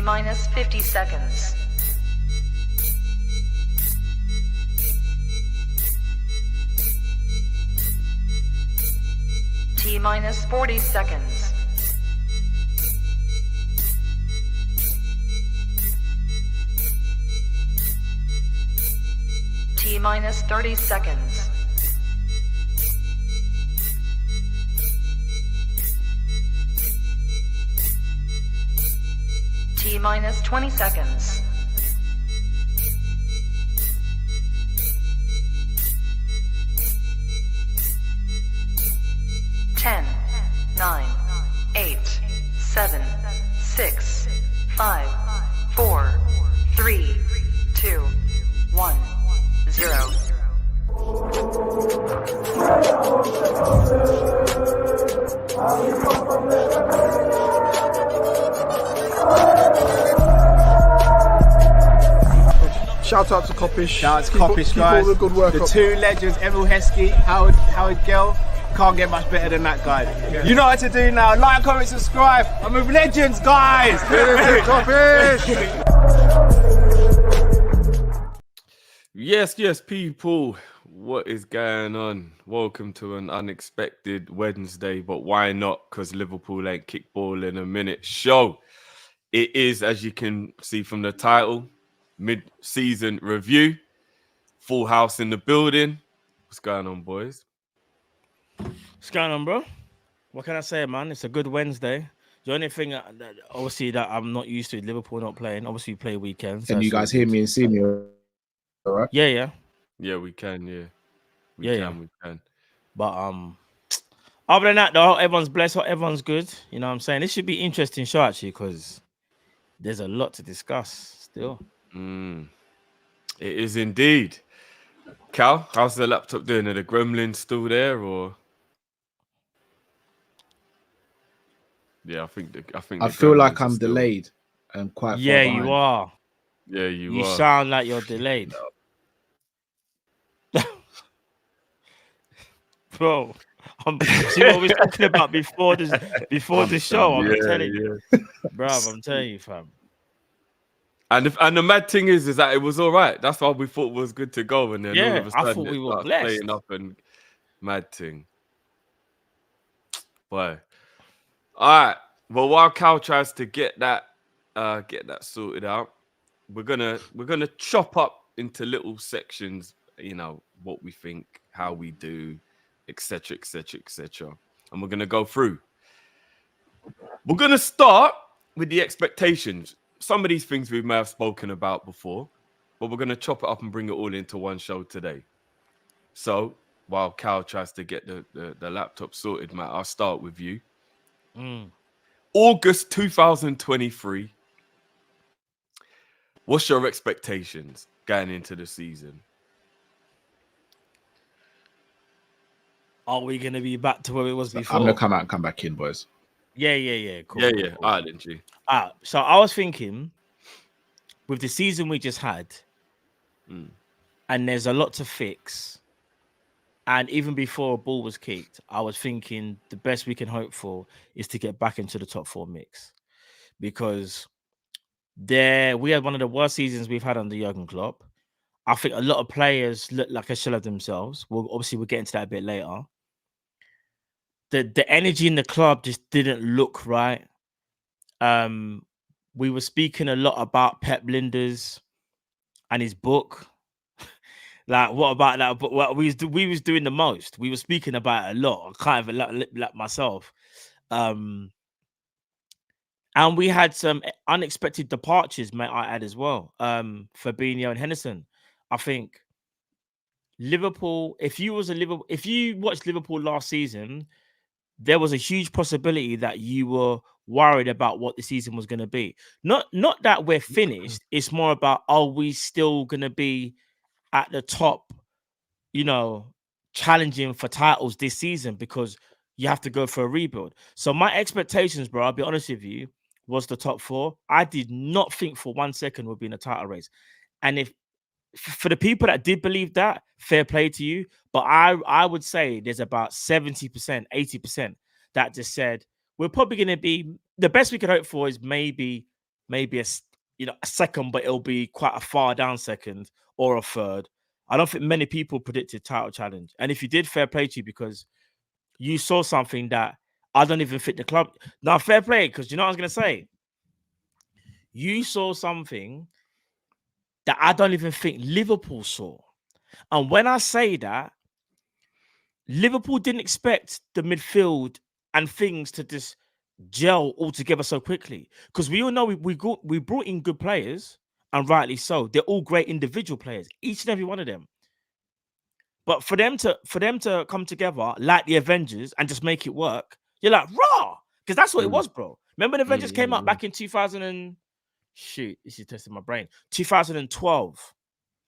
minus 50 seconds. T minus 40 seconds. T minus 30 seconds. T minus 20 seconds. Ten, 9, 8, 7, 6, 5, 4, 3, 2, 1, 0. Shout out to Kopish. Shout out to Kop-Ish, guys. Keep all the good work the up. two legends, Emil Heskey, Howard Gill. Can't get much better than that guy. Yeah. You know what to do now. Like, comment, subscribe. I'm with legends, guys. Kopish. Yes, people. What is going on? Welcome to an unexpected Wednesday, but why not? Because Liverpool ain't kick ball in a minute show. It is, as you can see from the title, mid-season review. Full house in the building. What's going on, boys? What's going on, bro? What can I say, man? It's a good Wednesday. The only thing that obviously that I'm not used to is Liverpool not playing. Obviously, we play weekends. And you guys hear me and see me, all right? Yeah. Yeah, we can, We can. But other than that, though, everyone's blessed, everyone's good. You know what I'm saying? This should be interesting show, actually, because there's a lot to discuss still. It is indeed. Cal, how's the laptop doing? Are the gremlins still there, or? Yeah, I feel like I'm delayed and quite far behind. You are. Yeah, you are. You sound like you're delayed. Bro, see what we were talking about before the show. I'm telling you. Bruv, I'm telling you, fam. And the mad thing is that it was all right. That's why we thought was good to go. And then all of a sudden I thought we were blessed. Playing up and mad thing. Boy. All right. Well, while Cal tries to get that sorted out, we're gonna chop up into little sections. You know what we think, how we do, etc., and we're gonna go through. We're gonna start with the expectations. Some of these things we may have spoken about before, but we're gonna chop it up and bring it all into one show today. So while Cal tries to get the laptop sorted, Matt, I'll start with you. August 2023. What's your expectations going into the season? Are we going to be back to where it was before? I'm going to come out and come back in, boys. Yeah. Cool. Cool. All right, then, G. So I was thinking, with the season we just had, and there's a lot to fix, and even before a ball was kicked, I was thinking the best we can hope for is to get back into the top 4 mix, because we had one of the worst seasons we've had under Jurgen Klopp. I think a lot of players look like a shell of themselves. We'll get into that a bit later. The energy in the club just didn't look right. We were speaking a lot about Pep Lijnders and his book. Like, what about that? But what we was doing the most. We were speaking about it a lot. I can't even like myself. And we had some unexpected departures, may I add, as well. Fabinho and Henderson. I think Liverpool. If you watched Liverpool last season, there was a huge possibility that you were worried about what the season was going to be. Not that we're finished. It's more about, are we still going to be at the top, challenging for titles this season, because you have to go for a rebuild. So my expectations, bro, I'll be honest with you, was the top 4. I did not think for 1 second we'd be in a title race. And if for the people that did believe that, fair play to you. But I would say there's about 70%, 80% that just said we're probably going to be, the best we could hope for is maybe maybe a second, but it'll be quite a far down second or a third. I don't think many people predicted title challenge. And if you did, fair play to you, because you saw something that I don't even think the club. Now, fair play, because you know what I was going to say? You saw something that I don't even think Liverpool saw. And when I say that, Liverpool didn't expect the midfield and things to just gel all together so quickly. Because we all know we brought in good players, and rightly so. They're all great individual players, each and every one of them. But for them to come together like the Avengers and just make it work, you're like, raw, because that's what it was, bro. Remember the Avengers came out back in 2000 and shoot, this is testing my brain. 2012,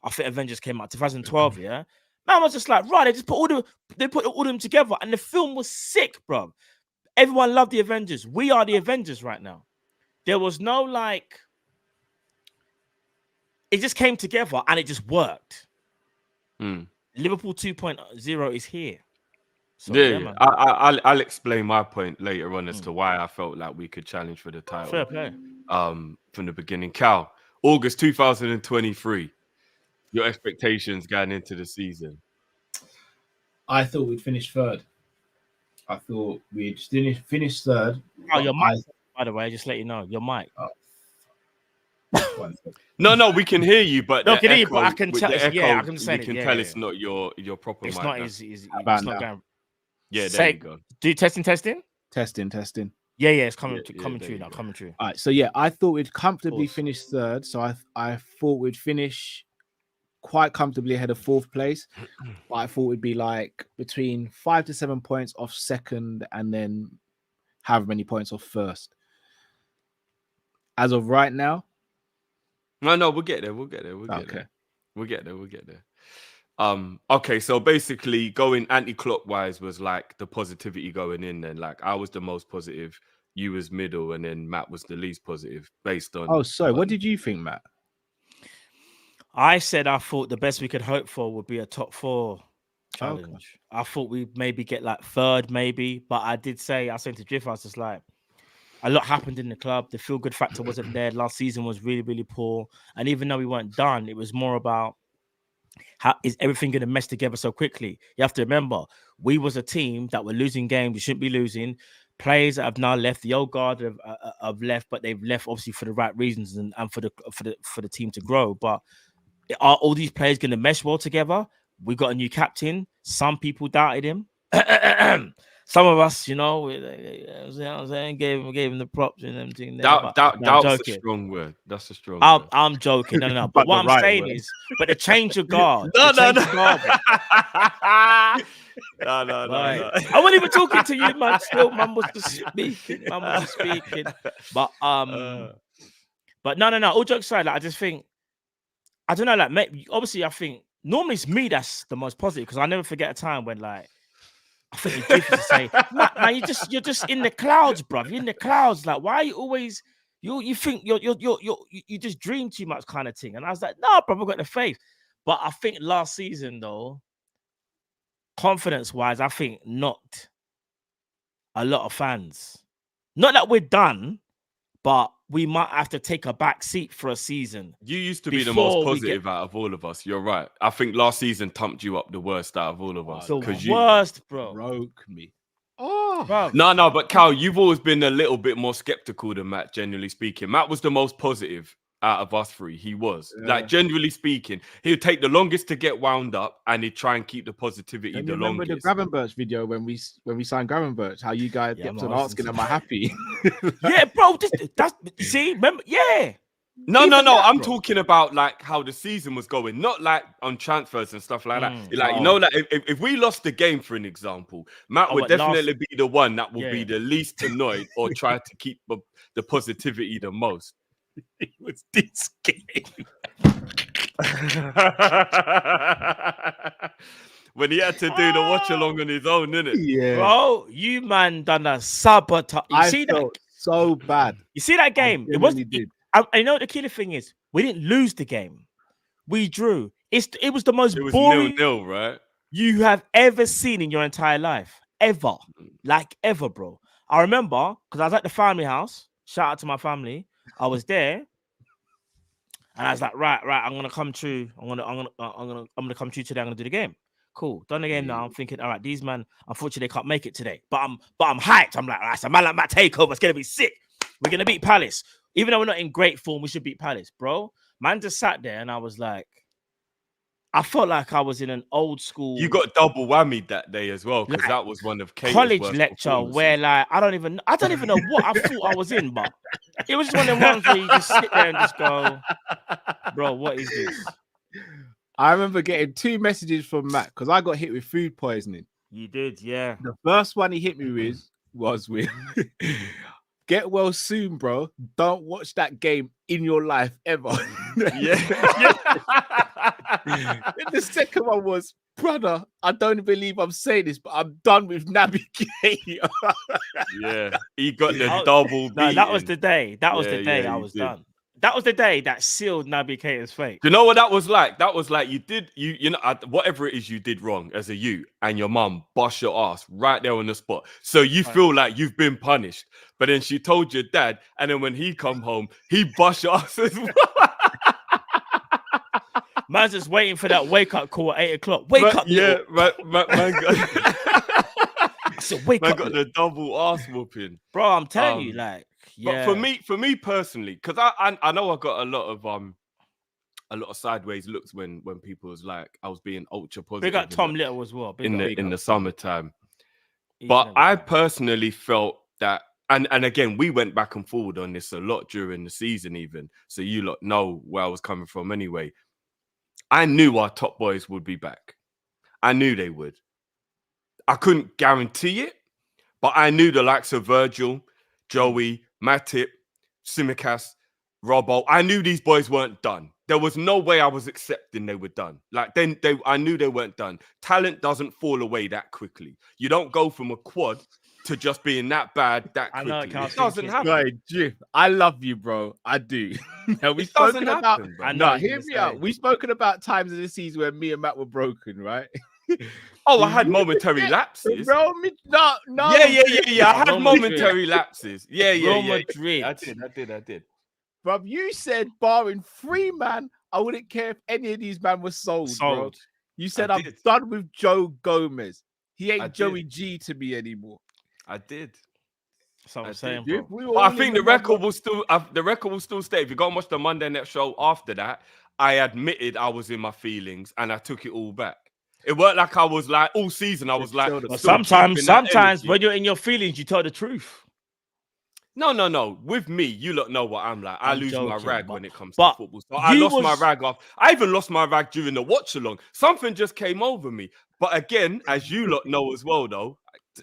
I think Avengers came out 2012. Yeah, man was just like, right. They put all them together, and the film was sick, bro. Everyone loved the Avengers. We are the Avengers right now. There was no like. It just came together and it just worked. Liverpool 2.0 is here. So, yeah. I'll explain my point later on as to why I felt like we could challenge for the title. Fair play. From the beginning. Cal, August 2023. Your expectations going into the season? I thought we'd finish third. I thought we'd finish third. Oh, your mic, by the way, just let you know. Your mic. No, we can hear you, but no, can hear you, but I can tell. Yeah, I can say we can tell it's not your proper it's mic. Not it's not going. Yeah, there you go. Do testing. Testing. Yeah, it's coming true now. Coming true. All right, so yeah, I thought we'd comfortably finish third. So I thought we'd finish quite comfortably ahead of fourth place, but I thought we'd be like between 5 to 7 points off second, and then however many points off first. As of right now. No, we'll get there. We'll get there. Okay, so basically going anti-clockwise was like the positivity going in then. Like I was the most positive, you was middle, and then Matt was the least positive based on... Oh, sorry. What did you think, Matt? I said I thought the best we could hope for would be a top 4 challenge. Okay. I thought we'd maybe get like third, maybe. But I said to Drift, I was just like, a lot happened in the club. The feel-good factor wasn't there. Last season was really, really poor. And even though we weren't done, it was more about how is everything going to mesh together so quickly? You have to remember, we was a team that were losing games. We shouldn't be losing. Players that have now left, the old guard have left, but they've left obviously for the right reasons and for the team to grow. But are all these players going to mesh well together? We got a new captain. Some people doubted him. Some of us, you know, I'm saying, gave him the props and everything. Doubt's a strong word. That's a strong word. I'm joking. No. But what I'm saying is, but the change of guard. No. No. No. I wasn't even talking to you, man. Still, man was just speaking. But no. All jokes aside, like, I just think, I don't know, like, obviously, I think normally it's me that's the most positive, because I never forget a time when, like, I think it's difficult to say, man, you're just in the clouds, bruv. You're in the clouds. Like, why are you always you think you just dream too much kind of thing? And I was like, no, bruv, I've got the faith. But I think last season, though, confidence-wise, I think knocked a lot of fans. Not that we're done, but we might have to take a back seat for a season. You used to be the most positive out of all of us. You're right. I think last season thumped you up the worst out of all of us. The worst, bro. Broke me. Oh, bro. No, but Cal, you've always been a little bit more skeptical than Matt, generally speaking. Matt was the most positive out of us three. He was. Yeah. Like, generally speaking, he would take the longest to get wound up, and he'd try and keep the positivity the longest. Remember the Gravenberch video when we signed Gravenberch, how you guys kept on asking, am I happy? Yeah, bro. That's see, remember? Yeah. No. I'm talking about like how the season was going, not like on transfers and stuff like that. Like, you know, like if we lost the game, for an example, Matt would definitely be the one that will be the least annoyed or try to keep the positivity the most. It was this game. When he had to do the watch along on his own, innit? Yeah. Bro, you man done a sabotage. You see that? So bad. You see that game? It was. I know the killer thing is we didn't lose the game. We drew. It was the most boring 0-0, right? You have ever seen in your entire life. Ever. Like ever, bro. I remember because I was at the family house. Shout out to my family. I was there, and I was like, right, I'm gonna come true. I'm gonna come true today. I'm gonna do the game. Cool, done the game now. I'm thinking, all right, these man, unfortunately, they can't make it today. But I'm hyped. I'm like, all right, so man like Matt takeover. It's gonna be sick. We're gonna beat Palace. Even though we're not in great form, we should beat Palace, bro. Man just sat there, and I was like, I felt like I was in an old school. You got double whammy that day as well, because Like, that was one of Kate's college worst lecture where, performances. like, I don't even know what I thought I was in, but it was just one of them ones where you just sit there and just go, bro, what is this? I remember getting 2 messages from Matt because I got hit with food poisoning. You did, yeah. The first one he hit me with was with get well soon, bro. Don't watch that game in your life ever. Yeah. And the second one was, brother, I don't believe I'm saying this, but I'm done with Naby Keita. Yeah, he got the double. No, that was the day. That was Yeah, the day yeah, I you was did. done. That was the day that sealed Naby Keita's fate. Do you know what that was like? That was like you know whatever it is you did wrong as a you, and your mum bust your ass right there on the spot. So you feel like you've been punished, but then she told your dad, and then when he come home, he bust your ass as well. Man's just waiting for that wake up call at 8 o'clock. Wake up, yeah, little- man got, I said, wake man up, got little- the double ass whooping. bro. I'm telling you, like, yeah. But for me personally, because I know I got a lot of sideways looks when people was like I was being ultra positive. Big up Tom Little as well. in the summertime. He's But never I done. personally felt that, and again, we went back and forward on this a lot during the season, even. So you lot know where I was coming from anyway. I knew our top boys would be back. I knew they would. I couldn't guarantee it, but I knew the likes of Virgil, Joey, Matip, Simicast, Robbo. I knew these boys weren't done. There was no way I was accepting they were done. Like I knew they weren't done. Talent doesn't fall away that quickly. You don't go from a quad to just being that bad that I quickly. know it can't It doesn't think happen. Right, Jif, I love you, bro. I do. Now, we've It doesn't spoken about. happen, bro. I know No, what you're hear gonna me say. out. We've spoken about times in the season where me and Matt were broken, right? Oh, I had momentary lapses. Bro, no. Yeah. I had Real momentary lapses. Yeah. Real I Madrid. did. Bruv, you said barring 3 man, I wouldn't care if any of these men were sold, bro. Sold. You said I I'm did. done with Joe Gomez. He ain't I did. Joey G to me anymore. I did. That's what I I'm did. saying, Jif, bro. we were But all I in think the number- record will still stay. If you go and watch the Monday Night Show after that, I admitted I was in my feelings and I took it all back. It weren't like I was like all season. I was like, But But still keeping that sometimes energy. when you're in your feelings, you tell the truth. No. With me, you lot know what I'm like. I I'm lose my joking, rag but- when it comes but to football. So I you lost my was- rag off. I even lost my rag during the watch along. Something just came over me. But again, as you lot know as well, though,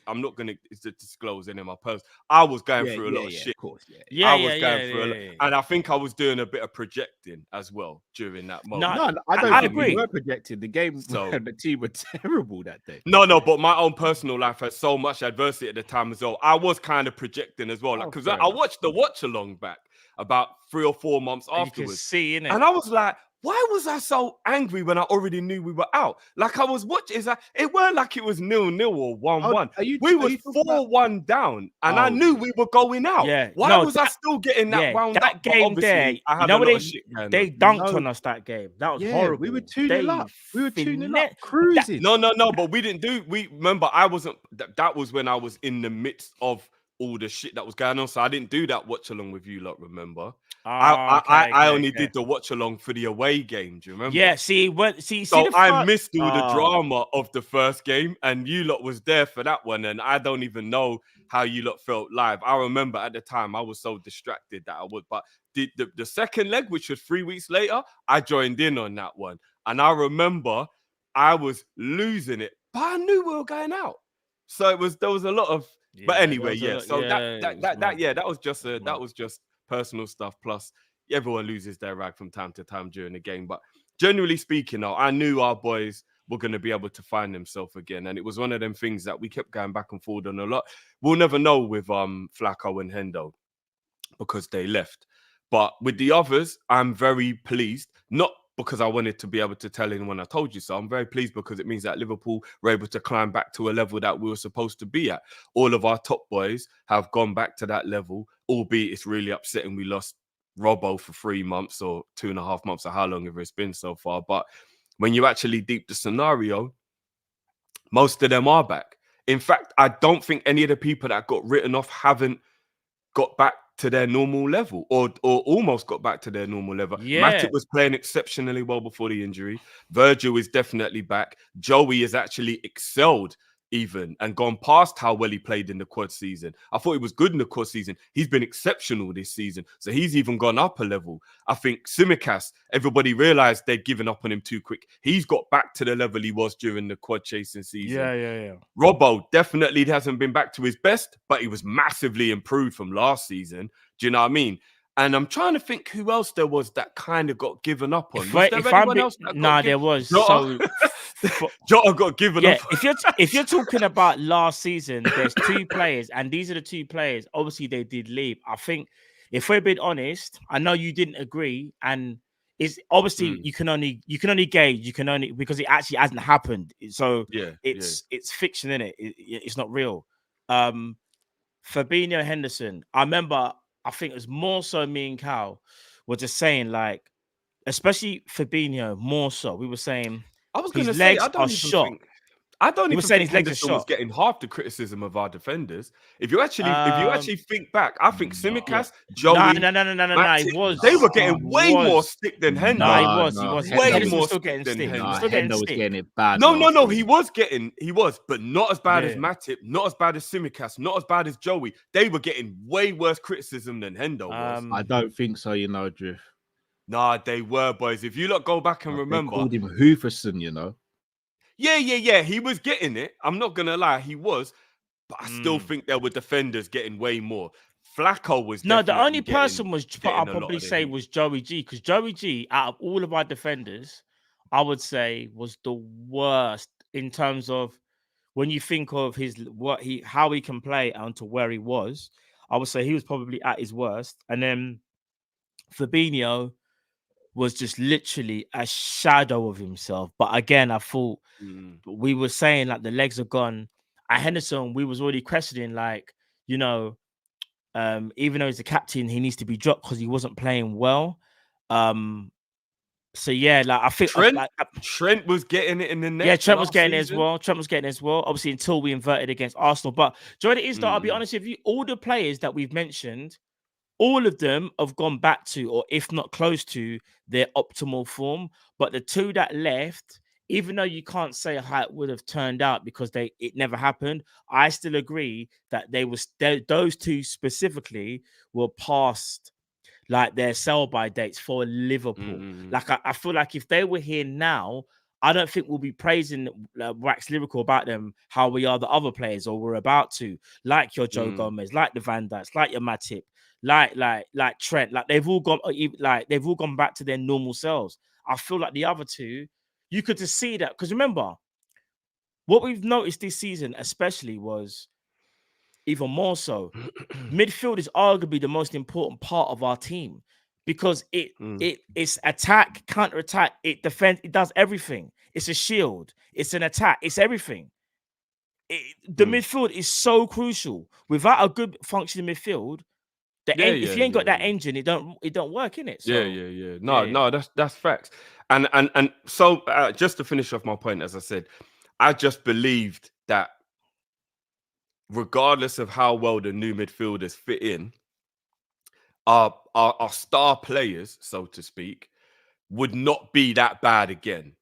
I'm not going to disclose any of my posts. I was going through a lot of shit. Of course, yeah. Yeah, I was going through a lot, yeah. and I think I was doing a bit of projecting as well during that moment. No, No, I don't I think agree. we were projected. The game So- and the team were terrible that day. No, but my own personal life had so much adversity at the time as well. I was kind of projecting as well, like because fair I enough. watched the watch along back about 3 or 4 months You can afterwards, see, innit? and I was like, why was I so angry when I already knew we were out? Like I was watching, it weren't like it was 0-0 or 1-1. We was 4-1 down, and I Oh. knew we were going out. Yeah, Why no, was I still getting that wound that up? But game obviously, there, I you had know a what lot of shit going they on. dunked No. on us that game. That was Yeah, horrible. we were 2-0 They up. We were 2-0 finesse- up, cruising. No, but we didn't do. We remember I wasn't. That was when I was in the midst of all the shit that was going on. So I didn't do that watch along with you lot. Remember, I only did the watch along for the away game. Do you remember? Yeah, see, So the I front- missed all the Oh. drama of the first game, and you lot was there for that one. And I don't even know how you lot felt live. I remember at the time I was so distracted that I would. But the second leg, which was 3 weeks later, I joined in on that one, and I remember I was losing it, but I knew we were going out. So there was a lot of. But Yeah, anyway, there yeah. was a So lot- yeah, it was mad. that was just It was that mad. was just personal stuff. Plus, everyone loses their rag from time to time during the game. But generally speaking, though, I knew our boys were going to be able to find themselves again, and it was one of them things that we kept going back and forward on a lot. We'll never know with Flacco and Hendo because they left. But with the others, I'm very pleased. Not because I wanted to be able to tell anyone I told you so. I'm very pleased because it means that Liverpool were able to climb back to a level that we were supposed to be at. All of our top boys have gone back to that level, albeit it's really upsetting we lost Robbo for 3 months or 2.5 months or how long ever it's been so far. But when you actually deep the scenario, most of them are back. In fact, I don't think any of the people that got written off haven't got back to their normal level or almost got back to their normal level. Yeah. Matip was playing exceptionally well before the injury. Virgil is definitely back. Joey has actually excelled even and gone past how well he played in the quad season. I thought he was good in the quad season. He's been exceptional this season. So he's even gone up a level. I think Tsimikas, everybody realized they'd given up on him too quick. He's got back to the level he was during the quad chasing season. Yeah. Robbo definitely hasn't been back to his best, but he was massively improved from last season. Do you know what I mean? And I'm trying to think who else there was that kind of got given up on. There was. Jota got given up. If you're talking about last season, there's 2 players, and these are the 2 players. Obviously, they did leave. I think, if we're being honest, I know you didn't agree, and it's obviously you can only gauge, because it actually hasn't happened. So it's fiction, innit? It's not real. Fabinho, Henderson. I remember. I think it was more so me and Cal were just saying, like, especially Fabinho, more so. We were saying his legs are shot. I don't even think Henderson was getting half the criticism of our defenders. If you actually think back, I think Tsimikas, Joey, no, they were getting way more stick than Hendo. He was way more still getting stick. Hendo was getting it bad. No, he was, but not as bad as Matip, not as bad as Tsimikas, not as bad as Joey. They were getting way worse criticism than Hendo was. I don't think so, Drift. Nah, they were, boys. If you go back and remember, they called him Hooferson, Yeah. He was getting it. I'm not gonna lie, he was, but I still think there were defenders getting way more. Flacco was the only person I'll probably say was Joey G, because Joey G, out of all of our defenders, I would say was the worst in terms of when you think of how he can play and to where he was. I would say he was probably at his worst, and then Fabinho was just literally a shadow of himself. But again, I thought we were saying, like, the legs are gone. At Henderson, we was already questioning, like, even though he's the captain, he needs to be dropped because he wasn't playing well. So yeah, like, I think Trent was getting it in the net. Yeah, Trent was getting it as well. Obviously, until we inverted against Arsenal. But do you know what it is, though? I'll be honest with you, all the players that we've mentioned, all of them have gone back to, or if not close to, their optimal form. But the 2 that left, even though you can't say how it would have turned out because it never happened, I still agree that those 2 specifically were past, like, their sell-by dates for Liverpool. Like, I feel like if they were here now, I don't think we'll be praising wax lyrical about them how we are the other players, or we're about to, like your Joe Gomez, like the Van Dijks, like your Matip, like Trent, like they've all gone back to their normal selves. I feel like the other 2, you could just see that, because remember, what we've noticed this season, especially, was even more so, midfield is arguably the most important part of our team, because it's attack, counter attack, it defends, it does everything. It's a shield, it's an attack, it's everything. The midfield is so crucial. Without a good functioning midfield, if you ain't got that engine, it don't work, innit? So, yeah. No, that's facts. And so just to finish off my point, as I said, I just believed that regardless of how well the new midfielders fit in, our star players, so to speak, would not be that bad again.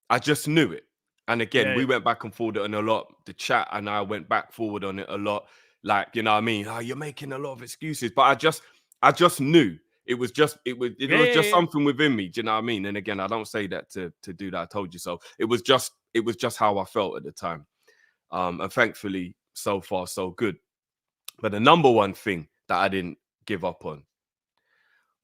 I just knew it. And again, we went back and forward on a lot. The chat and I went back forward on it a lot. Like, you know what I mean? Oh, you're making a lot of excuses. But I just knew. It was just something within me. Do you know what I mean? And again, I don't say that to do that. I told you so. It was just how I felt at the time. And thankfully, so far, so good. But the number one thing that I didn't give up on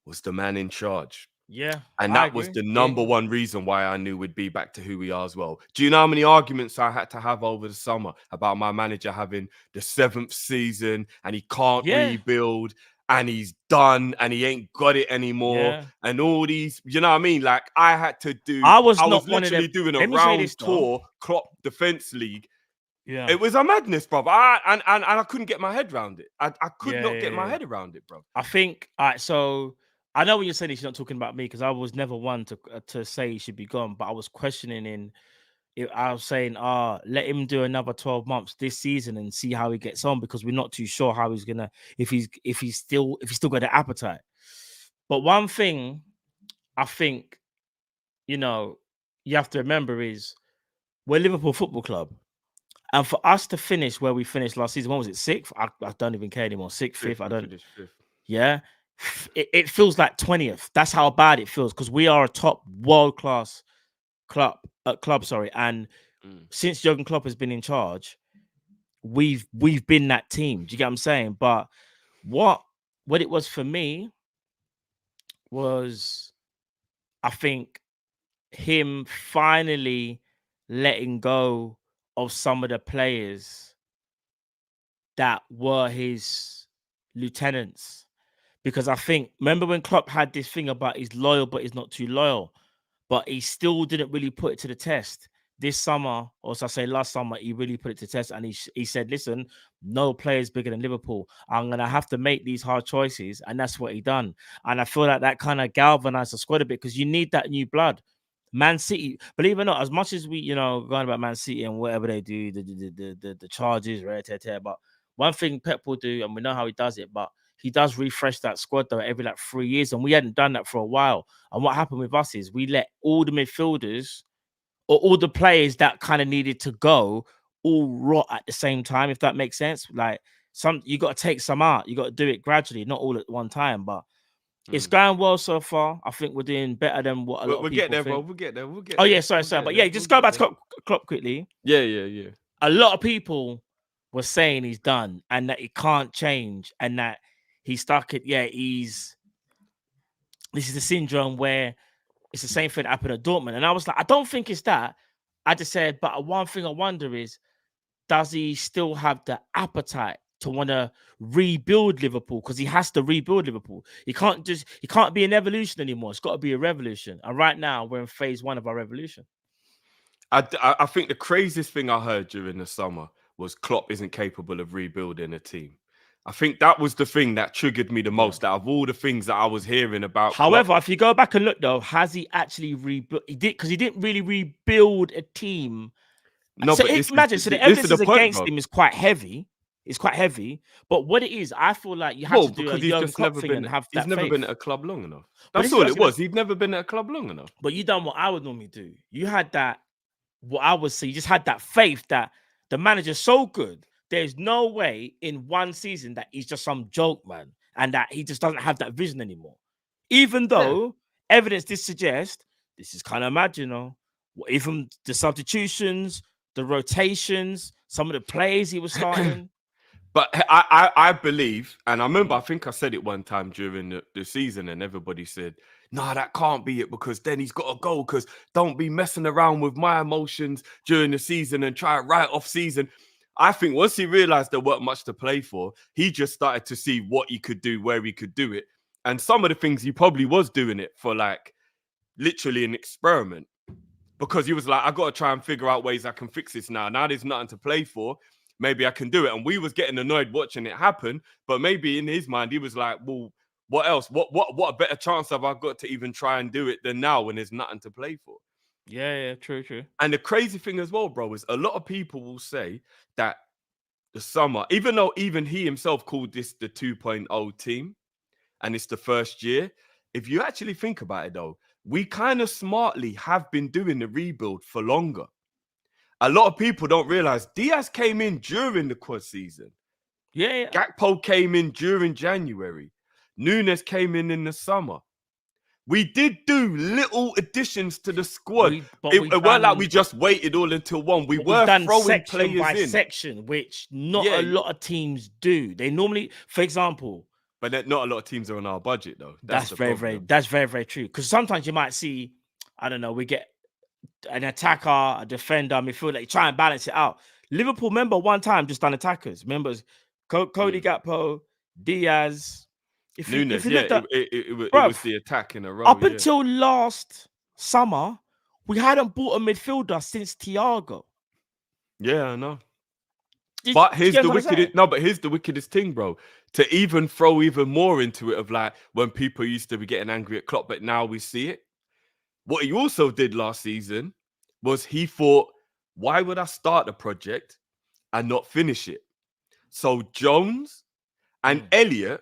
was the man in charge. Yeah. And that was the number one reason why I knew we'd be back to who we are as well. Do you know how many arguments I had to have over the summer about my manager having the 7th season and he can't rebuild and he's done and he ain't got it anymore and all these, you know what I mean? Like, I had to do, I was literally doing a round tour Klopp Defense League. Yeah, it was a madness, bro. And I couldn't get my head around it. I could not get my head around it, bro. I think, all right, so I know when you're saying this, you're not talking about me because I was never one to say he should be gone, but I was questioning I was saying, let him do another 12 months this season and see how he gets on because we're not too sure how he's gonna if he's still got the appetite. But one thing I think you have to remember is we're Liverpool Football Club, and for us to finish where we finished last season, what was it, 6th? I don't even care anymore. 6th, 5th. I don't. 5th. Yeah, it feels like 20th. That's how bad it feels because we are a top world class club. Sorry, and since Jurgen Klopp has been in charge, we've been that team. Do you get what I'm saying? But what it was for me was, I think, him finally letting go of some of the players that were his lieutenants. Because I think, remember when Klopp had this thing about he's loyal, but he's not too loyal, but he still didn't really put it to the test. This summer, or so I say last summer, he really put it to the test. And he said, listen, no player is bigger than Liverpool. I'm going to have to make these hard choices. And that's what he done. And I feel like that kind of galvanized the squad a bit because you need that new blood. Man City, believe it or not, as much as we, going about Man City and whatever they do, the charges, but one thing Pep will do, and we know how he does it, but he does refresh that squad though every 3 years, and we hadn't done that for a while. And what happened with us is we let all the midfielders or all the players that kind of needed to go all rot at the same time, if that makes sense. Like you got to take some out, you got to do it gradually, not all at one time, but it's going well so far. I think we're doing better than what a lot of people think. We'll get there. Oh yeah, sorry. But yeah, just go back to Klopp quickly. Yeah. A lot of people were saying he's done and that he can't change and that he's stuck at, this is the syndrome where it's the same thing that happened at Dortmund. And I was like, I don't think it's that. I just said, but one thing I wonder is, does he still have the appetite to want to rebuild Liverpool? Because he has to rebuild Liverpool. He can't be an evolution anymore. It's got to be a revolution. And right now we're in phase 1 of our revolution. I think the craziest thing I heard during the summer was Klopp isn't capable of rebuilding a team. I think that was the thing that triggered me the most out of all the things that I was hearing about. However, Klopp. if you go back and look though, has he actually rebuilt? He did, because he didn't really rebuild a team. No, so but the evidence against him is quite heavy. It's quite heavy. But what it is, I feel like you have to do a Jurgen Klopp thing and have that He's never faith. been at a club long enough. That's all it was. He'd never been at a club long enough. But you done what I would normally do. You had that, what I would say, you just had that faith that the manager's so good, there's no way in one season that he's just some joke, man, and that he just doesn't have that vision anymore. Even though evidence did suggest, this is kind of mad, even the substitutions, the rotations, some of the plays he was starting. But I believe, and I remember, I think I said it one time during the season, and everybody said, no, that can't be it because then he's got to go, because don't be messing around with my emotions during the season and try to write off season. I think once he realized there weren't much to play for, he just started to see what he could do, where he could do it. And some of the things he probably was doing it for, like, literally an experiment, because he was like, I got to try and figure out ways I can fix this now. Now there's nothing to play for. Maybe I can do it. And we was getting annoyed watching it happen. But maybe in his mind, he was like, well, what else? What a better chance have I got to even try and do it than now when there's nothing to play for? Yeah, true. And the crazy thing as well, bro, is a lot of people will say that the summer, even though even he himself called this the 2.0 team, and it's the first year, if you actually think about it, though, we kind of smartly have been doing the rebuild for longer. A lot of people don't realize Diaz came in during the quad season. Yeah. Gakpo came in during January. Nunes came in the summer. We did do little additions to the squad. It weren't like we just waited all until one. We were throwing players by in. Section, which not a lot of teams do. They normally, for example... But not a lot of teams are on our budget, though. That's very, very true. Because sometimes you might see, I don't know, we get an attacker, a defender, midfielder, like try and balance it out. Liverpool, remember one time just done attackers. Remember Cody Gakpo, Diaz. Nunes, it was the attack in a row. Up until last summer, we hadn't bought a midfielder since Thiago. Yeah, I know. But here's the wickedest. No, but here's the wickedest thing, bro. To even throw even more into it of like when people used to be getting angry at Klopp, but now we see it. What he also did last season was he thought, why would I start a project and not finish it? So Jones and Elliott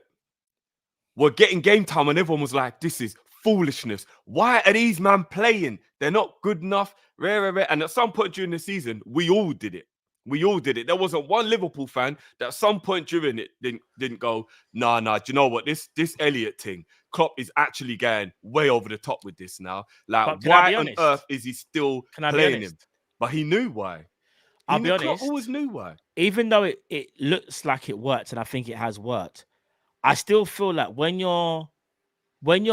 were getting game time and everyone was like, this is foolishness. Why are these men playing? They're not good enough. And at some point during the season, we all did it. There wasn't one Liverpool fan that at some point during it didn't go, nah. Do you know what? This Elliott thing, Klopp is actually going way over the top with this now. Like, why on earth is he still playing him? But he knew why. I'll be honest. Klopp always knew why. Even though it looks like it worked, and I think it has worked, I still feel like when you're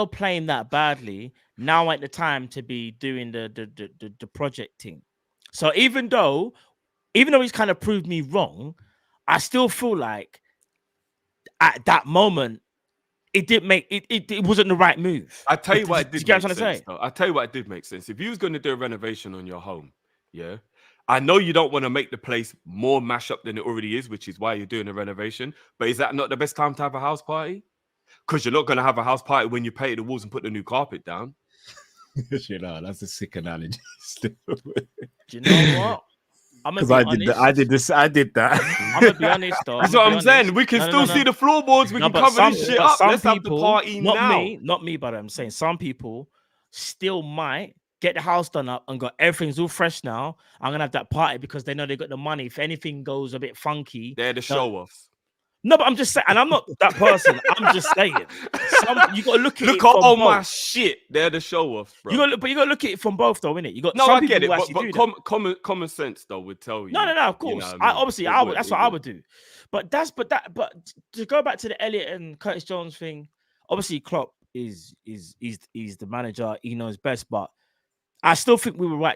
playing that badly, now ain't the time to be doing the project thing. So even though he's kind of proved me wrong, I still feel like at that moment it wasn't the right move. I tell you what it did make sense. I tell you what it did make sense. If you was going to do a renovation on your home, yeah, I know you don't want to make the place more mash up than it already is, which is why you're doing a renovation. But is that not the best time to have a house party? Because you're not going to have a house party when you paint the walls and put the new carpet down. You know, that's a sick analogy. Do you know what? Because I did that. I'm gonna be honest, though. That's what I'm saying. We can still see the floorboards. We can cover this shit up. Let's have the party now. Not me, but I'm saying some people still might get the house done up and got everything's all fresh now. I'm gonna have that party because they know they got the money. If anything goes a bit funky, they're the show-offs. No, but I'm just saying, and I'm not that person. I'm just saying, you got to look at it. Look at my shit. They're the show-offs, bro. You got to look at it from both, though, innit? You got I get it, but common sense though would tell you. No, of course. You know I would. That's what I would do. But to go back to the Elliott and Curtis Jones thing, obviously Klopp is the manager. He knows best, but I still think we were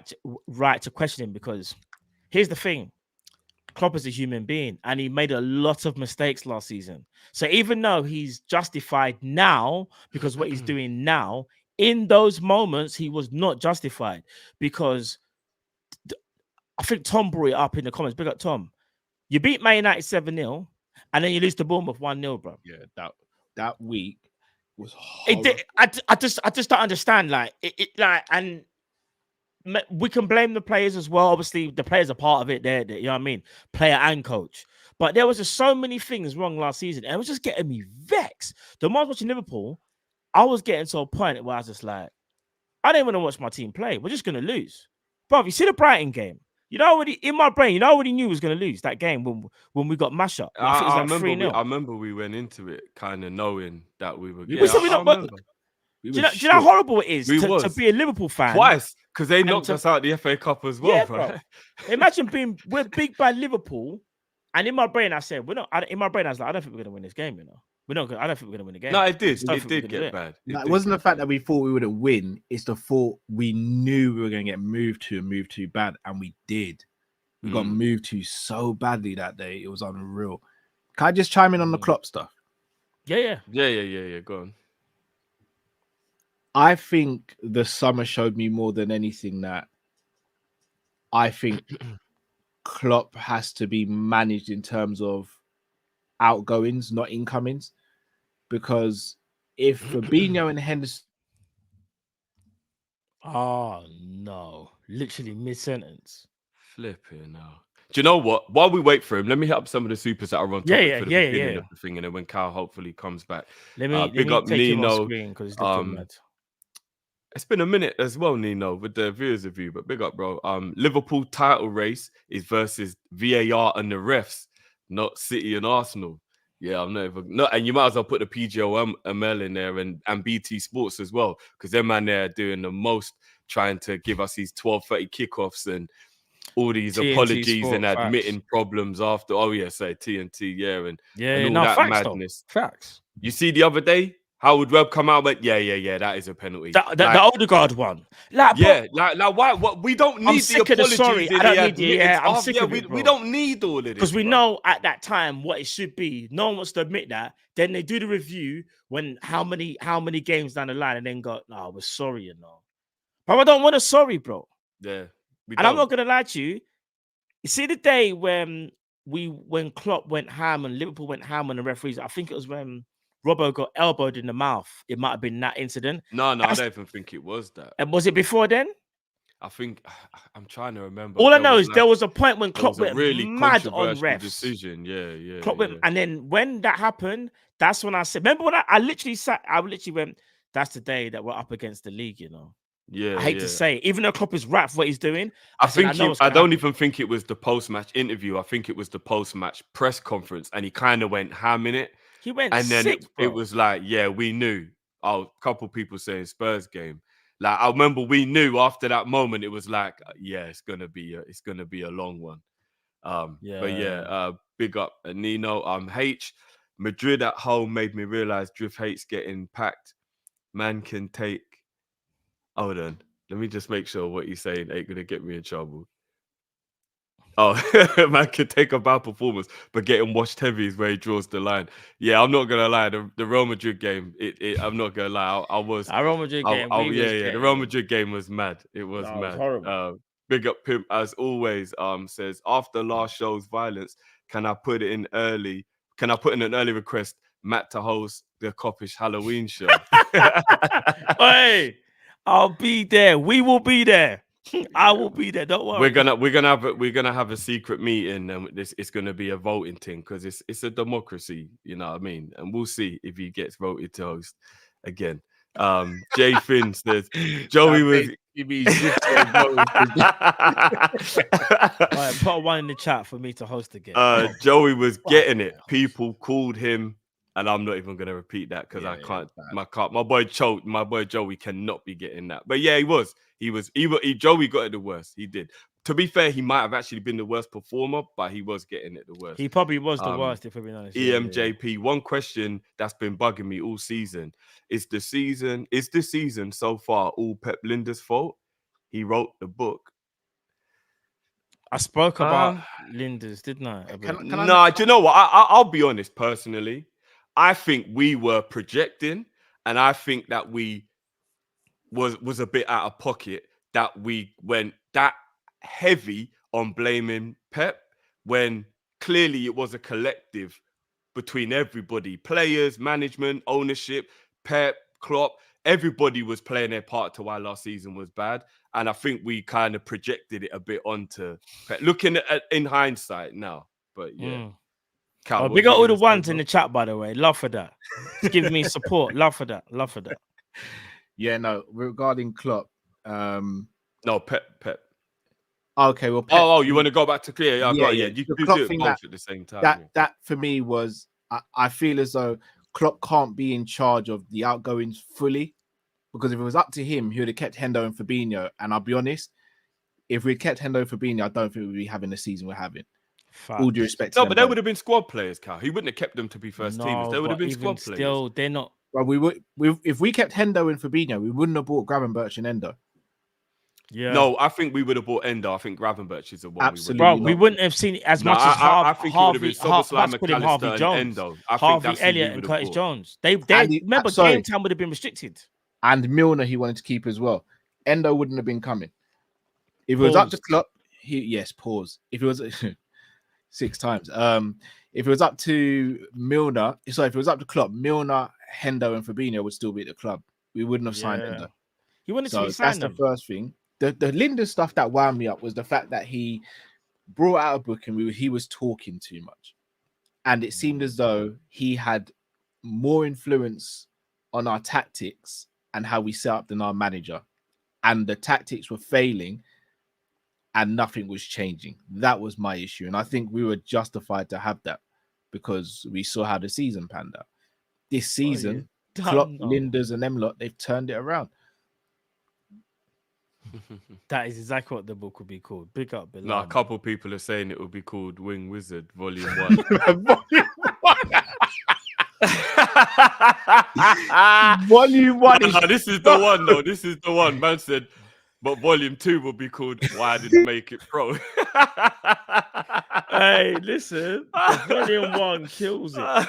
right to question him because here's the thing. Klopp is a human being and he made a lot of mistakes last season. So even though he's justified now because what he's doing now, in those moments, he was not justified because I think Tom brought it up in the comments. Big up, Tom. You beat Man United 7-0 and then you lose to Bournemouth 1-0, bro. Yeah, that week was horrible. I just don't understand. And we can blame the players as well. Obviously, the players are part of it. There, you know what I mean? Player and coach. But there was just so many things wrong last season, and it was just getting me vexed. The more I was watching Liverpool, I was getting to a point where I was just like, I didn't want to watch my team play. We're just going to lose. Bro, you see the Brighton game? In my brain, I already knew we was going to lose that game when we got mash up. I remember we went into it kind of knowing that we were. Do you know how horrible it is to be a Liverpool fan? Twice, because they knocked us out the FA Cup as well, bro. Imagine we're big bad Liverpool, and in my brain I said we're not. In my brain I was like, I don't think we're gonna win this game. We're not. I don't think we're gonna win the game. No, it did. It did get bad. It wasn't the fact that we thought we wouldn't win. It's the thought we knew we were gonna get moved too bad, and we did. We got moved to so badly that day. It was unreal. Can I just chime in on the Klopp stuff? Yeah. Go on. I think the summer showed me more than anything that I think Klopp has to be managed in terms of outgoings, not incomings. Because if Fabinho and Henderson... Oh, no. Literally mid-sentence. Flipping now. Do you know what? While we wait for him, let me hit up some of the supers that are on top for the beginning of the thing, and then when Cal hopefully comes back. Let me take Nino. Because it's it's been a minute as well, Nino, with the viewers review, but big up, bro. Liverpool title race is versus VAR and the refs, not City and Arsenal. Yeah, I'm not and you might as well put the PGML in there and BT Sports as well, because them man there are doing the most, trying to give us these 12:30 kickoffs and all these TNT apologies Sport, and admitting problems after. Oh yeah, say TNT, and all that facts, madness. Though. Facts. You see the other day, Howard Webb come out and went, yeah, that is a penalty. The Odegaard one. Why? What? We don't need the apologies. I'm sick of it, bro. We don't need all of this. Because we know at that time what it should be. No one wants to admit that. Then they do the review when how many games down the line and then go, no, we're sorry, But I don't want a sorry, bro. Yeah. And I'm not going to lie to you. You see the day when when Klopp went ham and Liverpool went ham on the referees, I think it was when Robbo got elbowed in the mouth. It might have been that incident. No, I don't even think it was that. And was it before then? I think I'm trying to remember. All I know is there was a point when Klopp went really mad on refs. Decision, yeah. Klopp went, and then when that happened, that's when I said, remember when I literally went, that's the day that we're up against the league, you know. Yeah, I hate to say it, even though Klopp is right for what he's doing. I don't even think it was the post-match interview. I think it was the post-match press conference, and he kind of went ham in it. He went, and then sick, it was like, yeah, we knew. Oh, a couple people saying Spurs game. Like I remember, we knew after that moment. It was like, yeah, it's gonna be a long one. Big up Nino. H Madrid at home made me realize Drift hates getting packed. Man can take. Hold on, let me just make sure what he's saying ain't gonna get me in trouble. Oh, man can take a bad performance, but getting washed heavy is where he draws the line. Yeah, I'm not gonna lie. The Real Madrid game, I'm not gonna lie. The Real Madrid game. The Real Madrid game was mad. It was mad. It was horrible. Big up Pimp as always. Says after last show's violence, can I put in an early request? Matt to host the Kop-Ish Halloween show. Hey, I'll be there. We will be there. I will be there. Don't worry. We're gonna have a secret meeting, and it's gonna be a voting thing because it's a democracy, you know what I mean? And we'll see if he gets voted to host again. Jay Finn says Joey was. Right, put one in the chat for me to host again. Joey was getting it. People called him. And I'm not even gonna repeat that because I can't. My boy Joey cannot be getting that. But yeah, he was. Joey got it the worst. He did. To be fair, he might have actually been the worst performer, but he was getting it the worst. He probably was the worst, if we're being honest. EMJP. One question that's been bugging me all season is the season so far all Pep Lijnders' fault? He wrote the book. I spoke about Lijnders, didn't I? Do you know what? I'll be honest personally. I think we were projecting, and I think that we was a bit out of pocket that we went that heavy on blaming Pep when clearly it was a collective between everybody, players, management, ownership, Pep, Klopp. Everybody was playing their part to why last season was bad, and I think we kind of projected it a bit onto Pep. Looking at in hindsight now, but yeah. Cal, we got all the ones in the chat, by the way. Love for that. It's giving me support. Love for that. Yeah, no. Regarding Klopp, no, Pep. Okay, well, Pep, you want to go back to clear? Yeah. You do it both at the same time. That for me was, I feel as though Klopp can't be in charge of the outgoings fully, because if it was up to him, he would have kept Hendo and Fabinho. And I'll be honest, if we'd kept Hendo and Fabinho, I don't think we'd be having the season we're having. All due respect. No, but they would have been squad players, Cal. He wouldn't have kept them to be first teamers. They would have been squad players. Still, they're not. Well, if we kept Hendo and Fabinho, we wouldn't have bought Gravenberch and Endo. Yeah. No, I think we would have bought Endo. I think Gravenberch is the one. Absolutely. We wouldn't have seen it as much as I think Harvey Jones, Harvey Elliott, and Curtis Jones. They remember game time would have been restricted. And Milner, he wanted to keep as well. Endo wouldn't have been coming. If it was up to Klopp, pause. If it was 6 times. If it was up to Milner, if it was up to Klopp, Milner, Hendo, and Fabinho would still be at the club. We wouldn't have signed Endo. He wanted to sign them. That's the first thing. The Lijnders stuff that wound me up was the fact that he brought out a book and he was talking too much. And it seemed as though he had more influence on our tactics and how we set up than our manager. And the tactics were failing and nothing was changing. That was my issue. And I think we were justified to have that because we saw how the season panned out. This season, Klopp, Lijnders and them lot, they've turned it around. That is exactly what the book would be called. Big up, Bilal. No, a couple of people are saying it would be called Wing Wizard Volume 1. Volume 1 is... this is the one, though. This is the one. Man said, but Volume 2 will be called Why I Didn't Make It Pro. Hey, listen. Volume 1 kills it.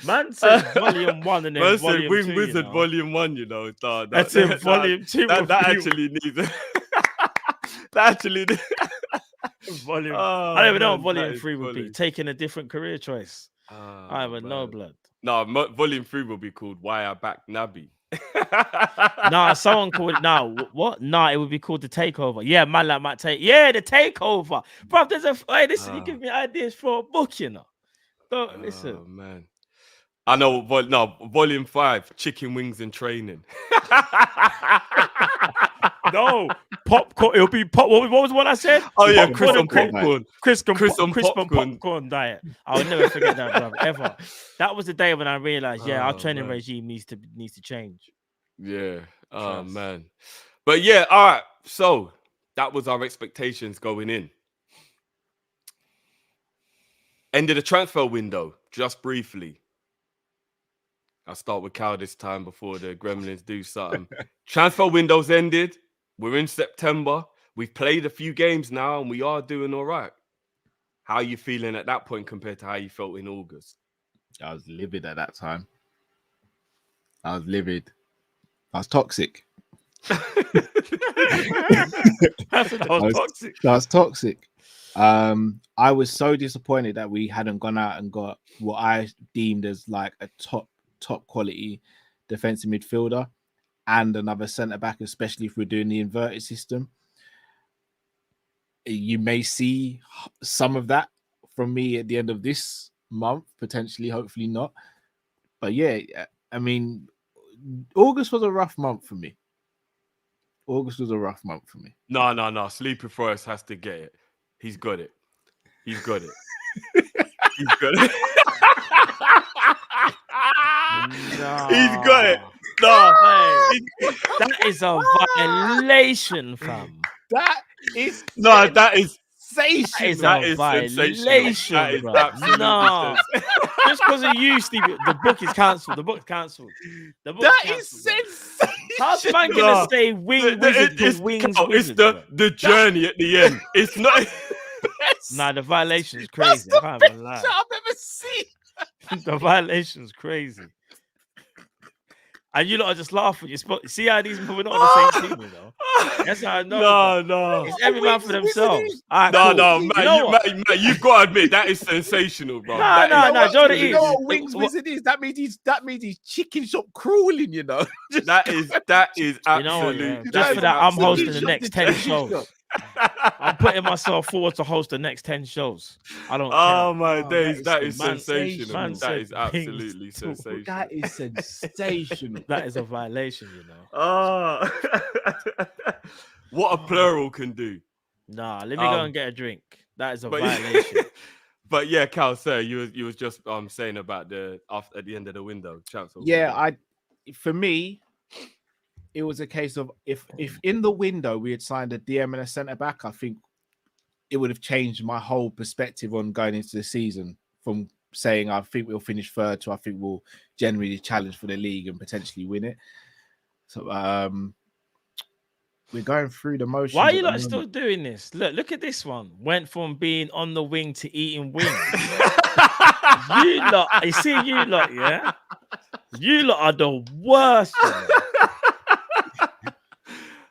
Man said Volume 1 and then Man Volume said Wing 2, Wizard Volume 1, you know. That's in Volume 2. That actually needs... that actually... Volume. Oh, I don't even know what man, volume that is 3 would be. funny. Taking a different career choice. Oh, I have no man. blood. No, volume 3 will be called Why I Back Naby. Nah, someone called it. Nah, what? Nah, it would be called the takeover. Yeah, man, like might take. Yeah, the takeover, bro. There's a. Hey, listen, you give me ideas for a book, you know. Don't listen. Oh man, I know. Volume 5, chicken wings and training. No, popcorn. It'll be pop. What was what I said? Oh yeah, Popcorn, Chris on popcorn, popcorn. Crisp on popcorn. popcorn diet. I'll never forget that, bro. Ever. That was the day when I realized, yeah, our Oh, training man. regime needs to change. Yeah. Oh Trust. man. But yeah, all right. So that was our expectations going in. End of the transfer window, just briefly. I'll start with Cal this time before the Gremlins do something. Transfer window's ended. We're in September. We've played a few games now and we are doing all right. How are you feeling at that point compared to how you felt in August? I was livid at that time. I was livid. I was toxic. Toxic. I was toxic. I was so disappointed that we hadn't gone out and got what I deemed as like a top quality defensive midfielder and another centre back, especially if we're doing the inverted system. You may see some of that from me at the end of this month, potentially, hopefully not. But yeah, I mean, August was a rough month for me. No. Sleepy Forest has to get it. He's got it. He's got it. He's got it. No. He's got it. No. That is a violation, fam. That is that is sensational. That is a violation, That is bro. absolutely No. Just because of you, Steve, the book is cancelled. The book's cancelled. That is sensational. How's man gonna say wing wizard to wings It's wizard? the journey at the end. It's not. Nah, the violation is crazy. I can't even lie. I've ever seen. The violation is crazy. And you lot are just laughing. You see how these people are not on the same team, you know? That's how I know. No. It's every man for themselves. All right, No, cool. Matt, you've got to admit that is sensational, bro. No. You know what is. Wings Wizard is? That means he's chicken shop crawling, you know. That is absolutely. You know, yeah. Just for that, I'm hosting the next 10 shows. I'm putting myself forward to host the next 10 shows. I don't Oh care. my days, that is man- sensational. man That said is absolutely things. sensational. That is sensational. That is a violation, you know. Oh, what a plural can do. Nah, let me go and get a drink. That is a but- violation. But yeah, Cal, sir, you was just saying about at the end of the window. Yeah, for me, it was a case of if in the window we had signed a DM and a centre back, I think it would have changed my whole perspective on going into the season from saying I think we'll finish third to I think we'll generally challenge for the league and potentially win it. So we're going through the motions. Why are you like still doing this? Look at this one. Went from being on the wing to eating wings. You lot, yeah? You lot are the worst.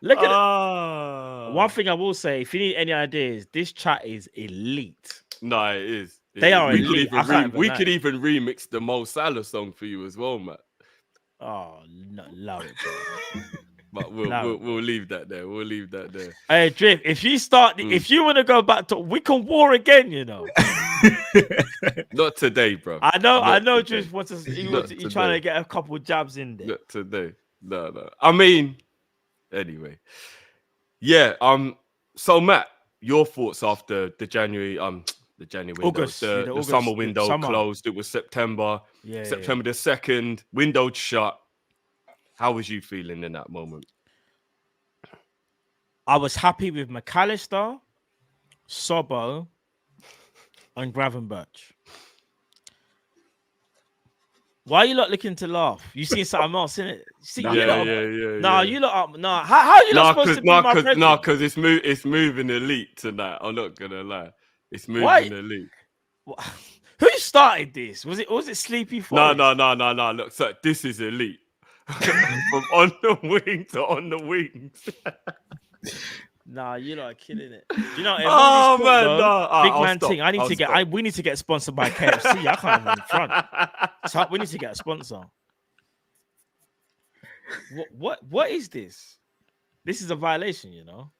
Look at it. One thing I will say, if you need any ideas, this chat is elite. No, it is. They are elite. We could even remix the Mo Salah song for you as well, Matt. Oh, no, love it, bro. But we'll leave that there. We'll leave that there. Hey, Drift, if you want to go back to, we can war again, you know. Not today, bro. I know, today. Drift, you're trying to get a couple jabs in there. Not today. No. I mean, anyway. Yeah. So Matt, your thoughts after the January window, August, the summer window closed. It was September. Yeah, September the 2nd, window shut. How was you feeling in that moment? I was happy with McAllister, Sobo, and Gravenberch. Why are you not looking to laugh? You see something else in it? Yeah. You lot up. No, how are you not supposed to be my president? No, because it's moving elite tonight. I'm not gonna lie. It's moving elite. Who started this? Was it Sleepy Forest? No. Look, so this is elite. From on the wing to on the wings. Nah, you lot are killing it. You know, Oh man, no. big I'll man stop. thing. I need I'll to get. stop. We need to get sponsored by KFC. I can't even front. So we need to get a sponsor. What is this? This is a violation, you know.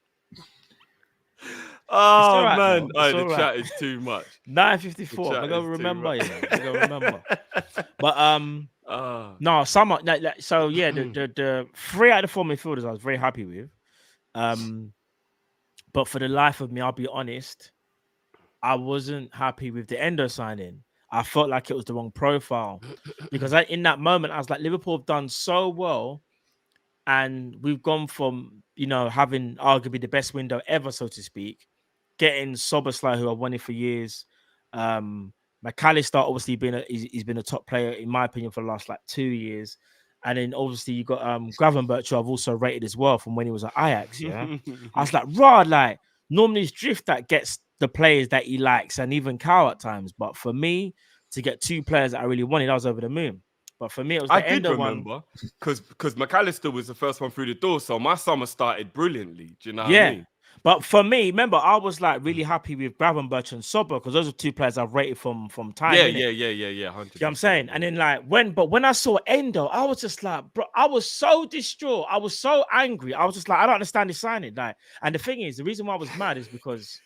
Oh right, man, though. It's the all right. chat is too much. 9:54. I gotta remember, you know. I gotta remember. But no, some like so yeah. The 3 out of the 4 midfielders I was very happy with. But for the life of me, I'll be honest, I wasn't happy with the Endo signing. I felt like it was the wrong profile because in that moment I was like, Liverpool have done so well, and we've gone from having arguably the best window ever, so to speak, getting Soboslai, who I've wanted for years. McAllister obviously he's been a top player in my opinion for the last like 2 years, and then obviously you got Gravenberch, who I've also rated as well from when he was at Ajax. Yeah, I was like, rod, like normally it's Drift that gets the players that he likes, and even Cow at times. But for me to get 2 players that I really wanted, I was over the moon. But for me, it was the Endo one. I did remember because McAllister was the first one through the door, so my summer started brilliantly. Do you know what I mean? But for me, remember, I was like really happy with Gravenberch and Sober because those are 2 players I've rated from time. Yeah, 100%. You know what I'm saying? And then like when I saw Endo, I was just like, bro, I was so distraught. I was so angry. I was just like, I don't understand this signing. Like, and the thing is, the reason why I was mad is because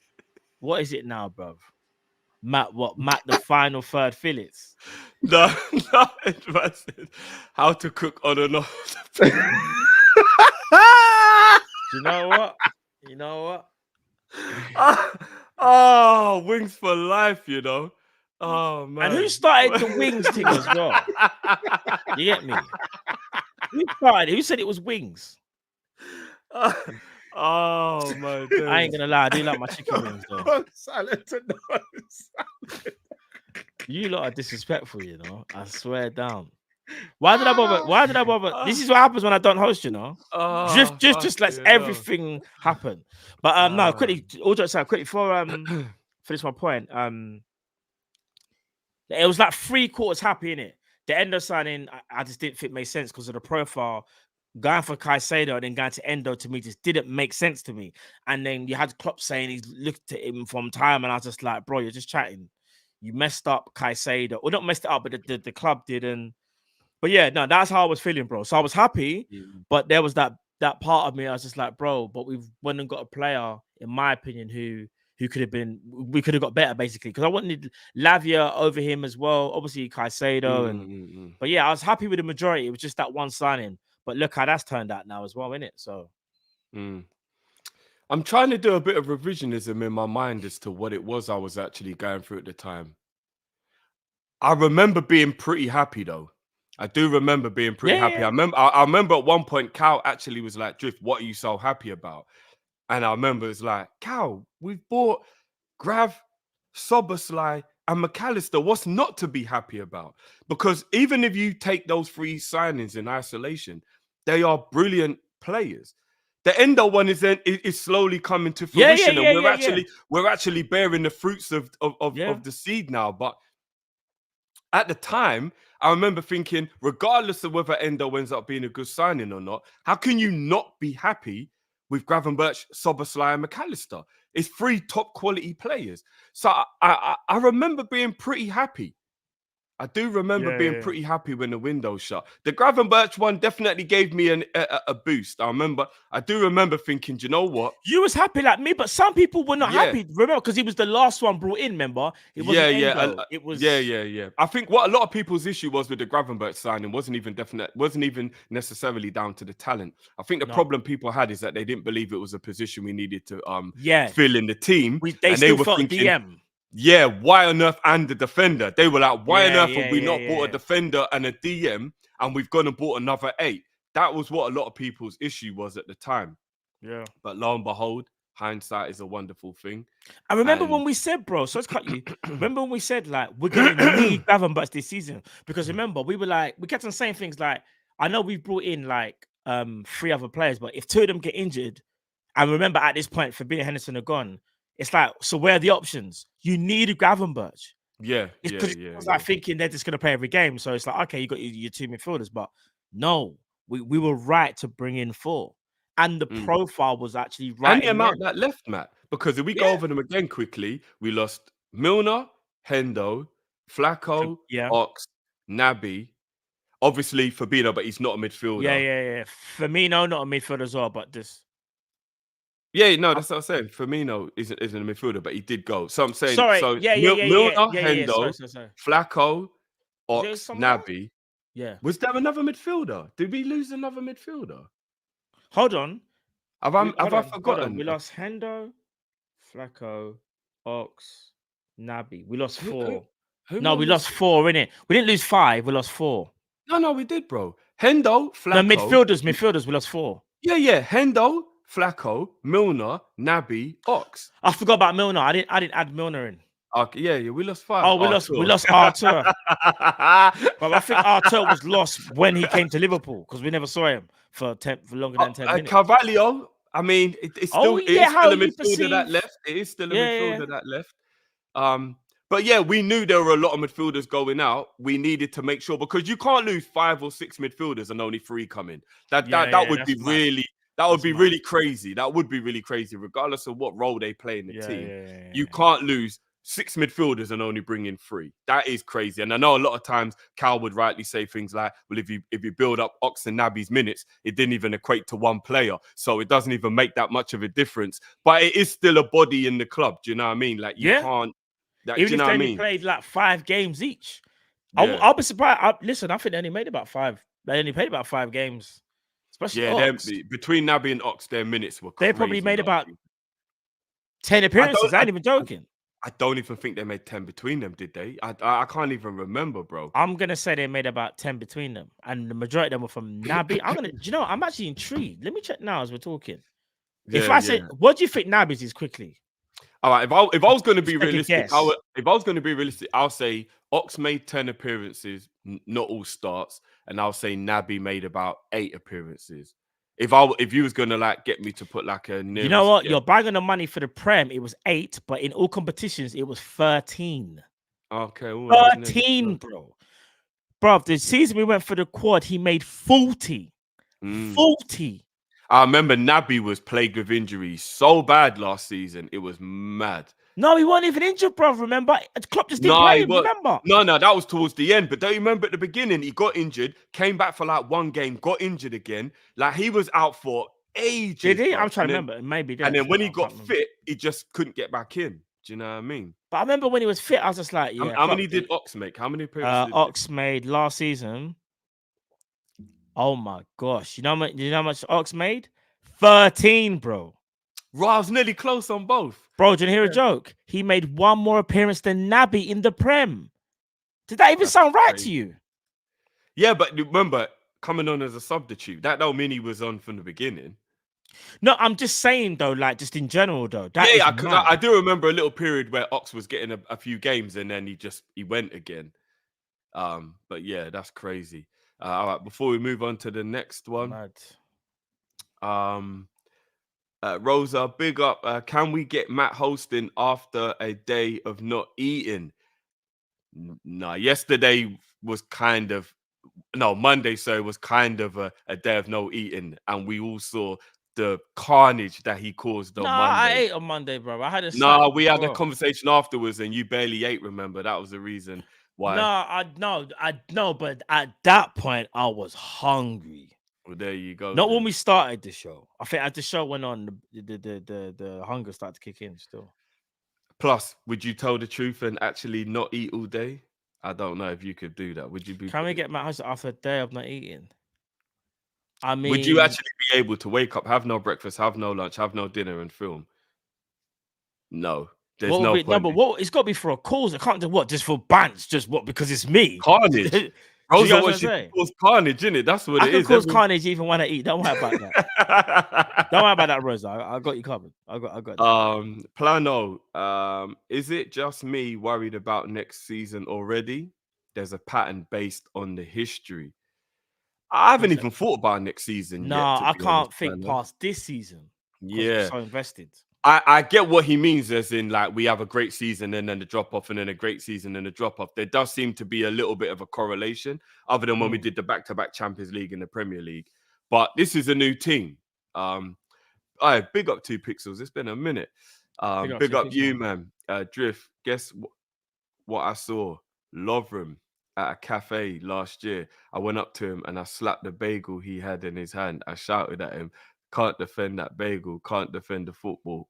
what is it now, bro? Matt the final third fillets? No, how to cook on and off. You know what? You know what? Oh, wings for life, you know. Oh man. And who started the wings thing as well? You get me? Who started? Who said it was wings? Oh man. I ain't gonna lie, I do like my chicken wings though. You lot are disrespectful, you know. I swear down. Why did I bother? This is what happens when I don't host, you know. Drift just lets everything happen. But no, quickly, all jokes aside, quickly for finish my point. It was like 3/4 happy in it. The Endo signing, I just didn't think made sense because of the profile. Going for Caicedo and then going to Endo to me just didn't make sense to me. And then you had Klopp saying he's looked at him from time, and I was just like, bro, you're just chatting. You messed up Caicedo, or not messed it up, but the club didn't. But yeah, no, that's how I was feeling, bro. So I was happy, but there was that part of me. I was just like, bro, but we've went and got a player, in my opinion, who could have been, we could have got better, basically. Because I wanted Lavia over him as well. Obviously, Caicedo. But yeah, I was happy with the majority. It was just that one signing. But look how that's turned out now as well, innit? So I'm trying to do a bit of revisionism in my mind as to what it was I was actually going through at the time. I remember being pretty happy though. I do remember being pretty happy. Yeah. I remember at one point, Cal actually was like, Drift, what are you so happy about? And I remember it's like, Cal, we've bought Grav, Soboslai, and McAllister. What's not to be happy about? Because even if you take those 3 signings in isolation, they are brilliant players. The Endo one is slowly coming to fruition, and we're actually bearing the fruits of the seed now. But at the time, I remember thinking, regardless of whether Endo ends up being a good signing or not, how can you not be happy with Gravenberch, Soboslai, and McAllister? It's 3 top quality players. So I remember being pretty happy. I do remember being pretty happy when the window shut. The Gravenberch one definitely gave me a boost. I do remember thinking, do you know what? You was happy like me, but some people were not happy. Remember, because he was the last one brought in, remember? It wasn't Endo. It was... Yeah. I think what a lot of people's issue was with the Gravenberch signing wasn't even necessarily down to the talent. I think the problem people had is that they didn't believe it was a position we needed to fill in the team. They were thinking, DM. Yeah, why on earth and the defender? They were like, why on earth have we not bought a defender and a DM and we've gone and bought another 8? That was what a lot of people's issue was at the time. Yeah. But lo and behold, hindsight is a wonderful thing. I remember when we said, bro, so let's cut you. Remember when we said, like, we're going to need Gravenberch this season? Because remember, we were like, we kept on saying things like, I know we've brought in like 3 other players, but if 2 of them get injured, and remember at this point, Fabinho and Henderson are gone, it's like, so where are the options? You need a Gravenberch. It's like thinking they're just going to play every game. So it's like, okay, you got your 2 midfielders, but no, we were right to bring in 4. and the profile was actually right. And the amount that left, Matt. Because if we go over them again quickly, we lost Milner, Hendo, Flacco, Ox, Naby. Obviously Fabinho, but he's not a midfielder. Yeah. Firmino, not a midfielder as well, but this. Yeah, no, that's what I'm saying. Firmino isn't a midfielder, but he did go. So I'm saying, Milner, Hendo, sorry. Flacco, Ox, Naby. Yeah. Was there another midfielder? Did we lose another midfielder? Hold on. Have I forgotten? We lost Hendo, Flacco, Ox, Naby. We lost 4. We lost 4, innit? We didn't lose 5. We lost 4. No, we did, bro. Hendo, Flacco. No, midfielders. We lost 4. Yeah. Hendo, Flacco, Milner, Naby, Ox. I forgot about Milner. I didn't add Milner in. Okay, yeah, we lost 5. Oh, we lost Arthur. But I think Arthur was lost when he came to Liverpool because we never saw him for longer than 10 minutes. Carvalho, I mean, it's still a midfielder that left. It is still a midfielder that left. But yeah, we knew there were a lot of midfielders going out. We needed to make sure because you can't lose 5 or 6 midfielders and only 3 come in. That would be really really crazy. That would be really crazy, regardless of what role they play in the team. You can't lose 6 midfielders and only bring in 3. That is crazy. And I know a lot of times Cal would rightly say things like, well, if you build up Ox and Naby's minutes, it didn't even equate to 1 player. So it doesn't even make that much of a difference. But it is still a body in the club. Do you know what I mean? Like you can't. Even if they only played like 5 games each. I'll be surprised. Listen, I think they only made about 5. They only played about 5 games. Especially Ox. Between Naby and Ox, their minutes were crazy. They probably made about 10 appearances. I ain't even joking. I don't even think they made 10 between them, did they? I can't even remember, bro. I'm gonna say they made about 10 between them, and the majority of them were from Naby. I'm actually intrigued. Let me check now as we're talking. If I said, what do you think Naby's is quickly? All right, if I was going to be realistic, I'll say Ox made 10 appearances, not all starts, and I'll say Naby made about 8 appearances. If you was gonna like get me to put like a nearest, you know what, you're bagging the money for the Prem. It was 8, but in all competitions it was 13. Okay, 13, bro. The season we went for the quad, he made 40. 40. I remember Naby was plagued with injuries so bad last season. It was mad. No, he wasn't even injured, bro. Remember? Klopp just didn't play him, remember? No, that was towards the end. But don't you remember at the beginning, he got injured, came back for like 1 game, got injured again. Like he was out for ages. Did he? I'm trying to remember. Maybe. And then when he got fit, he just couldn't get back in. Do you know what I mean? But I remember when he was fit, I was just like, yeah. How many did Ox make? How many appearances? Ox made last season. Oh my gosh. You know how much Ox made? 13, bro. I was nearly close on both. Bro, do you hear a joke? He made 1 more appearance than Naby in the Prem. Did that even sound right to you? Yeah, but remember, coming on as a substitute, that don't mean he was on from the beginning. No, I'm just saying, though, like, just in general, though. I do remember a little period where Ox was getting a few games and then he went again. But yeah, that's crazy. All right, before we move on to the next one. Mad. Rosa, big up. Can we get Matt hosting after a day of not eating? No, yesterday was Monday, so was kind of a day of no eating. And we all saw the carnage that he caused on Monday. I ate on Monday, bro. I had a we had a conversation afterwards and you barely ate, remember? That was the reason why. No, but at that point, I was hungry. Well, there you go. Not when we started the show. I think as the show went on, the hunger started to kick in still. Plus, would you tell the truth and actually not eat all day? I don't know if you could do that. Would you be? Can we get Matt hosted after a day of not eating? I mean, would you actually be able to wake up, have no breakfast, have no lunch, have no dinner, and film? No. There's no point. No, but it's got to be for a cause. It can't do what? Just for bants? Just what? Because it's me. Carnage. Rosa wants you to cause carnage, innit? That's what it is. I can cause carnage even when I eat. Don't worry about that. Don't worry about that, Rosa. I got you covered. I got that. Plano, is it just me worried about next season already? There's a pattern based on the history. I haven't even thought about next season. No, I can't think past this season. Yeah. I'm so invested. I get what he means, as in like we have a great season and then the drop off and then a great season and a drop off. There does seem to be a little bit of a correlation, other than when we did the back-to-back Champions League and the Premier League. But this is a new team. All right, big up 2 Pixels. It's been a minute. Big up you, man. Drift. Guess what I saw? Lovren at a cafe last year. I went up to him and I slapped the bagel he had in his hand. I shouted at him, "Can't defend that bagel. Can't defend the football."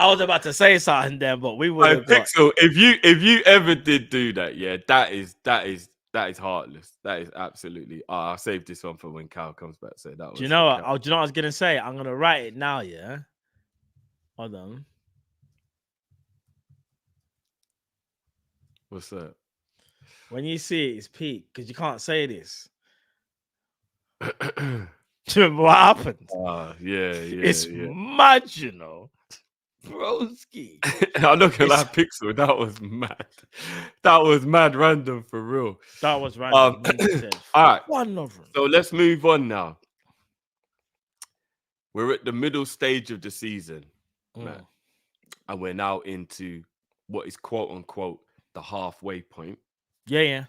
I was about to say something there, but we would have got... Pixel, if you ever did do that, yeah, that is heartless. That is absolutely. I'll save this one for when Cal comes back. So that was. Do you know what? Do you know what I was gonna say? I'm gonna write it now. Yeah. Hold on. What's that? When you see it, it's peak because you can't say this. Do you remember what happened? Yeah. It's mad, you know. Broski. I'm not gonna lie, Pixel. That was mad. That was mad random for real. That was random. All right. One of them. So let's move on now. We're at the middle stage of the season, man. And we're now into what is quote unquote the halfway point. Yeah.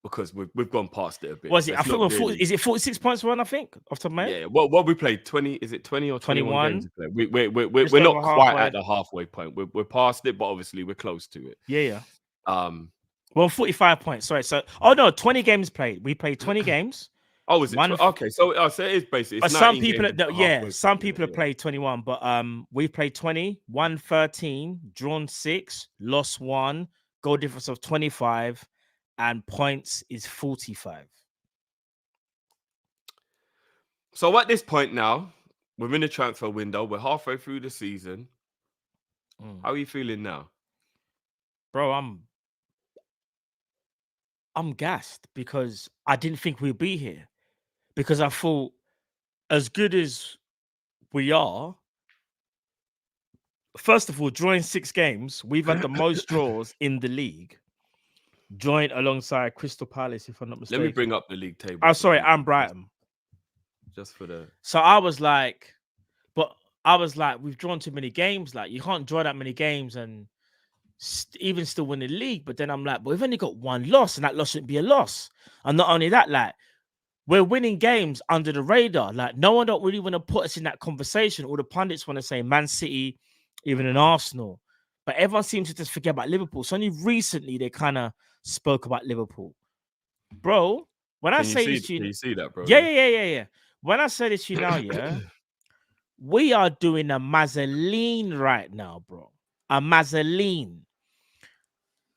Because we've gone past it a bit. Was it? I think is it 46 points one? I think off the top of my head. Yeah. What we played 20? Is it 20 or 21 games? We're not quite at the halfway point. We're past it, but obviously we're close to it. Yeah. Well, 45 points. Sorry. So, 20 games played. We played 20 games. Oh, is it? Okay. So it is basically. But some people, some people have played 21, but we played 20, won 13, drawn 6, lost 1, goal difference of 25. And points is 45. So at this point now, we're in the transfer window. We're halfway through the season. How are you feeling now? Bro, I'm gassed because I didn't think we'd be here. Because I thought as good as we are, first of all, drawing 6 games, we've had the most draws in the league. Joint alongside Crystal Palace, if I'm not mistaken. Let me bring up the league table. Oh, sorry, and Brighton. Just for the... So I was like, we've drawn too many games. Like, you can't draw that many games and even still win the league. But then I'm like, but we've only got 1 loss, and that loss shouldn't be a loss. And not only that, like, we're winning games under the radar. Like, no one don't really want to put us in that conversation. All the pundits want to say Man City, even in Arsenal. But everyone seems to just forget about Liverpool. So only recently they kind of spoke about Liverpool. Bro, when I say this to you... Can you see that, bro? Yeah. When I say this to you now, yeah, we are doing a Mazzoline right now, bro. A Mazzoline.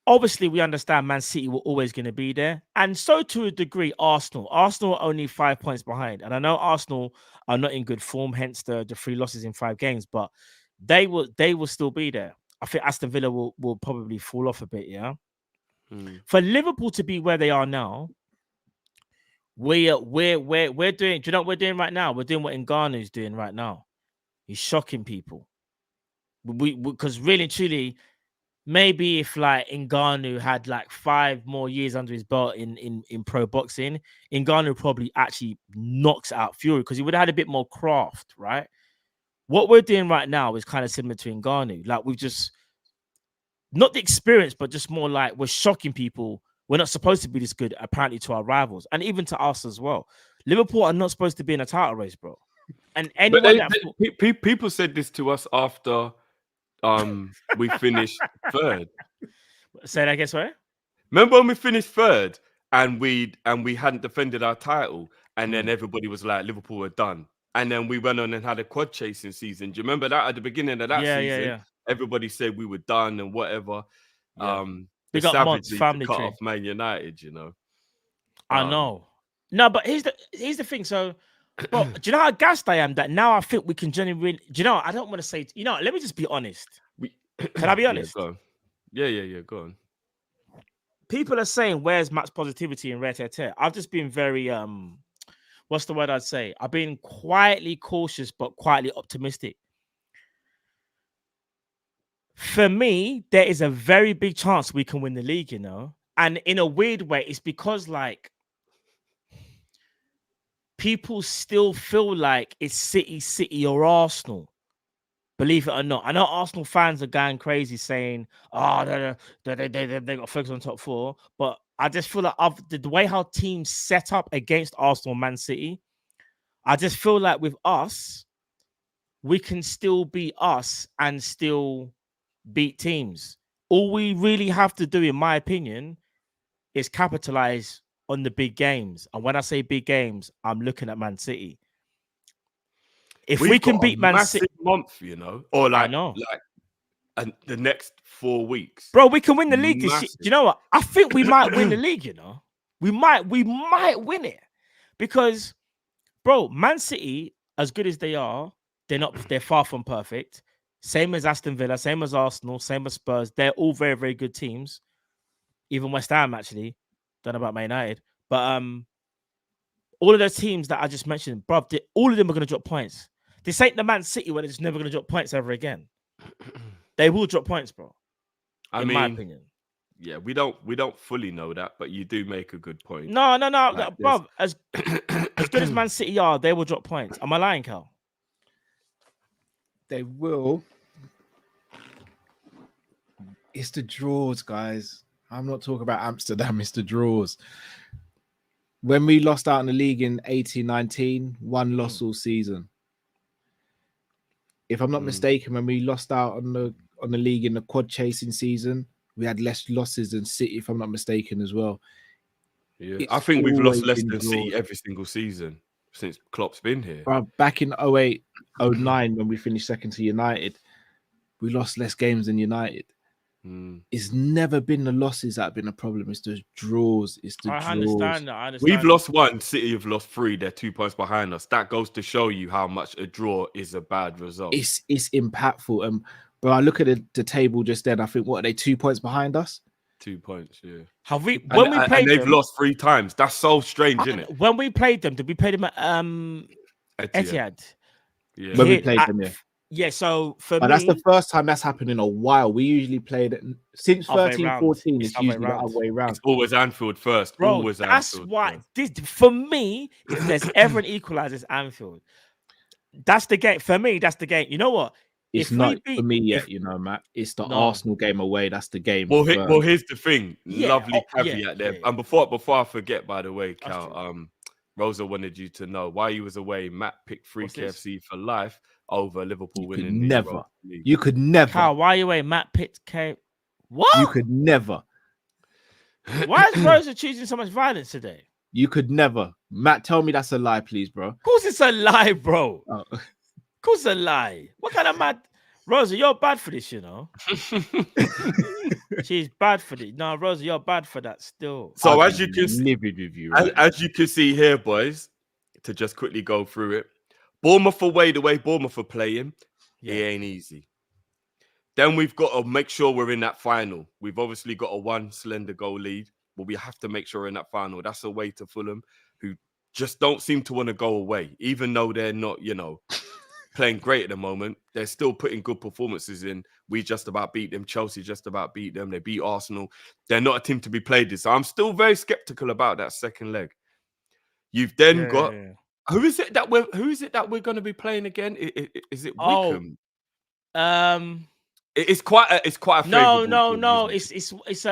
Obviously, we understand Man City were always going to be there. And so to a degree, Arsenal. Arsenal are only 5 points behind. And I know Arsenal are not in good form, hence the 3 losses in 5 games. But they will still be there. I think Aston Villa will probably fall off a bit, yeah? For Liverpool to be where they are now, we're doing... Do you know what we're doing right now? We're doing what Ngannou's doing right now. He's shocking people. Because really and truly, maybe if like Ngannou had like 5 more years under his belt in pro boxing, Ngannou probably actually knocks out Fury because he would have had a bit more craft, right? What we're doing right now is kind of similar to Ngannou. Like, we've just... Not the experience, but just more like we're shocking people. We're not supposed to be this good, apparently, to our rivals. And even to us as well. Liverpool are not supposed to be in a title race, bro. And anyone people said this to us after we finished 3rd. Say that again, sorry? Remember when we finished 3rd and we hadn't defended our title, and then everybody was like, Liverpool were done. And then we went on and had a quad chasing season. Do you remember that at the beginning of that season? Yeah. Everybody said we were done and whatever. Yeah. Big up Mods, family cut tree. off Man United, you know. I know. No, but here's the thing. So, bro, do you know how gassed I am that now I think we can genuinely... Do you know, I don't want to say... let me just be honest. Can I be honest? Yeah, go on. Yeah, go on. People are saying, where's Matt's positivity in Red Tear? I've just been very... what's the word I'd say? I've been quietly cautious, but quietly optimistic. For me, there is a very big chance we can win the league, you know? And in a weird way, it's because, like, people still feel like it's City or Arsenal. Believe it or not, I know Arsenal fans are going crazy saying, "Oh, they got focus on top four," but I just feel like the way how teams set up against Arsenal, Man City, I just feel like with us, we can still be us and still beat teams. All we really have to do, in my opinion, is capitalize on the big games. And when I say big games, I'm looking at Man City. If we can beat Man City, month, you know, or I know, and the next 4 weeks, bro, we can win the league this year. Do you know what? I think we might win the league. You know, we might win it because, bro, Man City, as good as they are, they're far from perfect. Same as Aston Villa, same as Arsenal, same as Spurs. They're all very, very good teams. Even West Ham, actually. Don't know about Man United, but all of those teams that I just mentioned, bro, all of them are going to drop points. This ain't the Man City where they're just never going to drop points ever again. They will drop points, bro. In my opinion. Yeah, we don't fully know that, but you do make a good point. No, bro. As good as Man City are, they will drop points. Am I lying, Cal? They will. It's the draws, guys. I'm not talking about Amsterdam. It's the draws. When we lost out in the league in 18-19, one loss all season. If I'm not mistaken, when we lost out on the league in the quad chasing season, we had less losses than City, if I'm not mistaken, as well. Yeah, I think we've lost less than City every single season since Klopp's been here. Bro, back in 08, 09, when we finished second to United, we lost less games than United. It's never been the losses that have been a problem. It's the draws. It's the draws. I understand that. We've lost one. City have lost 3. They're 2 points behind us. That goes to show you how much a draw is a bad result. It's impactful. But I look at the table just then. I think, what are they, 2 points behind us? 2 points, yeah. Have we? When we played they've them, lost 3 times. That's so strange, isn't it? When we played them, did we play them at Etihad? Yeah. When we played them, yeah. Yeah, so for me... that's the first time that's happened in a while. We usually played it since 13-14. It's usually the other way around. It's always Anfield first. Bro, always that's Anfield why... first. For me, if there's ever an equalizer, it's Anfield. That's the game. For me, that's the game. You know what? It's not for me yet, you know, Matt. It's the Arsenal game away. That's the game. Well, here's the thing. Lovely caveat there. And before I forget, by the way, Cal, Rosa wanted you to know while you was away, Matt picked free KFC for life over Liverpool winning. You could never. Cal, why are you away? Matt picked K. What? You could never. Why is Rosa choosing so much violence today? You could never. Matt, tell me that's a lie, please, bro. Of course it's a lie, bro. Oh. Of course it's a lie. What kind of mad... Rosa, you're bad for this, you know. She's bad for this. No, Rosa, you're bad for that still. So as you can livid with you, right? as you can see here, boys, to just quickly go through it. Bournemouth away, the way Bournemouth are playing, it ain't easy. Then we've got to make sure we're in that final. We've obviously got a 1 slender goal lead, but we have to make sure we're in that final. That's away to Fulham, who just don't seem to want to go away, even though they're not, you know, playing great at the moment. They're still putting good performances in. We just about beat them. Chelsea just about beat them. They beat Arsenal. They're not a team to be played this. So I'm still very skeptical about that second leg. You've then got who is it that we're going to be playing again? Is it Wickham? It's quite a no. It's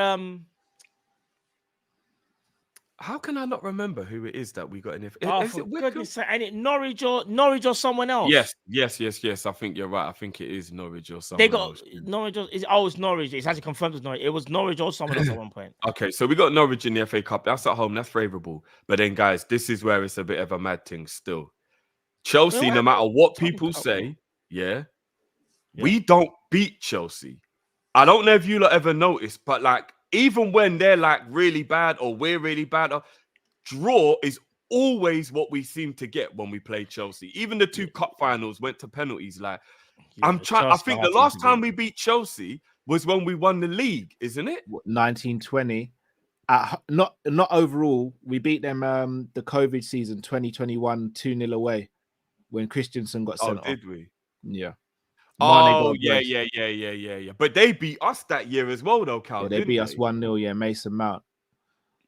How can I not remember who it is that we got in it? Is it goodness, and it Norwich or someone else? Yes. I think you're right. I think it is Norwich or someone else. Norwich. It's Norwich. It's actually confirmed as Norwich. It was Norwich or someone else at one point. Okay, so we got Norwich in the FA Cup. That's at home. That's favourable. But then, guys, this is where it's a bit of a mad thing still. Chelsea, no matter what people say, we don't beat Chelsea. I don't know if you lot ever noticed, but like, even when they're like really bad or we're really bad, draw is always what we seem to get when we play Chelsea. Even the 2 cup finals went to penalties. Like, I think the last time we beat Chelsea was when we won the league, isn't it? 1920. Not overall. We beat them the COVID season 2021 2-0 away when Christensen got sent off. Did we? Yeah. Yeah. But they beat us that year as well, though, Cal. Yeah, they beat us 1-0, Mason Mount.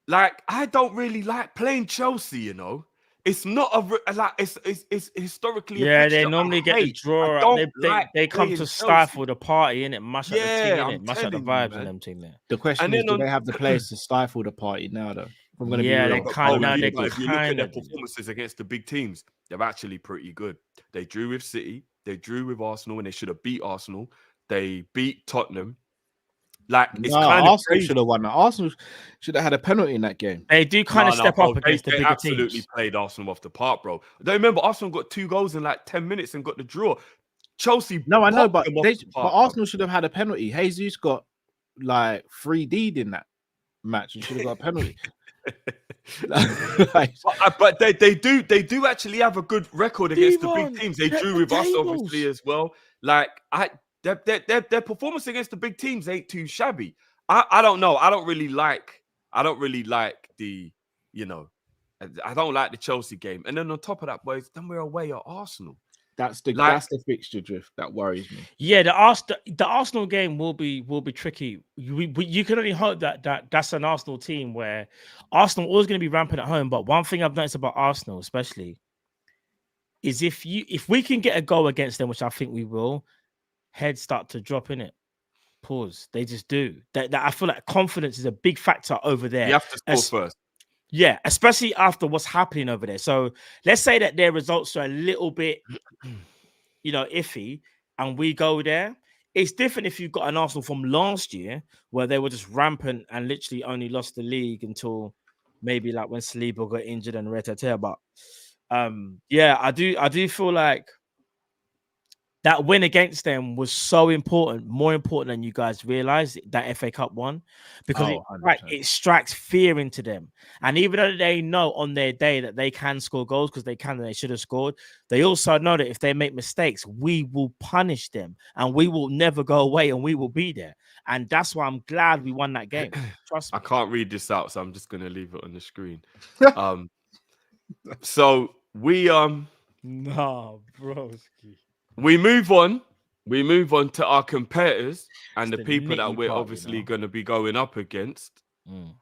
Like, I don't really like playing Chelsea, you know. it's not like it's historically. Yeah, a they fixture normally I get the hate. draw I up. don't like They come playing to Chelsea. stifle the party, innit? Mash up the team, Yeah, innit? I'm Mash up the telling you, vibes and man. them thing there. The question And is, then do on they have the players to stifle the party now, though? If I'm going to be Yeah, real. they but can't. bro, Now if they you look at their kind of. performances against the big teams, they're actually pretty good. They drew with City, they drew with Arsenal, and they should have beat Arsenal. They beat Tottenham. Like, it's No, kind of Arsenal crazy. should have won that. Arsenal should have had a penalty in that game. They do kind of step bro, up against the they bigger absolutely teams. played Arsenal off the park, bro. Don't remember Arsenal got 2 goals in like 10 minutes and got the draw. Chelsea, No, I know, popped but them off they, the but park, bro. Arsenal should have had a penalty. Jesus got like 3D'd in that match and should have got a penalty. Like, but they do actually have a good record against the Devon, big teams. They check drew the with us tables. obviously as well. Like their performance against the big teams ain't too shabby. I don't know. I don't really like the, you know, I don't like the Chelsea game. And then on top of that, boys, then we're away at Arsenal. that's the Like- that's the fixture drift that worries me. Yeah, the Arsenal game will be tricky. You can only hope that's an Arsenal team where Arsenal always going to be rampant at home. But one thing I've noticed about Arsenal, especially, is if we can get a goal against them, which I think we will, heads start to drop in it. Pause. They just do. That I feel like confidence is a big factor over there. You have to score first. Yeah, especially after what's happening over there. So let's say that their results are a little bit, iffy, and we go there. It's different if you've got an Arsenal from last year where they were just rampant and literally only lost the league until maybe like when Saliba got injured and Retete. But yeah, I do feel like that win against them was so important, more important than you guys realize, that FA Cup one, because it strikes fear into them. And even though they know on their day that they can score goals because they should have scored, they also know that if they make mistakes, we will punish them and we will never go away and we will be there. And that's why I'm glad we won that game. Trust me. I can't read this out, so I'm just gonna leave it on the screen. So we No, broski. We move on to our competitors and It's the the people that nitty we're part, obviously going to be going up against Mm.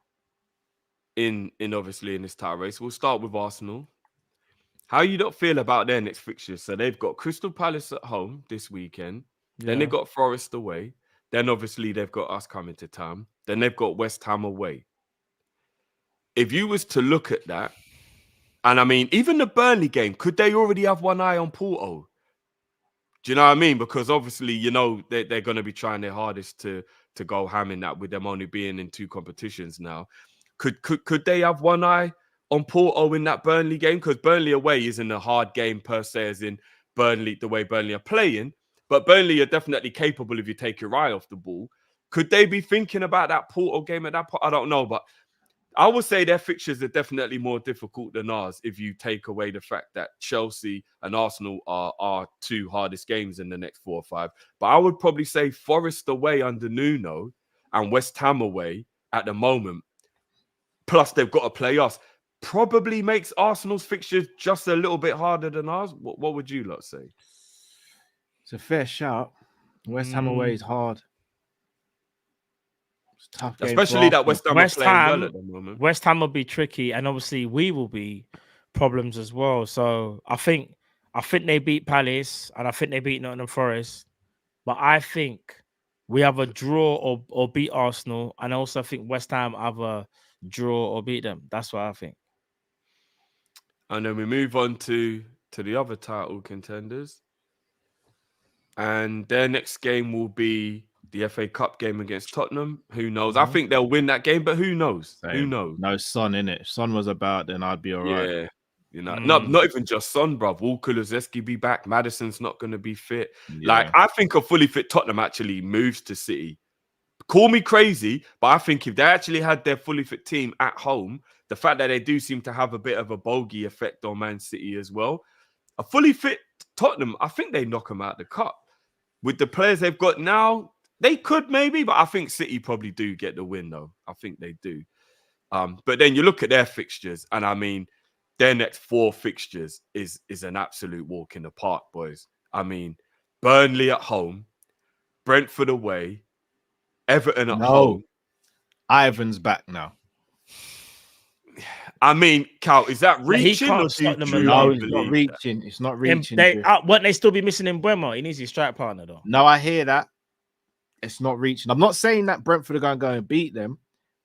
in this title race. We'll start with Arsenal. How you not feel about their next fixtures? So they've got Crystal Palace at home this weekend. Then they've got Forest away. Then obviously they've got us coming to town. Then they've got West Ham away. If you was to look at that, and I mean, even the Burnley game, could they already have one eye on Porto? Do you know what I mean? Because obviously, they're going to be trying their hardest to go ham in that, with them only being in 2 competitions now. Could they have one eye on Porto in that Burnley game? Because Burnley away isn't a hard game per se, as in Burnley, the way Burnley are playing. But Burnley are definitely capable if you take your eye off the ball. Could they be thinking about that Porto game at that point? I don't know, but I would say their fixtures are definitely more difficult than ours if you take away the fact that Chelsea and Arsenal are our 2 hardest games in the next 4 or 5. But I would probably say Forest away under Nuno and West Ham away at the moment, plus they've got to play us, probably makes Arsenal's fixtures just a little bit harder than ours. What would you lot say? It's a fair shout. West Ham away is hard. Tough game, especially that West Ham are playing well at the moment. West Ham will be tricky, and obviously we will be problems as well. So I think they beat Palace, and I think they beat Nottingham Forest, but I think we have a draw or beat Arsenal, and I also think West Ham have a draw or beat them. That's what I think. And then we move on to the other title contenders, and their next game will be the FA Cup game against Tottenham. Who knows? I think they'll win that game, but who knows? Same. Who knows? No Son in it. If Son was about, then I'd be all right. Yeah, not even just Son, bruv. Will Kulusevski be back? Madison's not going to be fit. Yeah. Like, I think a fully fit Tottenham actually moves to City. Call me crazy, but I think if they actually had their fully fit team at home, the fact that they do seem to have a bit of a bogey effect on Man City as well, a fully fit Tottenham, I think they knock them out the cup. With the players they've got now, they could maybe, but I think City probably do get the win, though. I think they do. But then you look at their fixtures, and I mean, their next 4 fixtures is an absolute walk in the park, boys. I mean, Burnley at home, Brentford away, Everton at home. Ivan's back now. I mean, Cal, is that But he reaching? can't Or do stop you them truly No, alone. it's not believe that? reaching. It's not reaching. They Drift. won't they still be missing in Bremer? He needs his strike partner though. No, I hear that. It's not reaching. I'm not saying that Brentford are going to go and beat them.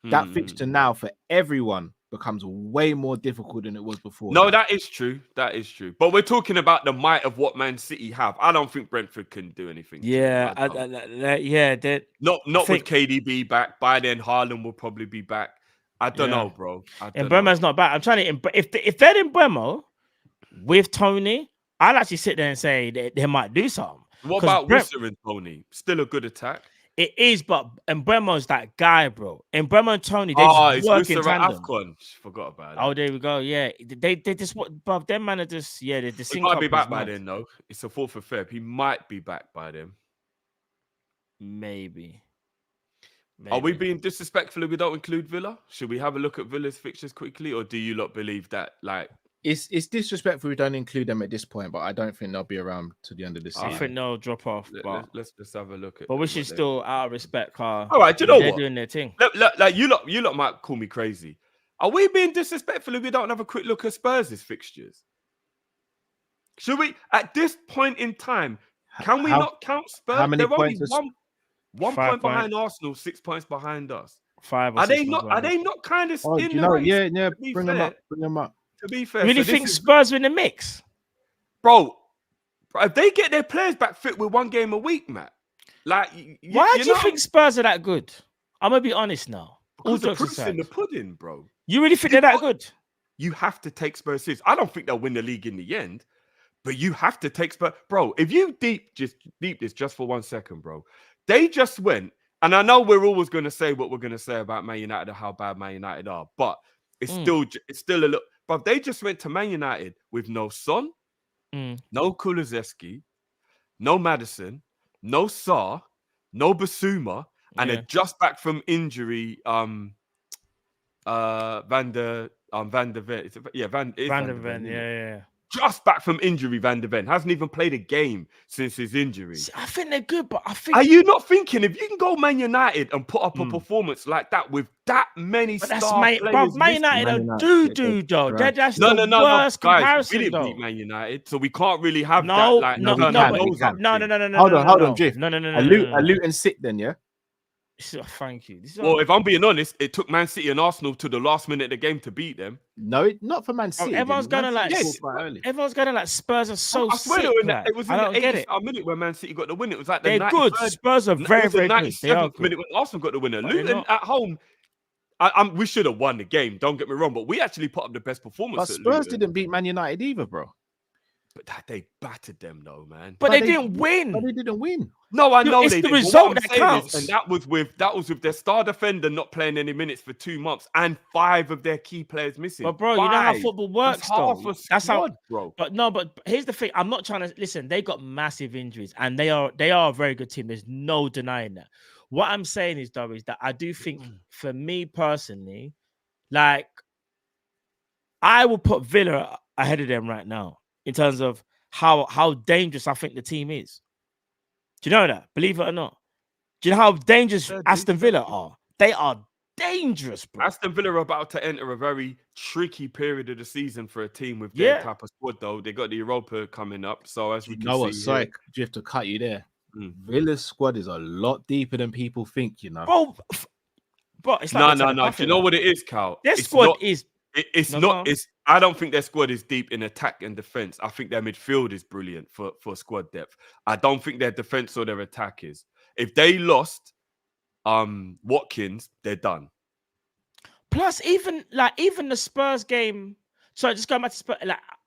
That fixture now for everyone becomes way more difficult than it was before. No, that is true. That is true. But we're talking about the might of what Man City have. I don't think Brentford can do anything. Yeah, yeah. Not think- with KDB back. By then, Haaland will probably be back. I don't know, bro. And Bremer's not bad. I'm trying to. If they're in Bremer with Tony, I'll actually sit there and say they might do something. What about Wisser and Tony? Still a good attack. It is, but Mbremo's that guy, bro. Mbremo and Tony, they just work in tandem. Afcon. Forgot about it. Oh, there we go. Yeah, they just but them man are just they He might be back by then, though. It's the 4th of Feb. He might be back by then. Maybe. Are we being disrespectful if we don't include Villa? Should we have a look at Villa's fixtures quickly, or do you lot believe that it's disrespectful we don't include them at this point, but I don't think they'll be around to the end of the season. I think they'll drop off. Let's just have a look at. But we should still, out of respect, Carl. All right, do you know they're what? doing their thing. Like you lot might call me crazy. Are we being disrespectful if we don't have a quick look at Spurs' fixtures? Should we, at this point in time, can we not count Spurs? How many They're only points? one point behind Arsenal, 6 points behind us. 5 or Are 6 they not? Are they not kind of in the race? Yeah. Bring them up. Bring them up. To be fair, You really think Spurs are in the mix? bro, if they get their players back fit with 1 game a week, Matt, like, Why do you think Spurs are that good? I'm gonna be honest now. Because the proof's in the pudding, bro. You really think they're that good? You have to take Spurs serious. I don't think they'll win the league in the end, but you have to take Spurs, bro. If you deep this just for 1 second, bro, they just went, and I know we're always going to say what we're going to say about Man United or how bad Man United are, but it's still a little. But they just went to Man United with no Son, no Kulusevski, no Maddison, no Sarr, no Basuma, and they're just back from injury. Van der Ven. Van der Ven. Yeah. Just back from injury, Van der Ven hasn't even played a game since his injury. See, I think they're good, but I think Are you not thinking if you can go Man United and put up a performance like that with that many but star Man United are doo-doo, though. They're just the worst comparison, we didn't though. beat Man United, so we can't really have No. that. No. Hold on, Drift. No. A Luton sit then, yeah. Thank you. Well, if I'm being honest, it took Man City and Arsenal to the last minute of the game to beat them. No, not for Man City. Everyone's gonna like. Everyone's gonna like. Spurs are so sick. It was in the 80th minute where Man City got the win. It was like the 93rd. Good. Spurs are very, very good. They are good. Minute when Arsenal got the winner. Luton at home. We should have won the game. Don't get me wrong, but we actually put up the best performance. But Spurs didn't beat Man United either, bro. But they battered them, though, man. But they didn't win. But they didn't win. No, I know it's they the did. result that counts. And that was with their star defender not playing any minutes for 2 months and 5 of their key players missing. But bro, you know how football works, though. That's how, bro. But no, but here's the thing. I'm not trying to listen. They got massive injuries, and they are a very good team. There's no denying that. What I'm saying is, though, is that I do think, for me personally, like I will put Villa ahead of them right now in terms of how dangerous I think the team is. Do you know that? Believe it or not. Do you know how dangerous Aston Villa are? They are dangerous, bro. Aston Villa are about to enter a very tricky period of the season for a team with their type of squad, though. They got the Europa coming up. So as we can see, sorry, you have to cut you there. Villa's squad is a lot deeper than people think, you know. Bro, it's like no. Do you know what it is, Cal? Their squad is. I don't think their squad is deep in attack and defense. I think their midfield is brilliant for squad depth. I don't think their defense or their attack is. If they lost Watkins, they're done. Plus, even the Spurs game. So just going back to Spurs,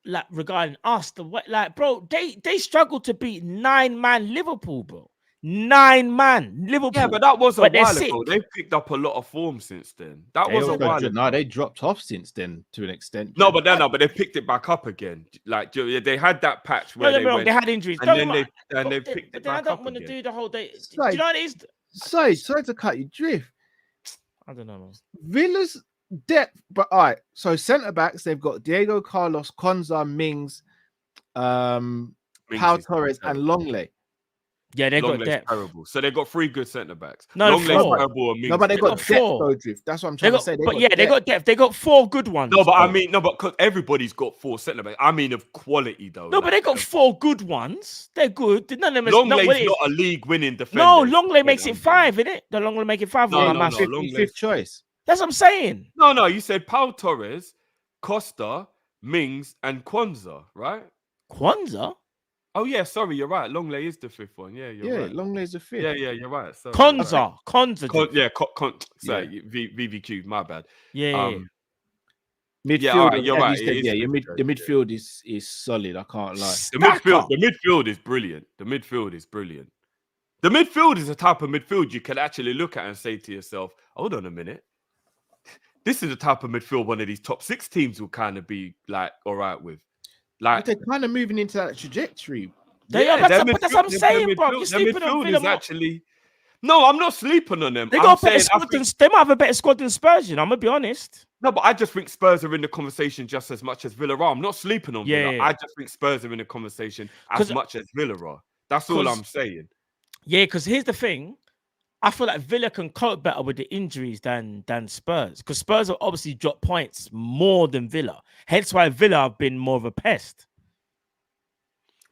like regarding us, bro, they struggled to beat 9-man Liverpool, bro. 9-man Liverpool. Yeah, but that was a while sick. ago. They've picked up a lot of form since then. That was a while ago. No, they dropped off since then to an extent. No, but they picked it back up again. Like they had that patch where they had injuries, and then they picked it back up. I don't want to do the whole day. Sorry, do you know what it is? Sorry to cut you drift. I don't know, man. Villa's depth, but all right. So centre backs, they've got Diego Carlos, Konza, Mings, Pau Torres, and Longley. Yeah, they got Longlay's depth. terrible. So they got 3 good centre backs. No, Longlay's 4. terrible and No, but they They got got depth 4. though, Drift. That's what I'm They trying to got, say. they got depth. They got 4 good ones. No, but I bro. mean, because everybody's got 4 centre backs. I mean, of quality though. No, but they got 4 good ones. They're good. None of them. Longlay's not a league-winning defender. No, Longley makes it 5, innit? The Longley make it 5. No, fifth choice. That's what I'm saying. No, you said Pau Torres, Costa, Mings, and Kwanzaa, right? Kwanzaa? Oh yeah, sorry, you're right. Longley is the 5th one. Yeah, you're right. Longlay's the 5th. Yeah, you're right. Sorry, Konza. Sorry, VVQ, my bad. Yeah. Midfield, you're right. The midfield is solid. I can't lie. The midfield is brilliant. The midfield is brilliant. The midfield is a type of midfield you can actually look at and say to yourself, "Hold on a minute, this is the type of midfield one of these top 6 teams will kind of be like all right with." Like they're kind of moving into that trajectory. That's what I'm saying, bro. You're sleeping on Villa. Actually, no, I'm not sleeping on them. They got a better squad they might have a better squad than Spurs. I'm gonna be honest. No, but I just think Spurs are in the conversation just as much as Villa are. I'm not sleeping on Villa. I just think Spurs are in the conversation as much as Villa are. That's all I'm saying. Yeah, because here's the thing. I feel like Villa can cope better with the injuries than Spurs. Because Spurs have obviously dropped points more than Villa. Hence why Villa have been more of a pest.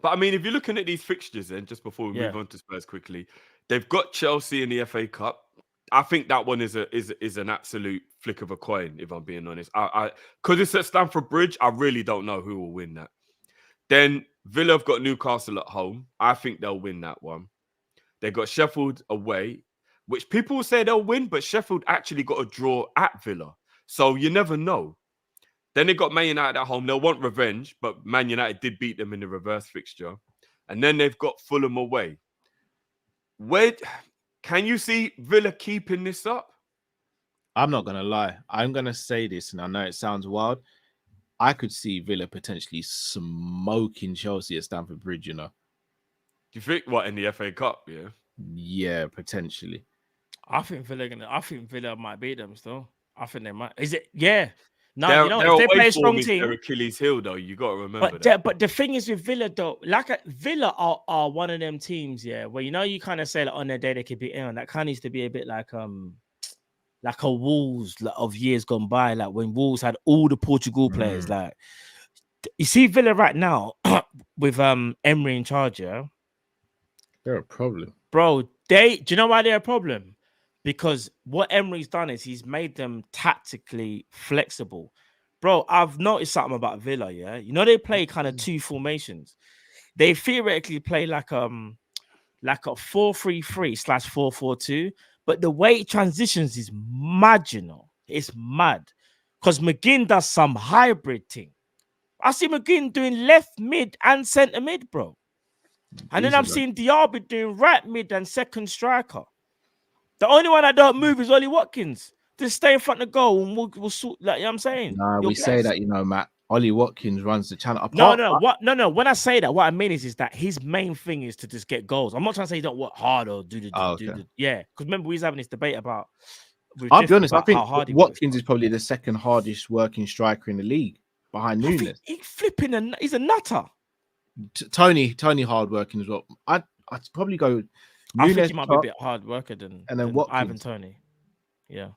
But I mean, if you're looking at these fixtures then, just before we move on to Spurs quickly, they've got Chelsea in the FA Cup. I think that one is an absolute flick of a coin, if I'm being honest. Because it's at Stamford Bridge, I really don't know who will win that. Then Villa have got Newcastle at home. I think they'll win that one. They've got Sheffield away, which people will say they'll win, but Sheffield actually got a draw at Villa. So you never know. Then they got Man United at home. They'll want revenge, but Man United did beat them in the reverse fixture. And then they've got Fulham away. Where can you see Villa keeping this up? I'm not going to lie. I'm going to say this, and I know it sounds wild. I could see Villa potentially smoking Chelsea at Stamford Bridge, you know. Do you think what in the FA Cup? Yeah. Yeah, potentially. I think Villa might beat them still. I think they might. Is it? Yeah. No, if they play a strong team. Their Achilles heel, though. You got to remember that. But the thing is with Villa, though, Villa are one of them teams, where you kind of say that on their day they could beat anyone. That kind of needs to be a bit like a Wolves of years gone by, like when Wolves had all the Portugal players. Like you see Villa right now with Emery in charge, yeah. They're a problem. Bro, do you know why they're a problem? Because what Emery's done is he's made them tactically flexible. Bro, I've noticed something about Villa, yeah? You know, they play kind of 2 formations. They theoretically play like a 4-3-3/4-4-2, but the way it transitions is mad, you know? It's mad. Because McGinn does some hybrid thing. I see McGinn doing left mid and centre mid, bro. And then I've seen Diaby doing right mid and second striker. The only one that don't move is Ollie Watkins. Just stay in front of the goal and we'll sort, like, you know what I'm saying? Nah, we say that, you know, Matt. Ollie Watkins runs the channel. No. When I say that, what I mean is that his main thing is to just get goals. I'm not trying to say he don't work hard or do the yeah. Because remember, we was having this debate about. I'll be honest. I think Watkins is probably the second hardest working striker in the league behind Nunes. He's a nutter. Tony hard working as well. I'd probably go. I think he might be a bit hard worker than Ivan Toney. Yeah.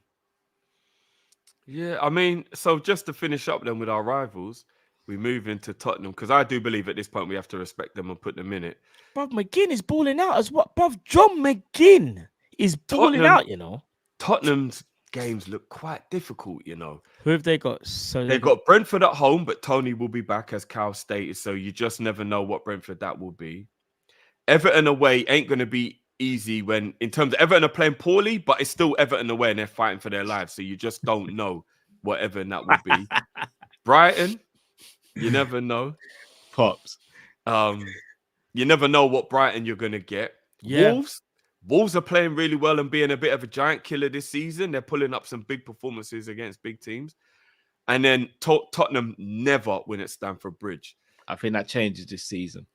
Yeah, I mean, so just to finish up then with our rivals, we move into Tottenham because I do believe at this point we have to respect them and put them in it. Bruv, McGinn is balling out as what? Bruv, John McGinn is balling out, you know. Tottenham's games look quite difficult, you know. Who have they got? They've got Brentford at home, but Tony will be back as Cal stated, so you just never know what Brentford that will be. Everton away ain't going to be easy when, in terms of Everton are playing poorly, but it's still Everton away and they're fighting for their lives. So you just don't know what Everton that will be. Brighton, you never know. Pops. You never know what Brighton you're going to get. Yeah. Wolves are playing really well and being a bit of a giant killer this season. They're pulling up some big performances against big teams. And then Tottenham never win at Stamford Bridge. I think that changes this season.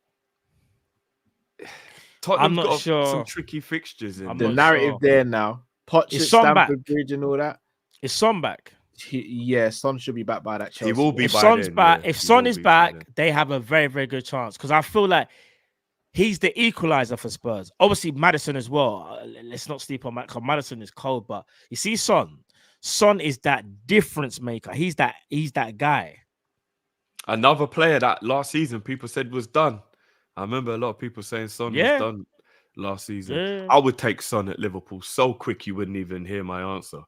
Tottenham's got some tricky fixtures in the narrative there now. Poch at Stamford Bridge and all that. Is Son back? Son should be back by that. Chelsea. He will be. If Son's back, if Son is back, they have a very, very good chance. Because I feel like He's the equalizer for Spurs. Obviously, Maddison as well. Let's not sleep on Maddison. Maddison is cold, but you see, Son is that difference maker. He's that guy. Another player that last season people said was done. I remember a lot of people saying Son was done last season. Yeah. I would take Son at Liverpool so quick you wouldn't even hear my answer.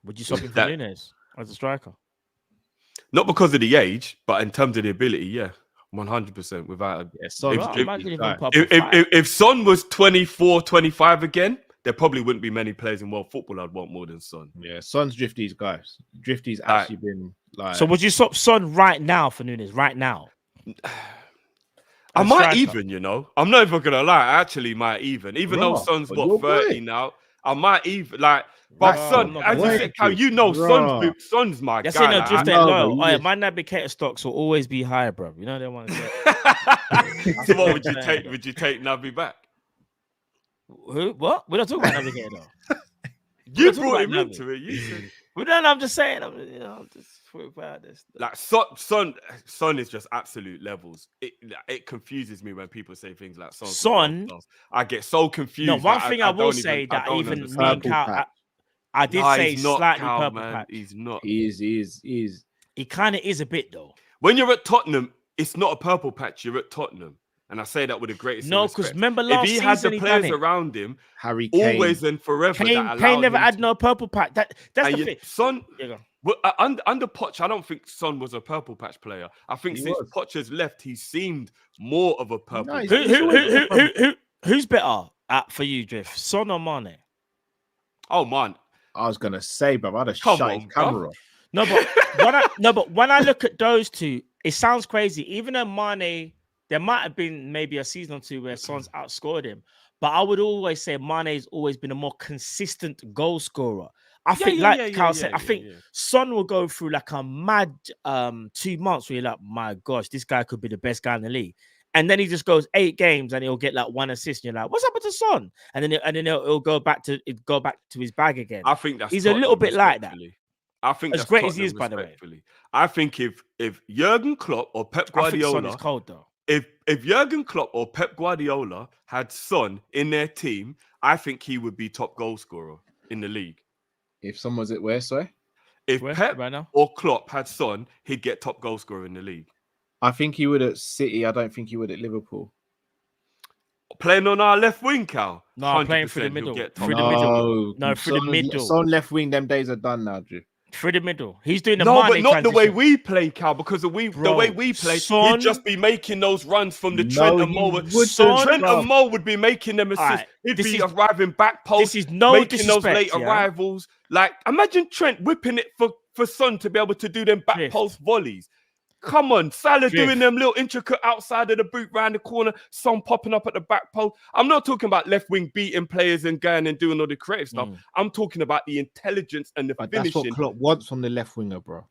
Would you swap him for Nunez as a striker? Not because of the age, but in terms of the ability, yeah. 100% without a... Son, if Son was 24, 25 again, there probably wouldn't be many players in world football I'd want more than Son. Yeah, Son's Drifty's guys. Drifty's actually been like... So would you swap Son right now for Nunez? Right now? I might even, you know. I'm not even going to lie. I actually might even. Even though Son's, 30 now, I might even, like... But Son, as you said, Cal, you know, Son's my guy. No drift ain't low. My navigator stocks will always be higher, bro. You know they want to say. So what would you take? Would you take Navi back? Who? What? We're not talking about navigator though. You brought him into it. You said. But then I'm just saying. I'm just about this. Like Son is just absolute levels. It confuses me when people say things like Son. I get so confused. No, one thing I will say that even me and Cal. I did say he's not slightly Cal, purple man. patch. He's not. He is. He kind of is a bit though. When you're at Tottenham, it's not a purple patch. You're at Tottenham, and I say that with the greatest. No, because remember last season, if he had the players around him, Harry Kane, always and forever. Kane never had no purple patch. That's the thing. Son, under Poch, I don't think Son was a purple patch player. I think since Poch has left, he seemed more of a purple. No, who's better for you, Drift? Son or Mane? Oh man. I was gonna say, bro, I'd have shut his camera off. But when I look at those two, it sounds crazy. Even though Mane, there might have been maybe a season or two where Son's outscored him, but I would always say Mane's always been a more consistent goal scorer. I think, Carl said, I think Son will go through like a mad 2 months where you're like, my gosh, this guy could be the best guy in the league. And then he just goes 8 games and he'll get like 1 assist. And you're like, what's happened to Son? And then he'll go back to his bag again. I think he's a little bit like that. I think as great as he is, by the way. I think if Jurgen Klopp or Pep Guardiola, Son is cold though. If Jurgen Klopp or Pep Guardiola had Son in their team, I think he would be top goal scorer in the league. If someone's at where, sorry? If Pep or Klopp had Son, he'd get top goal scorer in the league. I think he would at City. I don't think he would at Liverpool. Playing on our left wing, Cal. No, I'm playing through the middle. Through the middle. Son left wing, them days are done now, Drew. Through the middle. He's doing but not the way we play, Cal, because the way we play, he'd just be making those runs from the Trent and Mo. Trent and Mo would be making them assists. He'd be arriving back post, making those late arrivals. Like, imagine Trent whipping it for Son to be able to do them back post volleys. Come on, Salah doing them little intricate outside of the boot round the corner, Son popping up at the back post. I'm not talking about left wing beating players and going and doing all the creative stuff. I'm talking about the intelligence and the finishing. That's what Klopp wants from the left winger, bro.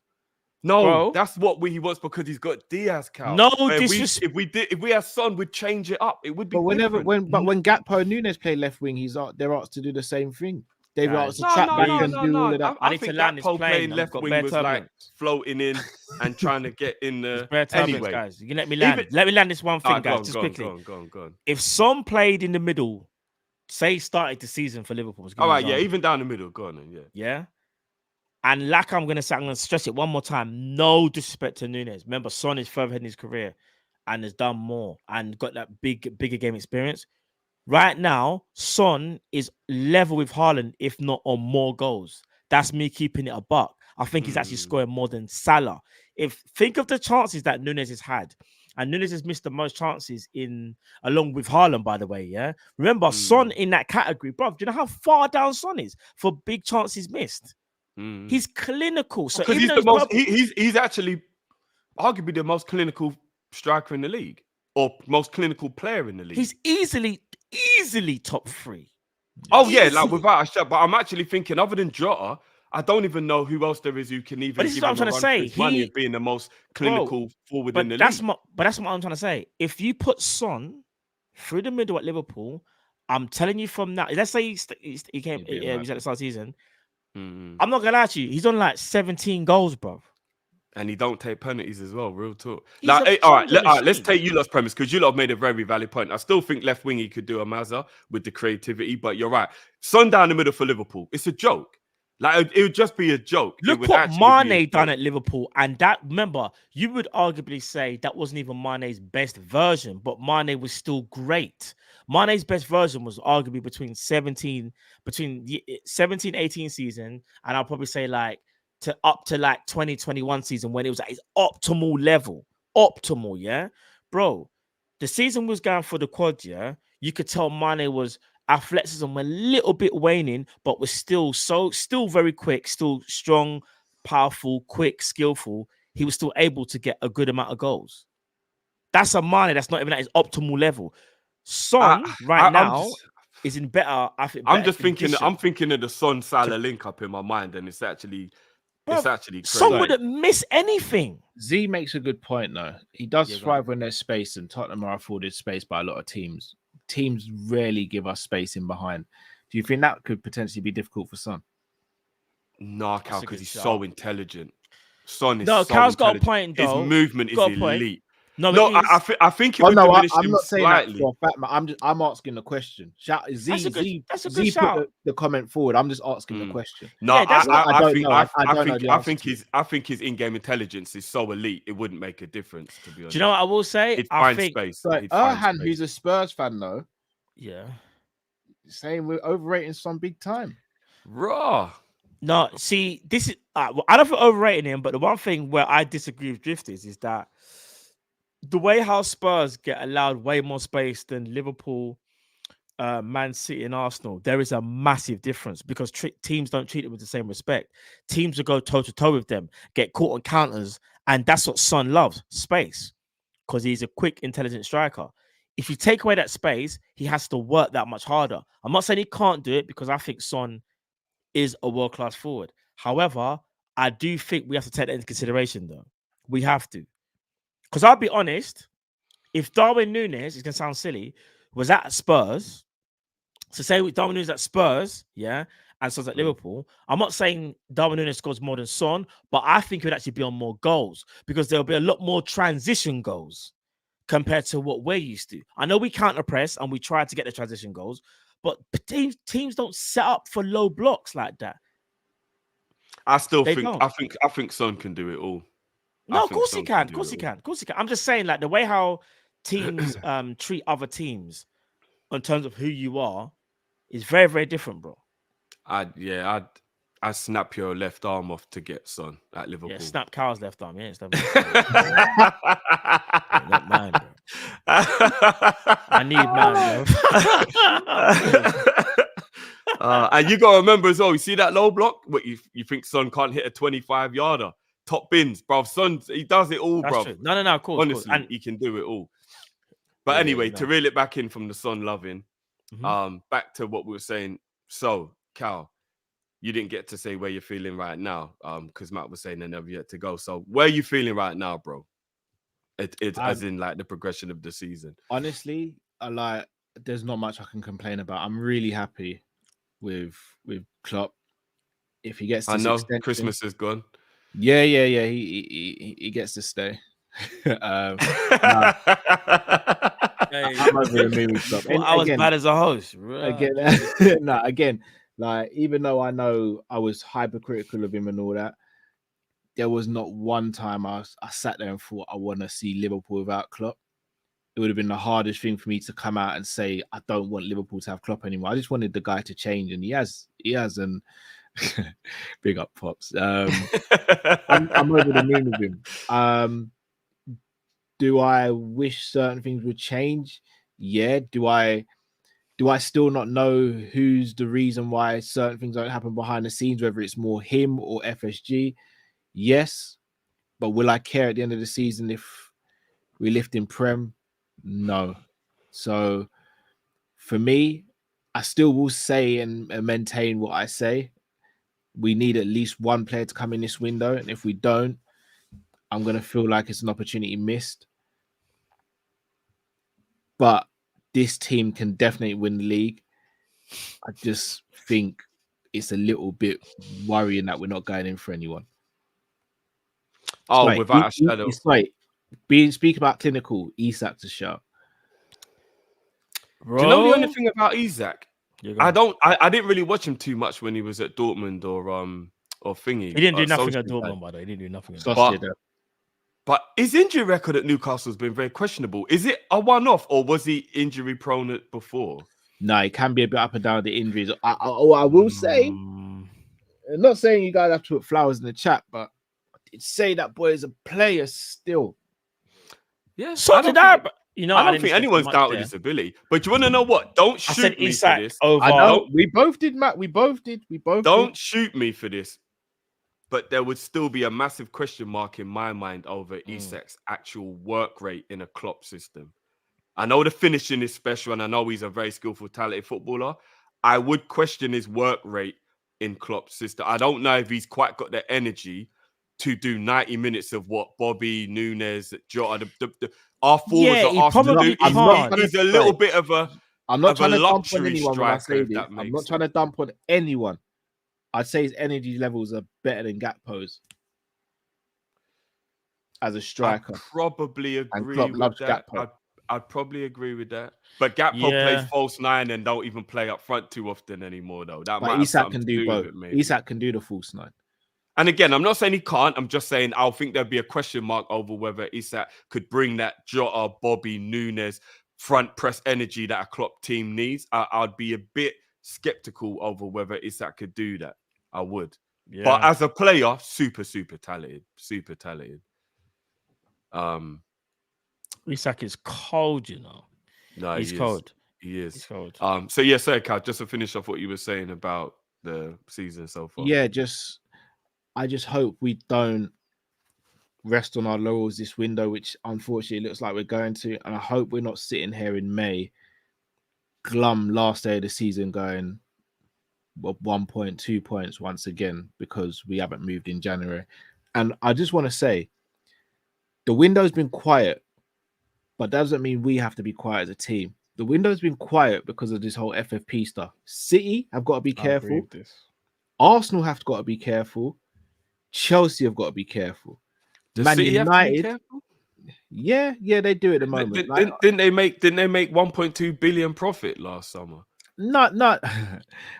No, that's what he wants because he's got Diaz, Cal. No, if we had Son, we'd change it up. It would be. But when Gakpo and Nunez play left wing, they're asked to do the same thing. They've asked to trap back and do all of that. I think Gakpo playing left wing was like floating in and trying to get in the. Anyway, guys, you can let me land. Let me land this one thing, guys, just quickly. Go on. If Son played in the middle, say started the season for Liverpool. All right, even down the middle, go on then, yeah. And like I'm gonna stress it one more time. No disrespect to Nunez. Remember, Son is further ahead in his career and has done more and got that bigger game experience. Right now, Son is level with Haaland, if not on more goals. That's me keeping it a buck. I think he's actually scoring more than Salah. Think of the chances that Nunez has had, and Nunez has missed the most chances along with Haaland, by the way. Yeah, remember Son in that category, bro. Do you know how far down Son is for big chances missed? He's clinical. So he's actually arguably the most clinical striker in the league, or most clinical player in the league. He's easily top 3. Oh yeah, like without a shot. But I'm actually thinking, other than Jota, I don't even know who else there is who can even. But this is what I'm trying to say. He being the most clinical forward in the league. But that's what I'm trying to say. If you put Son through the middle at Liverpool, I'm telling you from now. Let's say he came. He's at the start of the season. I'm not gonna lie to you. He's on like 17 goals, bro. And he don't take penalties as well. Real talk. He's Like, a hey, all right, plunder let's machine. take you lot's premise because you lot have made a very valid point. I still think left wing he could do a Mazza with the creativity, but you're right. Son down the middle for Liverpool. It's a joke. Like it would just be a joke. It Look would what actually be a Mane done joke. at Liverpool, and that, remember, you would arguably say that wasn't even Mane's best version, but Mane was still great. Mane's best version was arguably between the 17-18 season, and I'll probably say up to 2021 season when it was at his optimal level. Optimal, yeah, bro. The season was going for the quad, yeah. You could tell Mane was athleticism a little bit waning, but was still very quick, still strong, powerful, quick, skillful. He was still able to get a good amount of goals. That's a Mane that's not even at his optimal level. Son now is in better. I think. I'm just thinking. I'm thinking of the Son Salah link up in my mind, and it's actually crazy. Son wouldn't miss anything. Z makes a good point though. He does thrive when there's space, and Tottenham are afforded space by a lot of teams. Teams rarely give us space in behind. Do you think that could potentially be difficult for Son? No, Cal, because he's so intelligent. Son is Cal's got a point though. His movement is elite. No, I think it would diminish him I'm not saying slightly. that for a fact, I'm asking the question. Z shout. Put the comment forward. I'm just asking the question. No, I think his in-game intelligence is so elite, it wouldn't make a difference, to be honest. Do you know what I will say? I think space. So Erhan, who's a Spurs fan though, saying we're overrating Son big time. Raw. No, see, this is I don't feel overrating him, but the one thing where I disagree with Drifters is that the way how Spurs get allowed way more space than Liverpool, Man City, and Arsenal, there is a massive difference because teams don't treat them with the same respect. Teams will go toe to toe with them, get caught on counters, and that's what Son loves: space, because he's a quick, intelligent striker. If you take away that space, he has to work that much harder. I'm not saying he can't do it because I think Son is a world-class forward. However, I do think we have to take that into consideration, though. We have to. Because I'll be honest, if Darwin Núñez, it's going to sound silly, was at Spurs, so say Darwin Núñez at Spurs, and Son's at Liverpool, I'm not saying Darwin Núñez scores more than Son, but I think he would actually be on more goals because there'll be a lot more transition goals compared to what we're used to. I know we counter-press and we try to get the transition goals, but teams don't set up for low blocks like that. I think Son can do it all. No, of course he can. Of course he can. I'm just saying, like, the way how teams treat other teams in terms of who you are is very, very different, bro. I'd snap your left arm off to get Son at Liverpool. Yeah, snap Carl's left arm. Yeah, not mine, bro. I need mine, bro. And you gotta remember as well. You see that low block? What you think Son can't hit a 25-yarder? Top bins, bro. Son, he does it all, bro. No, of course. Honestly, and he can do it all. But anyway, to reel it back in from the Son loving, back to what we were saying. So, Cal, you didn't get to say where you're feeling right now, because Matt was saying they never yet to go. So, where are you feeling right now, bro? As in like the progression of the season. Honestly, there's not much I can complain about. I'm really happy with Klopp. If he gets, I know Christmas is gone. Yeah. He gets to stay. I'm over the moon with Klopp. I was bad as a host. Again, like, even though I know I was hypercritical of him and all that, there was not one time I sat there and thought I want to see Liverpool without Klopp. It would have been the hardest thing for me to come out and say I don't want Liverpool to have Klopp anymore. I just wanted the guy to change, and he has, and big up Pops. I'm over the moon with him. Do I wish certain things would change? Yeah. Do I still not know who's the reason why certain things don't happen behind the scenes, whether it's more him or FSG? Yes. But will I care at the end of the season if we lift in Prem? No. So for me, I still will say and maintain what I say. We need at least one player to come in this window. And if we don't, I'm going to feel like it's an opportunity missed. But this team can definitely win the league. I just think it's a little bit worrying that we're not going in for anyone. Oh, Sorry, without a shadow. Speak about clinical. Isak's a shout. Bro. Do you know the only thing about Isak? You're I gonna- didn't really watch him too much when he was at Dortmund or thingy. He didn't do nothing at Sociedad. Dortmund, by the way. He didn't do nothing. At Sociedad. But his injury record at Newcastle has been very questionable. Is it a one-off or was he injury prone before? No, it can be a bit up and down the injuries. I will say, I'm not saying you guys have to put flowers in the chat, but I did say that boy is a player still. Yeah, So did I. You know, I don't didn't think say anyone's much doubted there. his ability. But you want to know what? Don't I shoot said me Isak for this. over. I know we both did, Matt. We both did. Don't shoot me for this. But there would still be a massive question mark in my mind over Isak's actual work rate in a Klopp system. I know the finishing is special, and I know he's a very skillful, talented footballer. I would question his work rate in Klopp's system. I don't know if he's quite got the energy to do 90 minutes of what Bobby, Nunes, Jota, our forwards Yeah, he are asked to probably do. can't. He's a little bit of a I'm not of trying a to dump on luxury anyone when I striker, say if this. that I'm makes not trying to sense. dump on anyone. I'd say his energy levels are better than Gakpo's as a striker. I probably agree Klopp with loves that. Gakpo. I'd probably agree with that. But Gakpo plays false nine and don't even play up front too often anymore, though. That might But have Isak something can to do with both. it, maybe. Isak can do the false nine. And again, I'm not saying he can't. I'm just saying I'll think there'd be a question mark over whether Isak could bring that Jota, Bobby, Nunes front press energy that a Klopp team needs. I'd be a bit skeptical over whether Isak could do that. I would. Yeah. But as a player, super talented. Super talented. Isak is cold, you know. No, He's cold. He is. He's cold. So yeah, sorry, Cal, just to finish off what you were saying about the season so far. Yeah, I just hope we don't rest on our laurels this window, which unfortunately looks like we're going to. And I hope we're not sitting here in May, glum last day of the season, going 1 point, 2 points once again because we haven't moved in January. And I just want to say, the window's been quiet, but that doesn't mean we have to be quiet as a team. The window's been quiet because of this whole FFP stuff. City have got to be careful. Arsenal have got to be careful. Chelsea have got to be careful. Does Man City United, have to be careful? yeah, they do at the moment. Didn't they make 1.2 billion profit last summer? Not.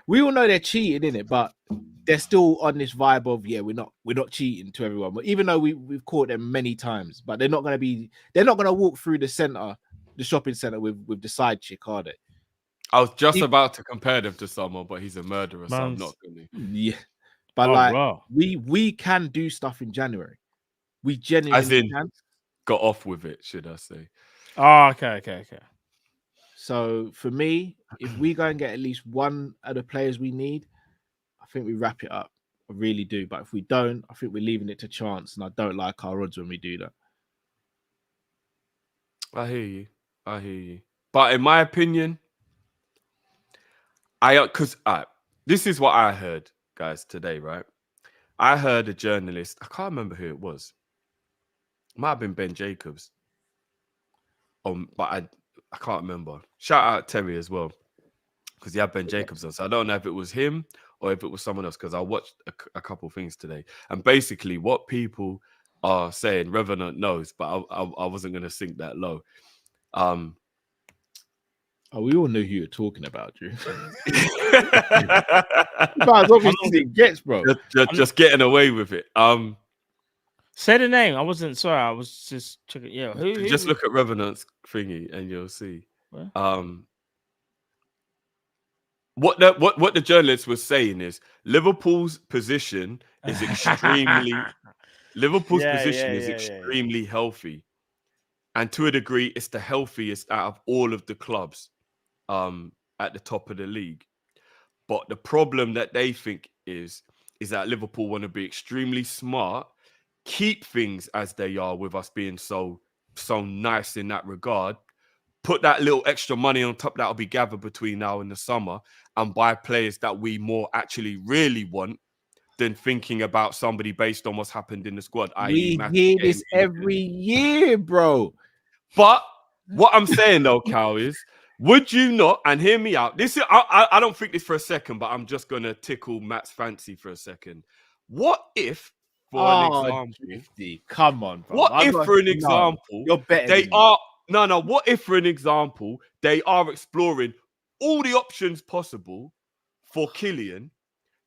We all know they're cheating in it, but they're still on this vibe of we're not cheating to everyone. But even though we've caught them many times, but they're not going to walk through the shopping center with the side chick, are they? I was just about to compare them to someone, but he's a murderer, so I'm not going to. Yeah, but we can do stuff in January. We genuinely can. Got off with it, should I say? Oh, okay. So for me, if we go and get at least one of the players we need, I think we wrap it up. I really do. But if we don't, I think we're leaving it to chance, and I don't like our odds when we do that. I hear you. But in my opinion, this is what I heard, guys, today, right? I heard a journalist. I can't remember who it was. It might have been Ben Jacobs. But I can't remember. Shout out Terry as well, because he had Ben Jacobs on. So I don't know if it was him or if it was someone else, because I watched a couple of things today. And basically what people are saying, Revenant knows, but I wasn't going to sink that low. We all know who you're talking about, Drew. That's obviously it gets, bro. Just getting away with it. Say the name. I wasn't sorry. I was just checking. Yeah, who just look at Revenant's thingy and you'll see. Where? What the journalist was saying is Liverpool's position is extremely extremely healthy, and to a degree, it's the healthiest out of all of the clubs at the top of the league. But the problem that they think is that Liverpool want to be extremely smart, keep things as they are with us being so nice in that regard, put that little extra money on top that'll be gathered between now and the summer, and buy players that we more actually really want than thinking about somebody based on what's happened in the squad. We hear this every year, bro. But what I'm saying though, Cal, is would you not, and hear me out, this is I don't think this for a second, but I'm just gonna tickle Matt's fancy for a second. What if for an example. Drifty. Come on, bro. What if, for an example, you're better they than me. are no. What if, for an example, they are exploring all the options possible for Kylian,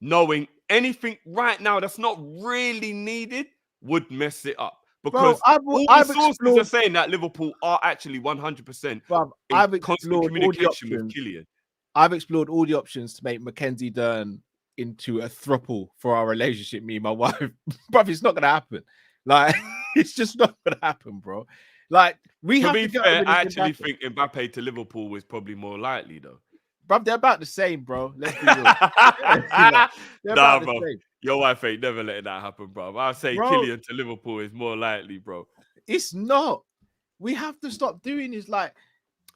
knowing anything right now that's not really needed would mess it up. Because Bro, all I've the sources explored- are saying that Liverpool are actually 100% Bruv, in I've constant explored all the communication with options. Kylian. I've explored all the options to make Mackenzie Dern into a throuple for our relationship, me and my wife. Bruv, it's not gonna happen. Like, it's just not gonna happen, bro. Like, we To have be to get fair, rid of I actually Mbappe. think Mbappe to Liverpool was probably more likely, though. Bruv, they're about the same, bro. Let's be real. They're Nah, about the bro. same. Your wife ain't never letting that happen, bro. I'll say Bro. Kylian to Liverpool is more likely, bro. It's not. We have to stop doing this. Like,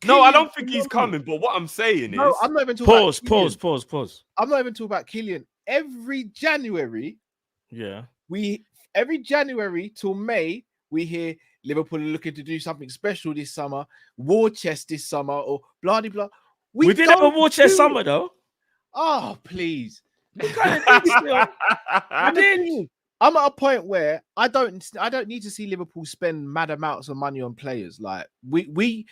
No, I Kylian don't think he's phenomenal. coming. But what I'm saying No, is, I'm not even talking about Pause. Kylian. I'm not even talking about Kylian. Every January, Yeah. every January till May, we hear Liverpool are looking to do something special this summer, war chest this summer, or blah blah blah. We did have a don't war chest do summer it. though. Oh, please. We kind of did still. And the thing is, I'm at a point where I don't need to see Liverpool spend mad amounts of money on players. Like we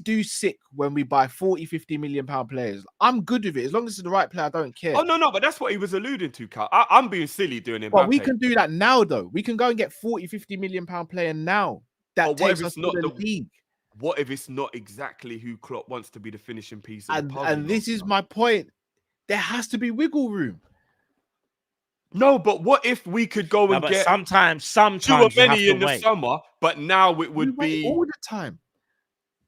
do sick when we buy 40-50 million pound players. I'm good with it as long as it's the right player. I don't care. Oh no, but that's what he was alluding to, Cal. I'm being silly doing it. But we can do that now, though. We can go and get 40-50 million pound player now. That But what takes if us it's to not the the- league. What if it's not exactly who Klopp wants to be the finishing piece of the puzzle? And this though, is Cal? my point. There has to be wiggle room. No, but what if we could go No, and but get sometimes too you have many to in the wait. summer, but now it We would wait be all the time.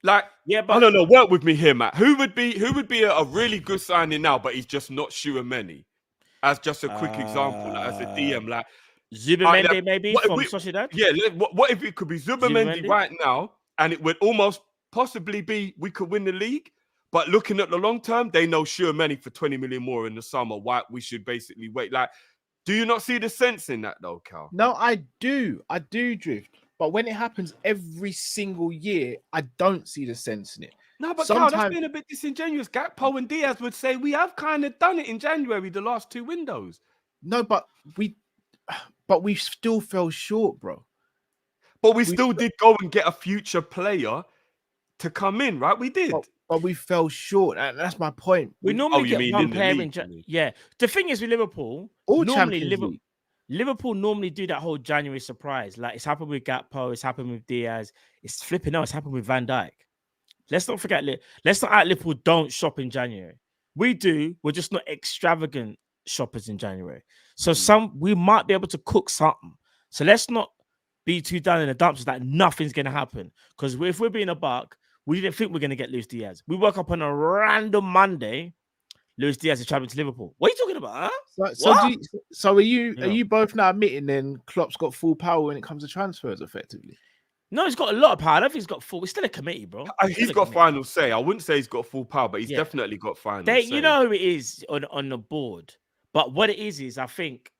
like Yeah, I but don't know. Work with me here, Matt. Who would be a really good signing now, but he's just not Shoutouts? As just a quick example, like, as a DM, like Zubimendi like, maybe what if from we- Sociedad. yeah. What if it could be Zubimendi Zubimendi? right now, and it would almost possibly be we could win the league. But looking at the long term, they know Shoutouts for 20 million more in the summer. Why we should basically wait? Like, do you not see the sense in that though, Cal? No, I do, Drift. But when it happens every single year, I don't see the sense in it. No, but Cal, that's Sometimes- been a bit disingenuous. Gakpo and Diaz would say we have kind of done it in January, the last two windows. No, but we still fell short, bro. But we still did go and get a future player to come in, right? We did. But we fell short, and that's my point. We normally you get mean one in the player league, in. you mean? Yeah, the thing is with Liverpool, All normally Champions League. Liverpool normally do that whole January surprise. Like it's happened with Gakpo, it's happened with Diaz, it's flipping out. It's happened with Van Dijk. Let's not forget. Let's not act Liverpool don't shop in January. We do. We're just not extravagant shoppers in January. So we might be able to cook something. So let's not be too down in the dumps that nothing's going to happen. Because if we're being a buck, we didn't think we're going to get Luis Diaz. We woke up on a random Monday. Luis Diaz is traveling to Liverpool. What are you talking about? Huh? So are you both now admitting then Klopp's got full power when it comes to transfers, effectively? No, he's got a lot of power. I don't think he's got full. It's still a committee, bro. He's got final say. I wouldn't say he's got full power, but he's definitely got final say. You know who it is on the board. But what it is I think,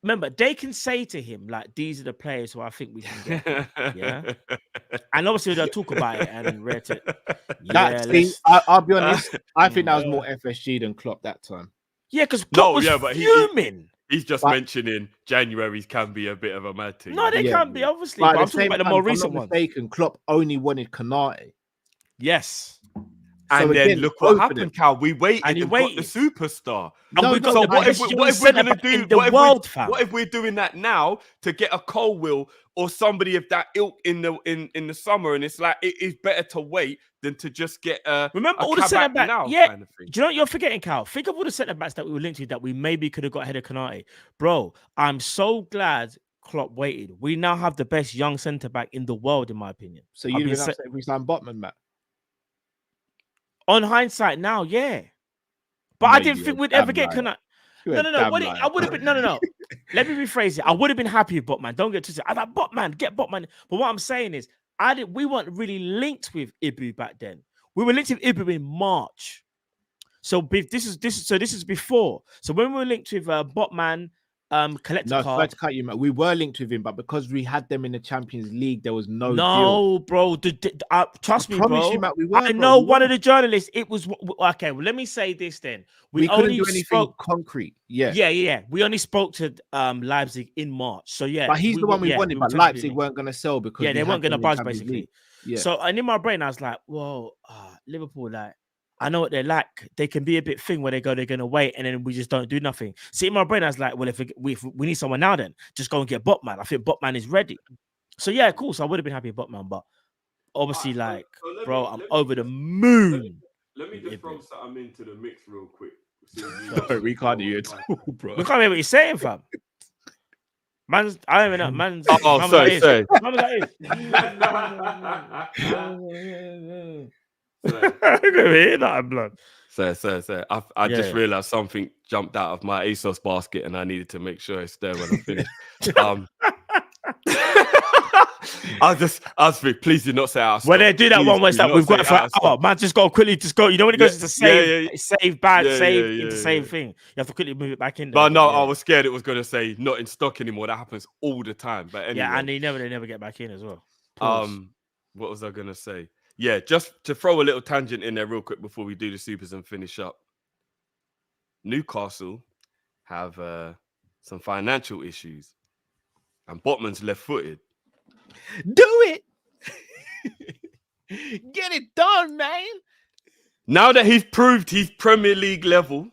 remember, they can say to him, like, these are the players who I think we can get. Yeah. And obviously they'll talk about it and rate it. I'll be honest. I think that was more FSG than Klopp that time. Yeah, because Klopp was fuming. He's just mentioning January's can be a bit of a mad thing. No, they can't be, obviously. But I'm talking about the more recent ones. Klopp only wanted Konate. Yes. And so then again, look what happened, Cal. We waited and got the superstar. So what if we're going to do? What if we're doing that now to get a Colwill or somebody of that ilk in the summer? And it's like it is better to wait than to just get remember all the centre back now. Yeah, kind of thing. Do you know what you're forgetting, Cal? Think of all the centre backs that we were linked to that we maybe could have got ahead of Konate. Bro, I'm so glad Klopp waited. We now have the best young centre back in the world, in my opinion. So you'd be upset if we signed Botman, Matt? On hindsight, now, yeah, but I didn't think we'd ever get Konate. No. I would have been no. Let me rephrase it. I would have been happy with Botman. Don't get twisted. I thought Botman, get Botman. But what I'm saying is, we weren't really linked with Ibu back then. We were linked with Ibu in March. So this is before. So when we were linked with Botman, collect No, a car. sorry to cut you, man. We were linked with him, but because we had them in the Champions League, there was no deal. No, bro. Trust me, promise bro. you, Matt, we were, I bro, know we one were. of the journalists. It was okay. Well, let me say this then. We couldn't only do anything spoke. concrete. Yeah. Yeah. We only spoke to Leipzig in March. So yeah, But he's the one we wanted, were but technically Leipzig linked. weren't going to sell because they weren't going to budge basically. Yeah. So and in my brain, I was like, well, Liverpool, like, I know what they're like. They can be a bit thing where they go, they're going to wait, and then we just don't do nothing. See, in my brain, I was like, well, if we need someone now, then just go and get Botman. I think Botman is ready. So yeah, cool. So I would have been happy with Botman, but obviously, I'm over the moon. Let me just throw something into the mix real quick. Sorry, we can't do it at all, bro. We can't hear what you're saying, fam. I don't even know. Man's. Oh, sorry. I hear that, blood. So. I just realized something jumped out of my ASOS basket, and I needed to make sure it's there when I finish. I was like, please do not say out. When they do that one where it's like, we've got it for an hour, man, just go quickly, you know when it goes to save into save thing, you have to quickly move it back in there. But no, I was scared it was going to say not in stock anymore. That happens all the time. But anyway, yeah, and they never get back in as well. What was I going to say? Yeah, just to throw a little tangent in there real quick before we do the supers and finish up. Newcastle have some financial issues, and Botman's left-footed. Do it. Get it done, man. Now that he's proved he's Premier League level,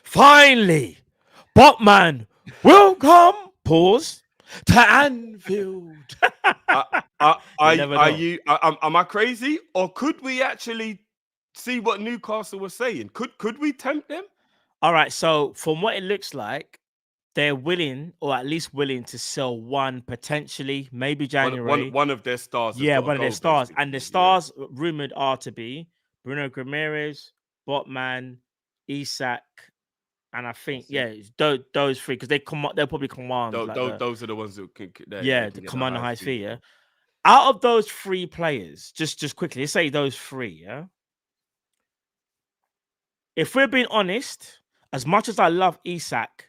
finally, Botman will come. Pause to Anfield. Am I crazy, or could we actually see what Newcastle was saying? Could we tempt them? All right. So from what it looks like, they're willing, or at least willing, to sell one, potentially, maybe January. One of their stars. Yeah, one of their stars. Basically. And the stars rumored are to be Bruno Guimaraes, Botman, Isak, and I think, those three, because they'll probably command. Those are the ones that can command the highest fee, yeah. Out of those three players, just quickly, let's say those three, yeah. If we're being honest, as much as I love Isak,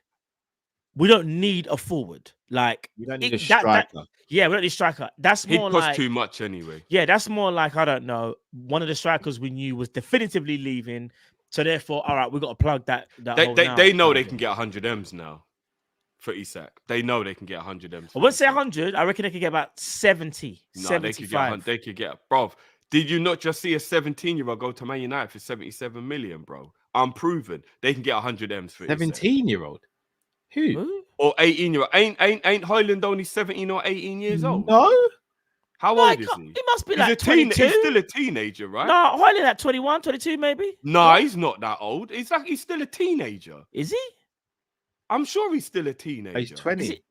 we don't need a forward. Like, we don't need a striker. We don't need a striker. That's more like too much anyway. Yeah, that's more like, I don't know. One of the strikers we knew was definitively leaving. So therefore, all right, we've got to plug that. They know they can get 100 M's now for Isak. They know they can get 100 M's. I wouldn't say 100. I reckon they could get about 70. No, 75. They could get, bro. Did you not just see a 17-year-old go to Man United for 77 million, bro? I'm proven they can get 100 M's for 17-year-old. Who? Or 18-year-old. Ain't Højlund only 17 or 18 years old? No. How old is he? He must be like 22. He's still a teenager, right? No, Højlund at 21, 22 maybe. No, he's not that old. He's still a teenager. Is he? I'm sure he's still a teenager. He's 20.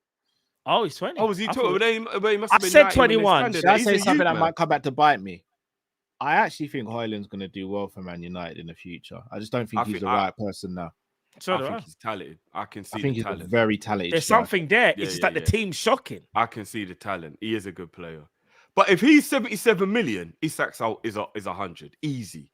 Oh, he's 20. Oh, was he 20? He must have been said 21. Should I say something that might come back to bite me? I actually think Højlund's going to do well for Man United in the future. I just don't think he's the right person now. I think he's talented. I can see the talent. He's very talented. There's something there. It's just like the team's shocking. I can see the talent. He is a good player. But if he's 77 million, Isak's out is 100. Easy.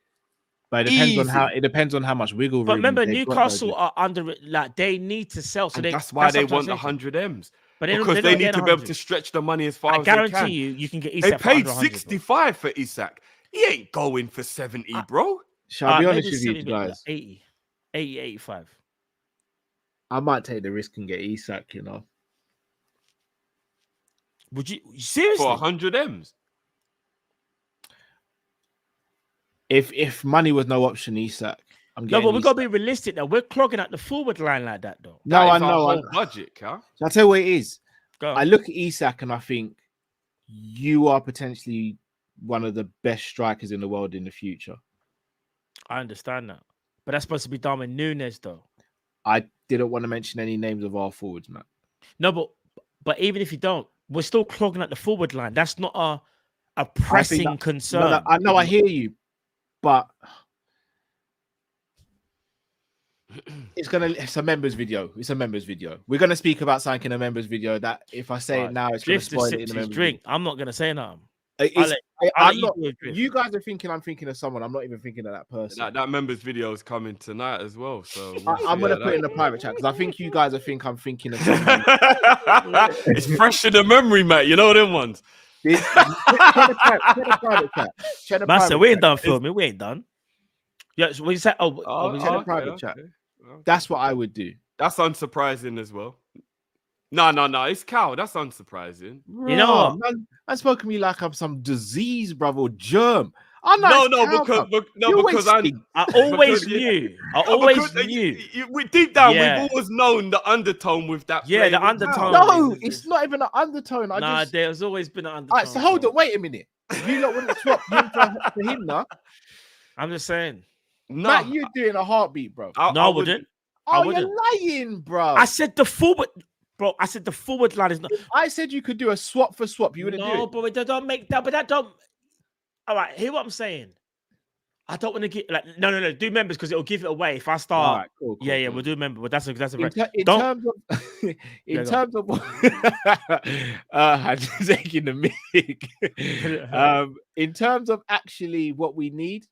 But it depends on how much wiggle room. But remember, Newcastle are under it. Like, they need to sell. So that's why they want the 100 M's. Because they need to be able to stretch the money as far as they can. I guarantee you can get Isak. They paid 65 for Isak. He ain't going for 70, bro. Shall I be honest with you guys? 80, 85. I might take the risk and get Isak, you know. Would you seriously? For 100 M's? If money was no option, Isak. But we've got to be realistic though. We're clogging up the forward line like that though. No, I know. Budget, huh? So I'll tell you what it is. Go. I look at Isak and I think you are potentially one of the best strikers in the world in the future. I understand that. But that's supposed to be Darwin Núñez though. I didn't want to mention any names of our forwards, man. No, but even if you don't, we're still clogging up the forward line. That's not a pressing concern. I know, I hear you, but it's a members video. It's a members video. We're gonna speak about something in a members video that if I say it now, it's gonna spoil it in the members video. I'm not gonna say nothing. I'm not. You guys are thinking I'm thinking of someone. I'm not even thinking of that person. That member's video is coming tonight as well. So I'm gonna put it in the private chat because I think you guys think I'm thinking of someone. It's fresh in the memory, mate. You know them ones. Check the private chat. Master, we ain't done filming. We ain't done. Yeah, so what you said? Check the private chat. That's what I would do. That's unsurprising as well. No. It's Cal. That's unsurprising. You know what? Man spoke to me like I'm some disease, brother, or germ. Because I always knew. We deep down, we've always known the undertone with that. Yeah, the undertone. No, it's not even an undertone. There's always been an undertone. All right, so hold on, wait a minute. You lot wouldn't swap him for him, now. I'm just saying. No, Matt, you're doing a heartbeat, bro. I wouldn't. Oh, you're lying, bro. I said the forward. Bro, I said the forward line is not. I said you could do a swap for swap. You wouldn't do it. No, but that don't make that. But that don't. All right, hear what I'm saying. I don't want to get like no. Do members because it'll give it away if I start. All right, cool, we'll do member. But that's a in terms of I'm taking the mic. In terms of actually what we need,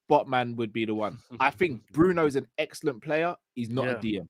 Botman would be the one. I think Bruno's an excellent player. He's not a DM.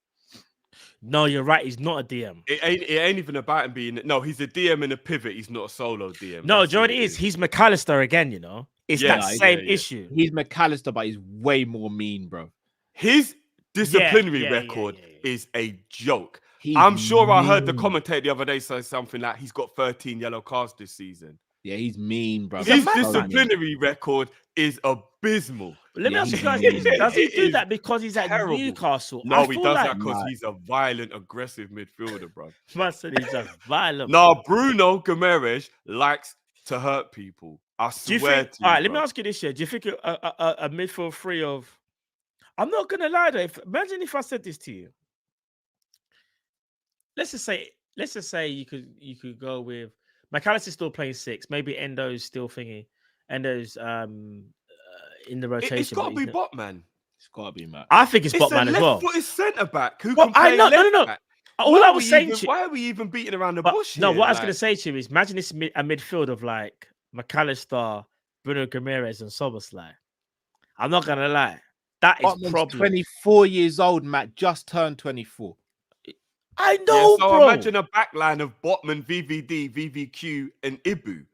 No, you're right. He's not a DM. It ain't even about him being. No, he's a DM and a pivot. He's not a solo DM. No, Joe, it is. He's McAllister again. You know, it's that same issue. He's McAllister, but he's way more mean, bro. His disciplinary record is a joke. I'm sure I heard the commentator the other day say something like he's got 13 yellow cards this season. Yeah, he's mean, bro. His disciplinary record is abysmal. Let me ask you guys: does he do that because he's at Newcastle? No, he does that because he's a violent, aggressive midfielder, bro. Man said he's just violent. No, Bruno Guimaraes likes to hurt people. I swear to you. All right, let me ask you this year: do you think a midfield free of? I'm not gonna lie though. Imagine if I said this to you. Let's just say you could go with McAllister's still playing 6. Maybe Endo's still thingy. Endo's in the rotation. It's got to be Botman. It's got to be Matt. I think it's Botman as well. It's centre back. Who well, can play no. back? All I was saying to you, why are we even beating around the bush? No, here? what I was going to say to you is, imagine this a midfield of like McAllister, Bruno Guimaraes, and Szoboszlai. I'm not going to lie. That is Botman's problem. 24 years old, Matt. Just turned 24. I know, so bro. Imagine a backline of Botman, VVD, VVQ, and Ibu.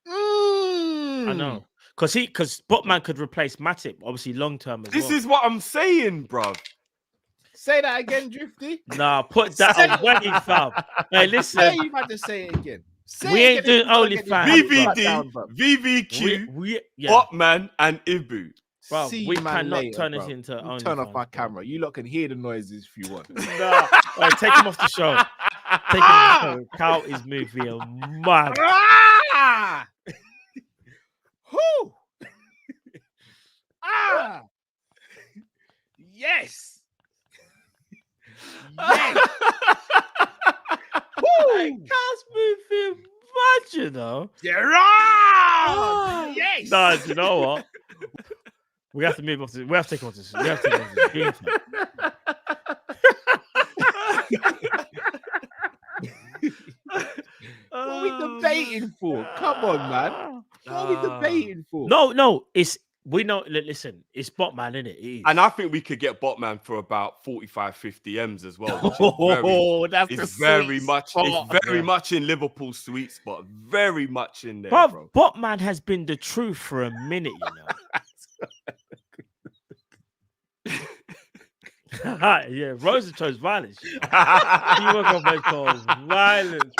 I know. Because Botman could replace Matip, obviously long term as This is what I'm saying, bruv. Say that again, Drifty. Nah, put that away, fam. Hey, listen. Say you about to say it again. We ain't doing OnlyFans. VVD, Botman, and Ibu. Bro, we cannot turn this into OnlyFans. Turn off my camera. You lot can hear the noises if you want. Nah, right, take him off the show. Take him off the show. Cal is moving mad. Whoo! Yes. Yes. Woo! Cal's moving mad, you know. Yes. Nah, you know what? We have to move off this. We have to take him off this. We have to take him off this. What are we debating for? Come on, man. What are we debating for? No, we know. Listen, it's Botman, isn't it? It is. And I think we could get Botman for about 45, 50 M's as well. It's very much in Liverpool's sweet spot. Very much in there, bro. Botman has been the truth for a minute, you know. Yeah, Rosa chose violence. You know? He woke up and chose violence.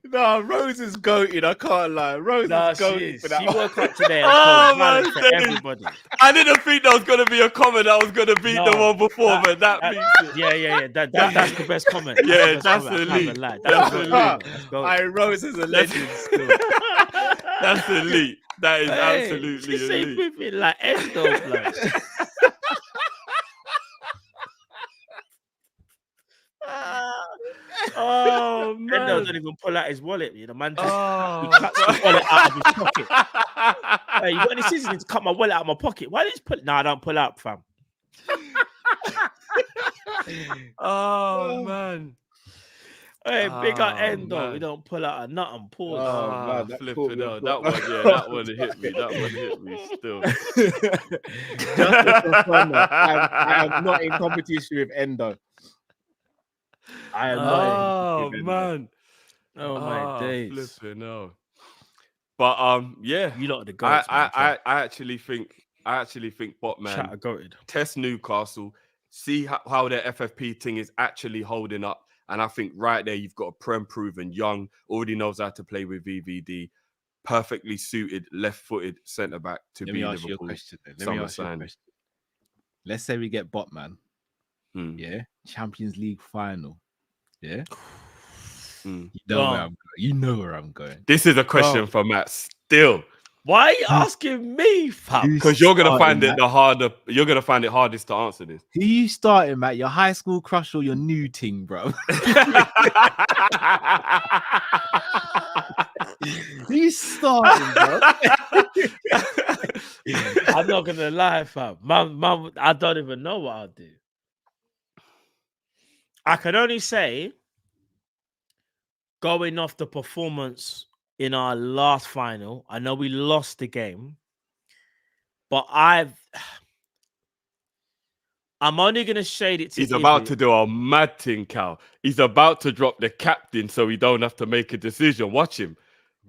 No, Rose is goated. I can't lie. Rose is goated for that. She woke up today and chose violence for everybody. I didn't think there was going to be a comment that was going to beat the one before, but that beats it. Yeah. That's the best comment. Yeah, that's elite. That's elite. Rose is a legend still. That's elite. That is absolutely elite. Moving like Aston, like. Oh man! Endo doesn't even pull out his wallet. You know, man. He cuts his wallet out of his pocket. Hey, you got any scissors to cut my wallet out of my pocket? Why did you pull? No, I don't pull out, fam. Oh man. Hey, big up Oh, Endo. We man. don't pull out a nut and pause. Oh, man, that flip caught it me out. off That guard. one, yeah, that one hit me. That one hit me still. Just to confirm that, I am not in competition with Endo. I am not. Oh with Endo. man. Oh my days. Flipping no. But yeah, You lot are the goats, man. I actually think Botman Chat goated. test Newcastle, see how their FFP thing is actually holding up. And I think right there, you've got a prem proven young, already knows how to play with VVD, perfectly suited left-footed centre back to Let be me ask you a Liverpool's question. Then. Let me summer ask you a signing. question. Let's say we get Botman. Yeah, Champions League final. Yeah, you know where I'm going. You know where I'm going. This is a question for Matt still. Why are you asking me, fam? Because you're gonna find it You're gonna find it hardest to answer this. Who you starting, Matt? Your high school crush or your new team, bro? Who you starting, bro? I'm not gonna lie, fam. Mum, I don't even know what I'll do. I can only say, going off the performance in our last final, I know we lost the game, but I'm only gonna shade it to He's about to do a mad thing, Cal. He's about to drop the captain so he don't have to make a decision. Watch him.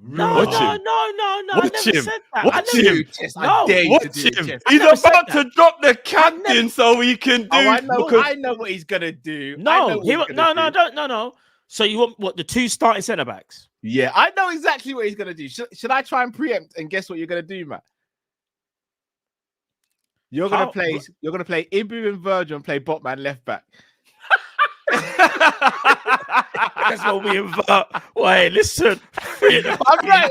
No. Watch I him. never said that. Watch him. No, Watch him. He's about to drop the captain so he can do. I know what he's gonna do. No. So you want what, the two starting centre backs? Yeah, I know exactly what he's gonna do. Should I try and preempt and guess what you're gonna do, Matt? You're gonna play Ibu and Virgil and play Botman left back. That's what we invert. Wait, listen. I'm right.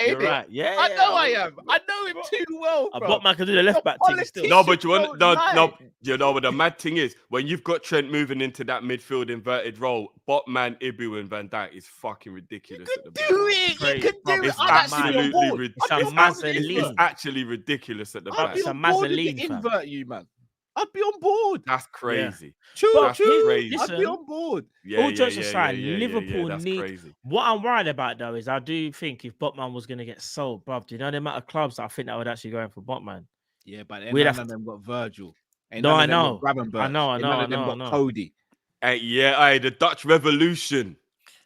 You're right. Yeah, I know I am. I know him too well. A Bro. Botman can do the left back thing still. No, but you want no. You know what the mad thing is? When you've got Trent moving into that midfield inverted role, Botman, Ibu, and Van Dijk is fucking ridiculous. You can do it. You can do it. It's absolutely ridiculous. It's It's actually ridiculous at the back. It's a Mazzoline, fam. Invert you, man. I'd be on board. That's crazy. True. Crazy. I'd be on board. All jokes aside, Liverpool that's need. crazy. What I'm worried about though is I do think if Botman was going to get sold, bruv, do you know the amount of clubs that I think that would actually go in for Botman? Yeah, but none of them got Virgil. No, I know. I know. None of them got Cody. The Dutch Revolution.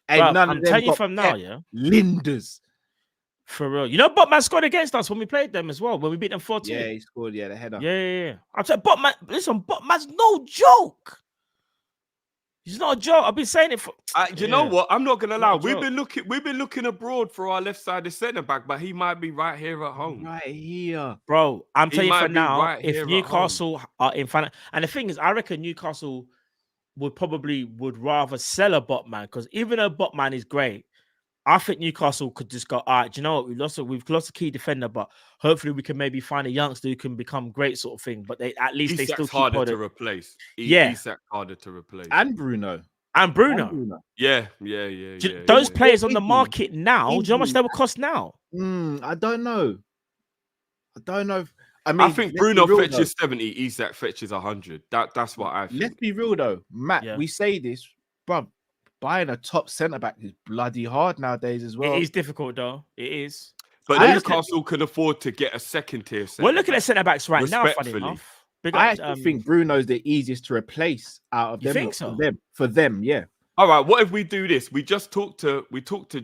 Bruv, I'm telling you from now, Lijnders. For real. You know, Botman scored against us when we played them as well, when we beat them 4-2. Yeah, he scored, the header. Yeah. I'm saying, Botman, listen, Botman's no joke. He's not a joke. I've been saying it for. You know what? I'm not gonna lie. We've been looking abroad for our left-sided centre back, but he might be right here at home. Right here, bro. I'm telling you for now, right if Newcastle are in front, and the thing is, I reckon Newcastle would rather sell a Botman, because even though Botman is great, I think Newcastle could just go, all right, do you know what? We've lost a key defender, but hopefully we can maybe find a youngster who can become great, sort of thing. But they they still keep harder to replace. Isak's harder to replace. And Bruno. Yeah. Those players on the market now, do you know how much they will cost now? I don't know. I mean, I think Bruno fetches 70, Isak fetches 100. That's what I think. Let's be real though, Matt. We say this, bro. Buying a top centre back is bloody hard nowadays as well. It is difficult though. It is. But Newcastle can afford to get a second tier. We're looking at centre backs right now. Funny enough, I actually think Bruno's the easiest to replace out of them. Think so? For them, yeah. All right. What if we do this? We just talk to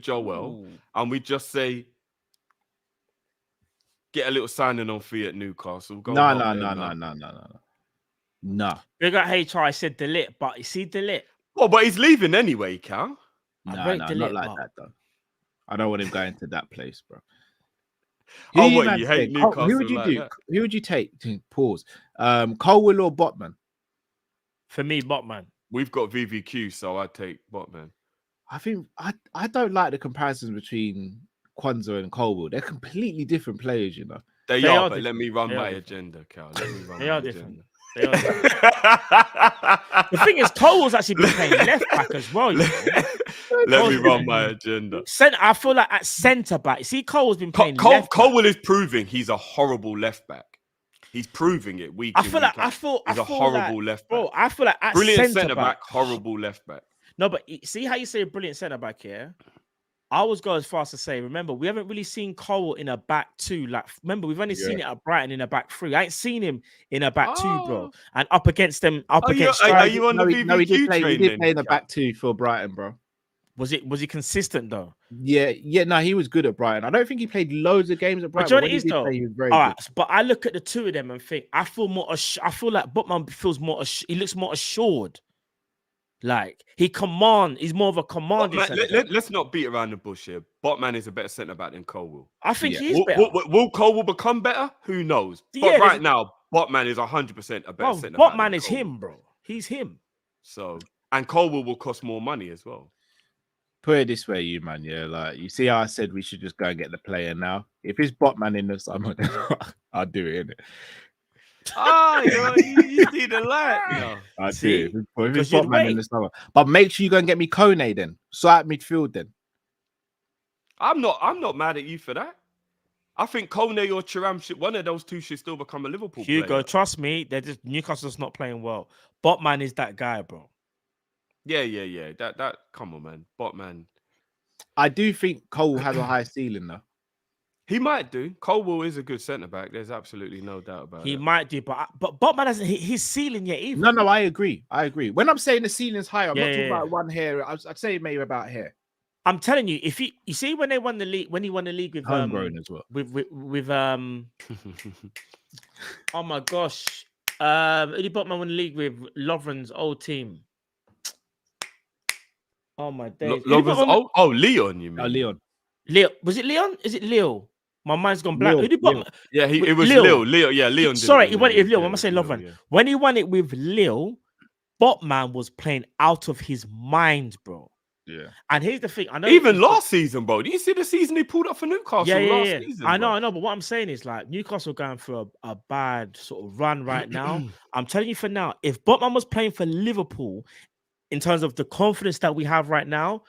Joel and we just say, get a little signing on fee at Newcastle. No. Big up HR. I said delete, but you see delete. Well, but he's leaving anyway, Cal. No, not like that though. I don't want him going to that place, bro. You hate Newcastle? Who would you do? Who would you take? Pause. Colwell or Botman? For me, Botman. We've got VVQ, so I'd take Botman. I think I don't like the comparisons between Kwanzaa and Colwell. They're completely different players, you know. They are, but let me run my agenda, Cal. They are different. The thing is, Cole's actually been playing left back as well. Let me run my agenda. I feel like at centre back, see, Cole's been playing left back. Colwell is proving he's a horrible left back. He's proving it week I in, feel week like I out. feel He's I a feel horrible like, left back. bro. I feel like at Brilliant centre back, horrible left back. No, but see how you say brilliant centre back here. I was go as far as to say, remember, we haven't really seen Cole in a back two. Like, remember, we've only seen it at Brighton in a back three. I ain't seen him in a back two, bro. And up against them, Are you on the No, he VVQ did play. He train did then? play in the back two for Brighton, bro. Was he consistent though? Yeah. No, he was good at Brighton. I don't think he played loads of games at But Brighton. you know what it is though? Play, he was very All good. right, but I look at the two of them and think I feel like Botman feels more. He looks more assured. Like he's more of a commanding. Let's not beat around the bush here. Botman is a better centre back than Cole will. I think he is better. Will Cole become better? Who knows? But right now, Botman is 100% a better centre back. Botman is him, bro. He's him. So, and Cole will cost more money as well. Put it this way, like you see how I said we should just go and get the player now. If it's Botman in the summer, I'll do it. Innit? You see the light. I do. If it's Botman in the summer, but make sure you go and get me Kone then. So at midfield then. I'm not mad at you for that. I think Kone or Thuram one of those two should still become a Liverpool Hugo, player. trust me, Newcastle's not playing well. Botman is that guy, bro. Yeah. That come on, man. Botman. I do think Cole has a high ceiling though. He might do. Colwell is a good centre back. There's absolutely no doubt about it. He might do, but Botman hasn't hit his ceiling yet either. No, I agree. When I'm saying the ceiling's higher, I'm not talking about one here. I'd say maybe about here. I'm telling you, if you see when they won the league, when he won the league with homegrown as well. With oh my gosh, Eddie Botman won the league with Lovren's old team. Oh my days. Leon, you mean? Leon. Leo, was it Leon? Is it Leo? My mind's gone blank. Leo. Yeah, it was Leo. Yeah, Leon. Sorry, he won it with Leo. When I say Lovren, when he won it with Leo, Botman was playing out of his mind, bro. Yeah. And here's the thing. I know even last season, bro. Did you see the season he pulled up for Newcastle last season? I know. But what I'm saying is like Newcastle going through a bad sort of run right now. I'm telling you for now, if Botman was playing for Liverpool, in terms of the confidence that we have right now,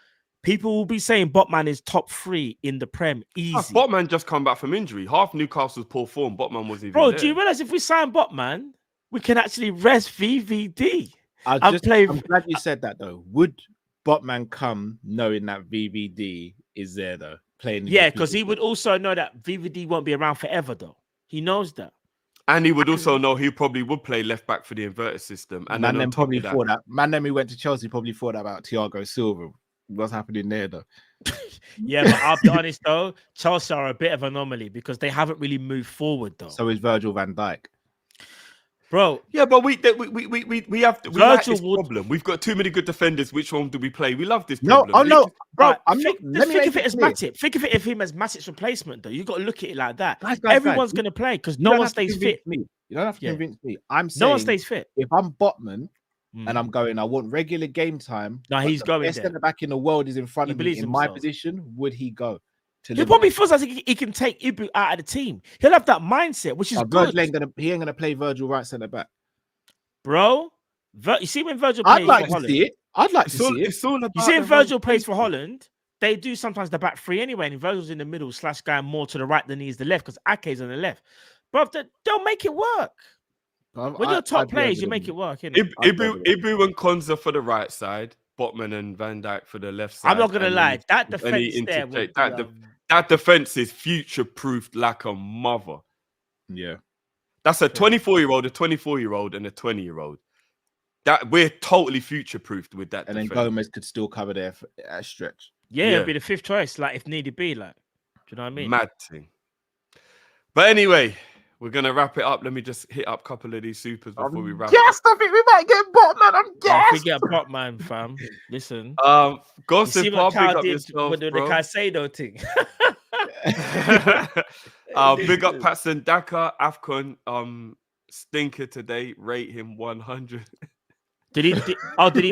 people will be saying Botman is top 3 in the Prem easy. Botman just come back from injury. Half Newcastle's poor form. Botman was even Bro, there. do you realize if we sign Botman, we can actually rest VVD? I'm glad you said that though. Would Botman come knowing that VVD is there though? Playing? Yeah, because he would also know that VVD won't be around forever though. He knows that. And he would also know he probably would play left back for the inverted system. And then probably thought that. Man, then we went to Chelsea, probably thought that about Thiago Silva. What's happening there though? Yeah, but I'll be honest though, Chelsea are a bit of an anomaly because they haven't really moved forward though. So is Virgil van Dijk, bro. Yeah, but we have this problem. We've got too many good defenders. Which one do we play? We love this problem. No, bro. Think of it as Matip. Think of it as him as Matip's replacement though. You got to look at it like that. Everyone's going to play because no one stays fit. You don't have to convince me. I'm saying no one stays fit. If I'm Botman. And I'm going, I want regular game time. No, he's going there. The best centre back in the world is in front of me. In my position, would he go? He probably feels like he can take Ibu out of the team. He'll have that mindset, which is good. He ain't gonna play Virgil right centre back, bro. You see when Virgil plays, I'd like to see it. You see when Virgil plays for Holland, they do sometimes the back 3 anyway, and Virgil's in the middle / going more to the right than he is the left because Ake's on the left. But they'll make it work. When you're top players, you make it work. Ibu and Konza for the right side, Botman and Van Dijk for the left side. I'm not gonna lie, that defense that defense is future-proofed like a mother. Yeah, that's a 24-year-old, a 24-year-old, and a 20-year-old. That we're totally future-proofed with that. And defense. then Gomez could still cover there at a stretch. Yeah, it'll be the 5th choice, like if needed be. Like, do you know what I mean? Mad thing. But anyway. We're going to wrap it up. Let me just hit up a couple of these supers before we wrap it up. I think we might get Botman. I'm gassed. We get Botman, fam. Listen. Gossip, I'll big up yourself, with the Caicedo thing. Big up Patson Daka. AFCON stinker today. Rate him 100. Did he play? Did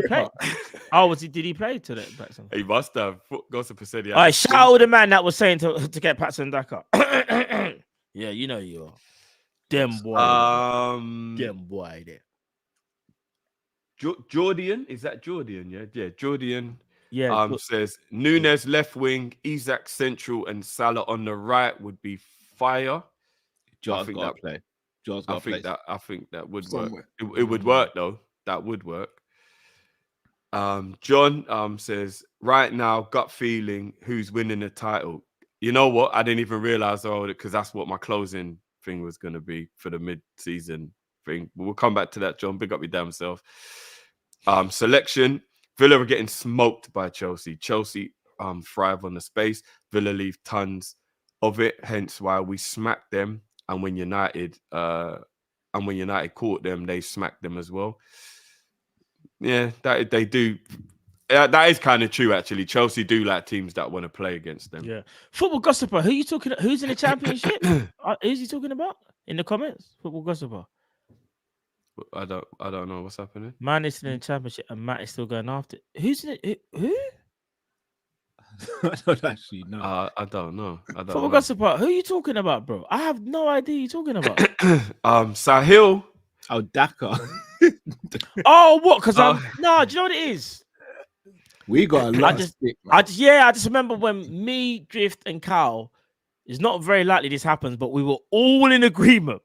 he play today, Patson? He must have. Gossip said he. All right, shout out the man that was saying to get Patson Daka. Yeah, you know you are. Them boy. Them boy there. Jordan, is that Jordan? Yeah, Jordan. Yeah. Says Nunes left wing, Isak central, and Salah on the right would be fire. Jota's got to play. Joel's I got a think place. that would Somewhere. work. It would work though. That would work. John says right now, gut feeling, who's winning the title. You know what? I didn't even realize because that's what my closing thing was going to be for the mid-season thing. But we'll come back to that, John. Big up your damn self. Selection. Villa are getting smoked by Chelsea. Chelsea thrive on the space. Villa leave tons of it. Hence why we smacked them. And when United caught them, they smacked them as well. Yeah, that they do. That is kind of true, actually. Chelsea do like teams that want to play against them. Yeah. Football gossiper. Who are you talking? Who's in the championship? Who's he talking about in the comments? Football gossiper. I don't know what's happening. Man is still in the championship, and Matt is still going after it. Who's in it? Who? I don't actually know. I don't know. Football gossiper. Who are you talking about, bro? I have no idea who you're talking about. Sahil. Oh, Dakar. Oh, what? Because do you know what it is? We got a lot of stick, man. I just remember when me, Drift, and Carl. It's not very likely this happens, but we were all in agreement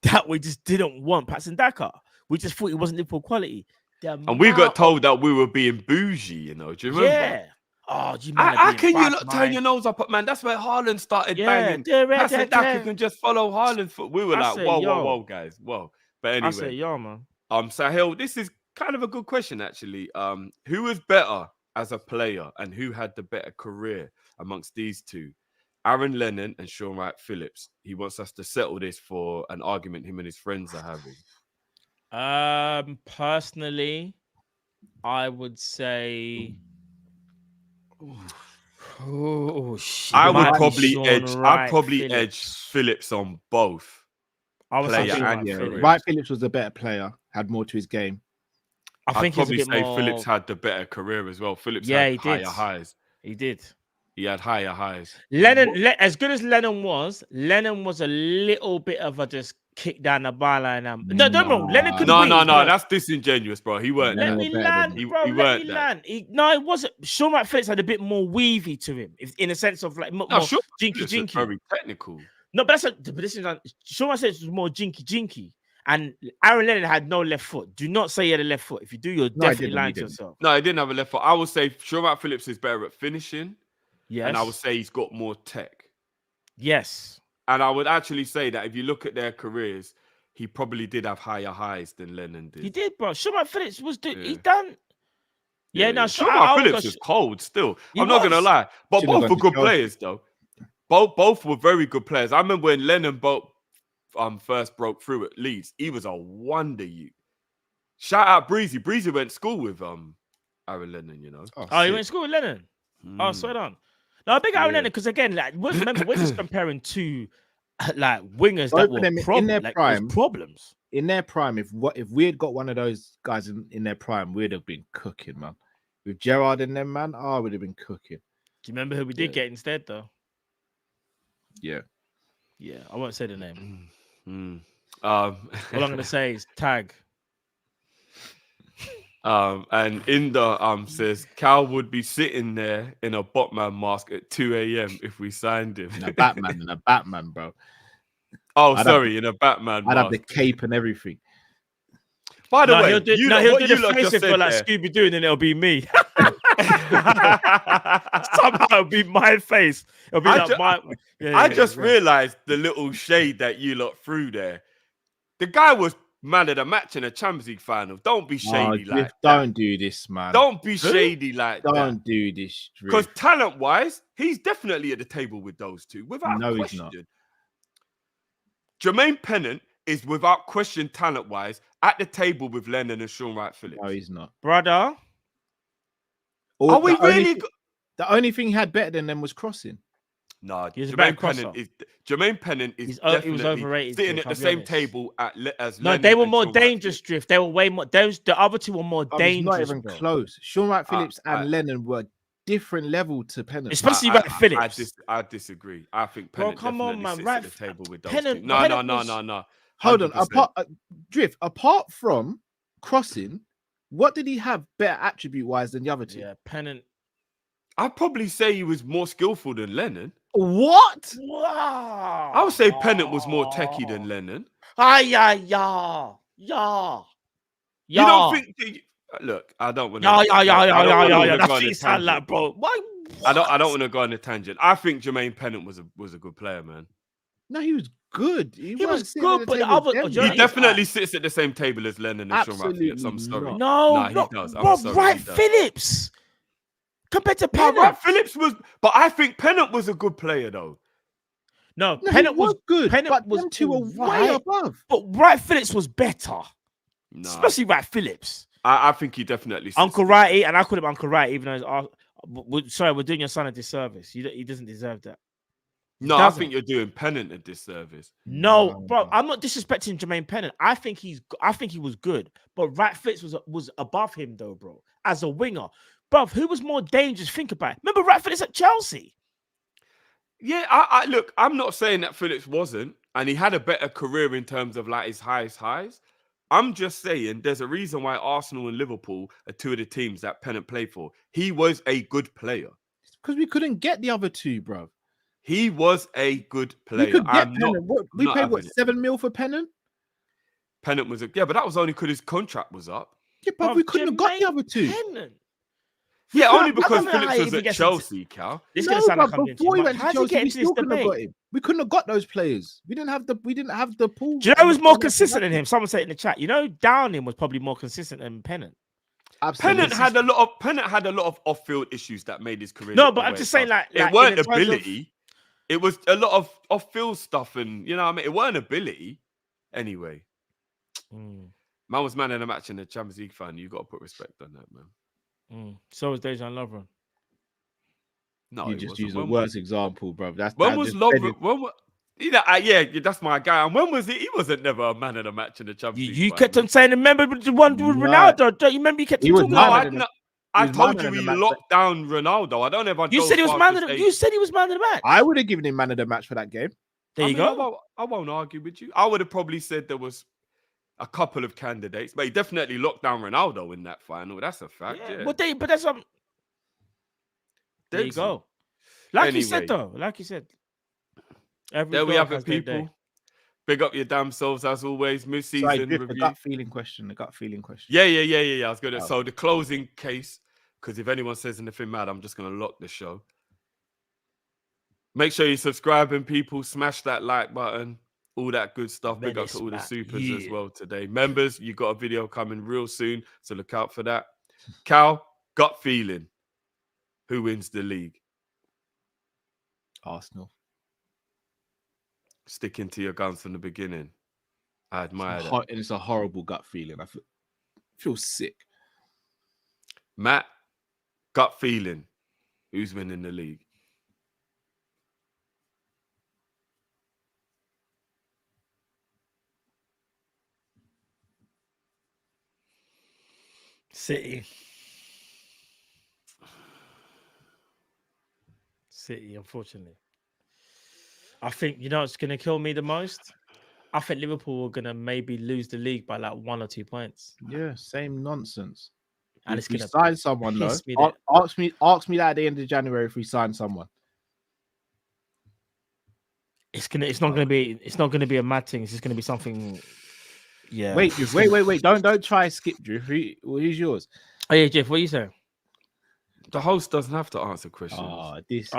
that we just didn't want Patson Dakar. We just thought it wasn't Liverpool quality. And we got told that we were being bougie, you know. Do you remember? Yeah. Oh, do you how can you not turn your nose up, man? That's where Haaland started banging. Patson Dakar can just follow Haaland's foot. We were whoa, guys, whoa. But anyway, I say, yo, man. Sahil, this is kind of a good question, actually. Who was better as a player and who had the better career amongst these two? Aaron Lennon and Sean Wright Phillips. He wants us to settle this for an argument him and his friends are having. Personally, I would say. Oh shit! I'd probably edge Phillips on both. Wright Phillips was a better player, had more to his game. I'd probably say Phillips had the better career as well. Phillips had higher highs. He did. He had higher highs. Lennon, as good as Lennon was a little bit of a just kick down the byline. No, don't wrong. Lennon could win. No, that's disingenuous, bro. He weren't. Let me land, bro. Let me land. No, it wasn't. Sean Wright Phillips had a bit more weavy to him, in a sense of like more jinky. Very technical. No, but this is like Sean Wright Phillips was more jinky. And Aaron Lennon had no left foot. Do not say he had a left foot. If you do, you're definitely lying to yourself. No, he didn't have a left foot. I would say Sean Wright Phillips is better at finishing. Yes. And I would say he's got more tech. Yes. And I would actually say that if you look at their careers, he probably did have higher highs than Lennon did. He did, bro. Sean Wright Phillips was he done. Yeah. Sean Wright Phillips is cold still. I'm not gonna lie. But both were good players, though. Both were very good players. I remember when Lennon first broke through at Leeds, he was a wonder youth. Shout out Breezy. Breezy went to school with Aaron Lennon, you know. Oh, he went to school with Lennon. Oh, swear on. No, big Aaron Lennon, because again, like, remember, we're just comparing two like wingers that were in their prime. Problems in their prime. If we had got one of those guys in their prime, we'd have been cooking, man. With Gerrard in them, man, we'd have been cooking. Do you remember who we did get instead, though? Yeah, I won't say the name. All I'm gonna say is Tag. And in the says Cal would be sitting there in a Botman mask at 2 a.m. if we signed him. In a Batman, bro. Oh, in a Batman mask. I'd have the cape and everything. By the way, he'll do the face for like Scooby Doo, and then it'll be me. Somehow it'll be my face. It'll be I just realized the little shade that you lot threw there. The guy was man of the match in a Champions League final. Don't be shady like that. Don't do this, man. Don't be shady like that. Don't do this. Because talent-wise, he's definitely at the table with those two. Without question. He's not. Jermaine Pennant is without question talent-wise at the table with Lennon and Sean Wright Phillips. No, he's not. Brother. Are we really? The only thing he had better than them was crossing. No, Jermaine Pennant is definitely overrated, sitting at the same table as no, Lennon. They were more dangerous, Drift. They were way more. The other two were more dangerous. Not even close. Sean Wright Phillips and Lennon were different level to Pennant. Especially Wright Phillips. I disagree. I think Pennant sits at the table with those two. No. Hold on. Drift. Apart from crossing, what did he have better attribute-wise than the other two? Yeah, Pennant. I'd probably say he was more skillful than Lennon. What? Wow. I would say Pennant was more techie than Lennon. You don't think? Look, I don't want to. Like, bro. Why? I don't want to go on a tangent. I think Jermaine Pennant was a good player, man. No, he was good. He was good, but the other, he definitely sits at the same table as Lennon and Sean Ratfield. I'm sorry. No, he does. Bro, Wright Phillips compared to Pennant. Wright Phillips was, but I think Pennant was a good player though. No, Pennant was good. Pennant but was them two were way above. But Wright Phillips was better, especially Wright Phillips. I think he definitely sits Uncle Wrighty, and I call him Uncle Wright, even though sorry, we're doing your son a disservice. He doesn't deserve that. No, I think you're doing Pennant a disservice. No, bro, I'm not disrespecting Jermaine Pennant. I think he was good, but Wright Phillips was above him though, bro. As a winger, bro, who was more dangerous? Think about it. Remember Wright Phillips at Chelsea? Yeah, I look. I'm not saying that Phillips wasn't, and he had a better career in terms of like his highest highs. I'm just saying there's a reason why Arsenal and Liverpool are two of the teams that Pennant played for. He was a good player. Because we couldn't get the other two, bro. He was a good player. We could get Pennant. We paid what, 7 mil for Pennant? Pennant was but that was only because his contract was up. Yeah, but we couldn't have got the other two. Pennant. Yeah, only because Phillips was at Chelsea, Cal. This gonna sound like before he went to Chelsea, we still couldn't have got him. We couldn't have got those players. We didn't have the pool. Do you know who was more consistent than him? Someone said in the chat. You know, Downing was probably more consistent than Pennant. Absolutely. Pennant had a lot of off-field issues that made his career. No, but I'm just saying, like it weren't ability. It was a lot of off-field stuff, and you know what I mean. It weren't ability. Anyway, man was man in a match in the Champions League final. You got to put respect on that, man. So was Dejan Lovren. No, you just used the worst example, bro. When was Lovren? That's my guy. And when was he? He wasn't never a man of the match in the Champions League. You kept on saying, remember the one with Ronaldo? Don't you remember? You kept talking about it. I told you he locked down Ronaldo. I don't ever. You said he was man of the. You said he was man of the match. I would have given him man of the match for that game. There you go. I won't argue with you. I would have probably said there was a couple of candidates, but he definitely locked down Ronaldo in that final. That's a fact. Yeah. But that's there you go. Like you said, though. Like you said. There we have it, people. Big up your damn selves as always. Midseason review. The gut feeling question. Yeah. I was gonna. So the closing case, because if anyone says anything mad, I'm just gonna lock the show. Make sure you're subscribing, people. Smash that like button. All that good stuff. Big up to all the supers as well today. Members, you got a video coming real soon, so look out for that. Cal, gut feeling. Who wins the league? Arsenal. Sticking to your guns from the beginning. I admire that. It's a horrible gut feeling. I feel sick. Matt, gut feeling. Who's winning the league? City, unfortunately. I think, you know what's going to kill me the most? I think Liverpool are going to maybe lose the league by like 1 or 2 points. Yeah, same nonsense. And if we sign someone, though, ask me that at the end of January if we sign someone. It's not going to be a mad thing. It's just going to be something. Yeah. Wait. Don't try skip, Drew. Who's yours? Oh yeah, Jeff. What are you saying? The host doesn't have to answer questions. My days!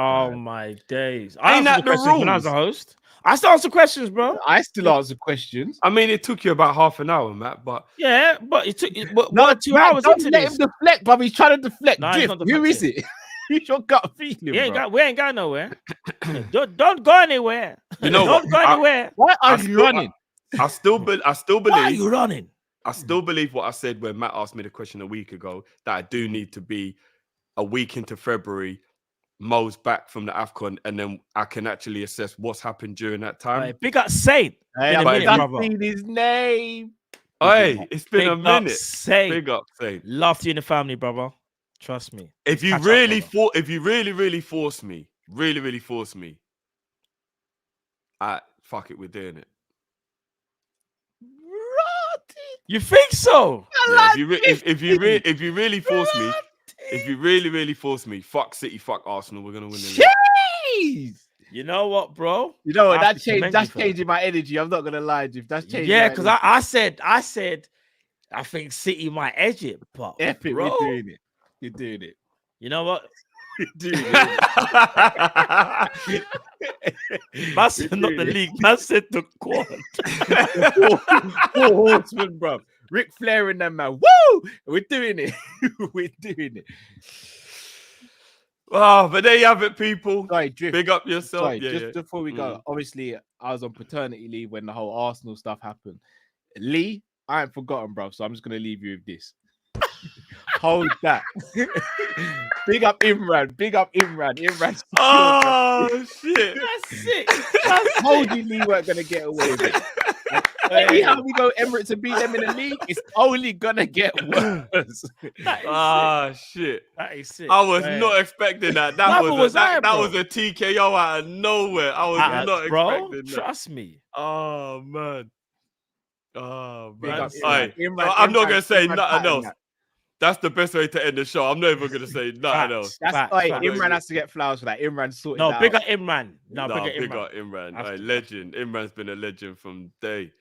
Ain't that the rules? When I was the host, I still answer questions, bro. I still answer questions. I mean, it took you about half an hour, Matt. But yeah, but it took 1 or 2 hours. Don't let him deflect, bro. He's trying to deflect. No, who is it? Who's your gut feeling? We ain't got nowhere. don't go anywhere. You know don't go anywhere. Why are you running? I still believe. Why are you running? I still believe what I said when Matt asked me the question a week ago, that I do need to be a week into February, Mo's back from the AFCON, and then I can actually assess what's happened during that time. Right, big up Saint. I've seen his name. Hey, it's been a minute. Saint. Big up Saint. Love you in the family, brother. Trust me. If you really force me, fuck it, we're doing it. You think so? Yeah, if you really force me, fuck City, fuck Arsenal, we're gonna win the league. Jeez! You know what, bro? You know what? I have That to changed. commend That's you for changing my energy. I'm not gonna lie, Jim. That's changing. Yeah, my because energy. I said, I think City might edge it, but Epic, bro, we're doing it. You're doing it. you know what? You're doing it. Man said not the league. Man said the quad. Four horsemen, bro. Ric Flair in them, man. Woo! We're doing it. We're doing it. Oh, but there you have it, people. Sorry, Drift. Big up yourself. Sorry, Yeah, just yeah. before we go, obviously I was on paternity leave when the whole Arsenal stuff happened. Lee, I ain't forgotten, bro. So I'm just gonna leave you with this. Hold that. Big up Imran. Big up Imran. Imran. Oh shit! That's sick. I told you Lee weren't gonna get away with it. Anyhow we go Emirates to beat them in the league, it's only gonna get worse. Ah shit! That is sick. I was Man. not expecting that. Neither was I, that bro. was a TKO out of nowhere. I was not bro, expecting that. trust me. Oh man. Oh Big man. up Aye. Imran. I'm not gonna say Imran nothing pattern else. that. That's the best way to end the show. I'm not even gonna say nothing else. That's Facts, like facts. Imran has to get flowers for that. Imran sorted No, that big out. up Imran. No, Nah, big big up up Imran. Have Aye, to. legend. Imran's been a legend from day.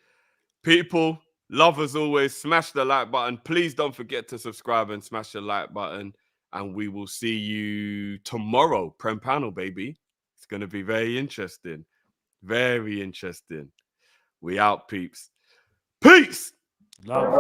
People, love as always. Smash the like button. Please don't forget to subscribe and smash the like button. And we will see you tomorrow. Prem panel, baby. It's gonna be very interesting. Very interesting. We out, peeps. Peace. Love.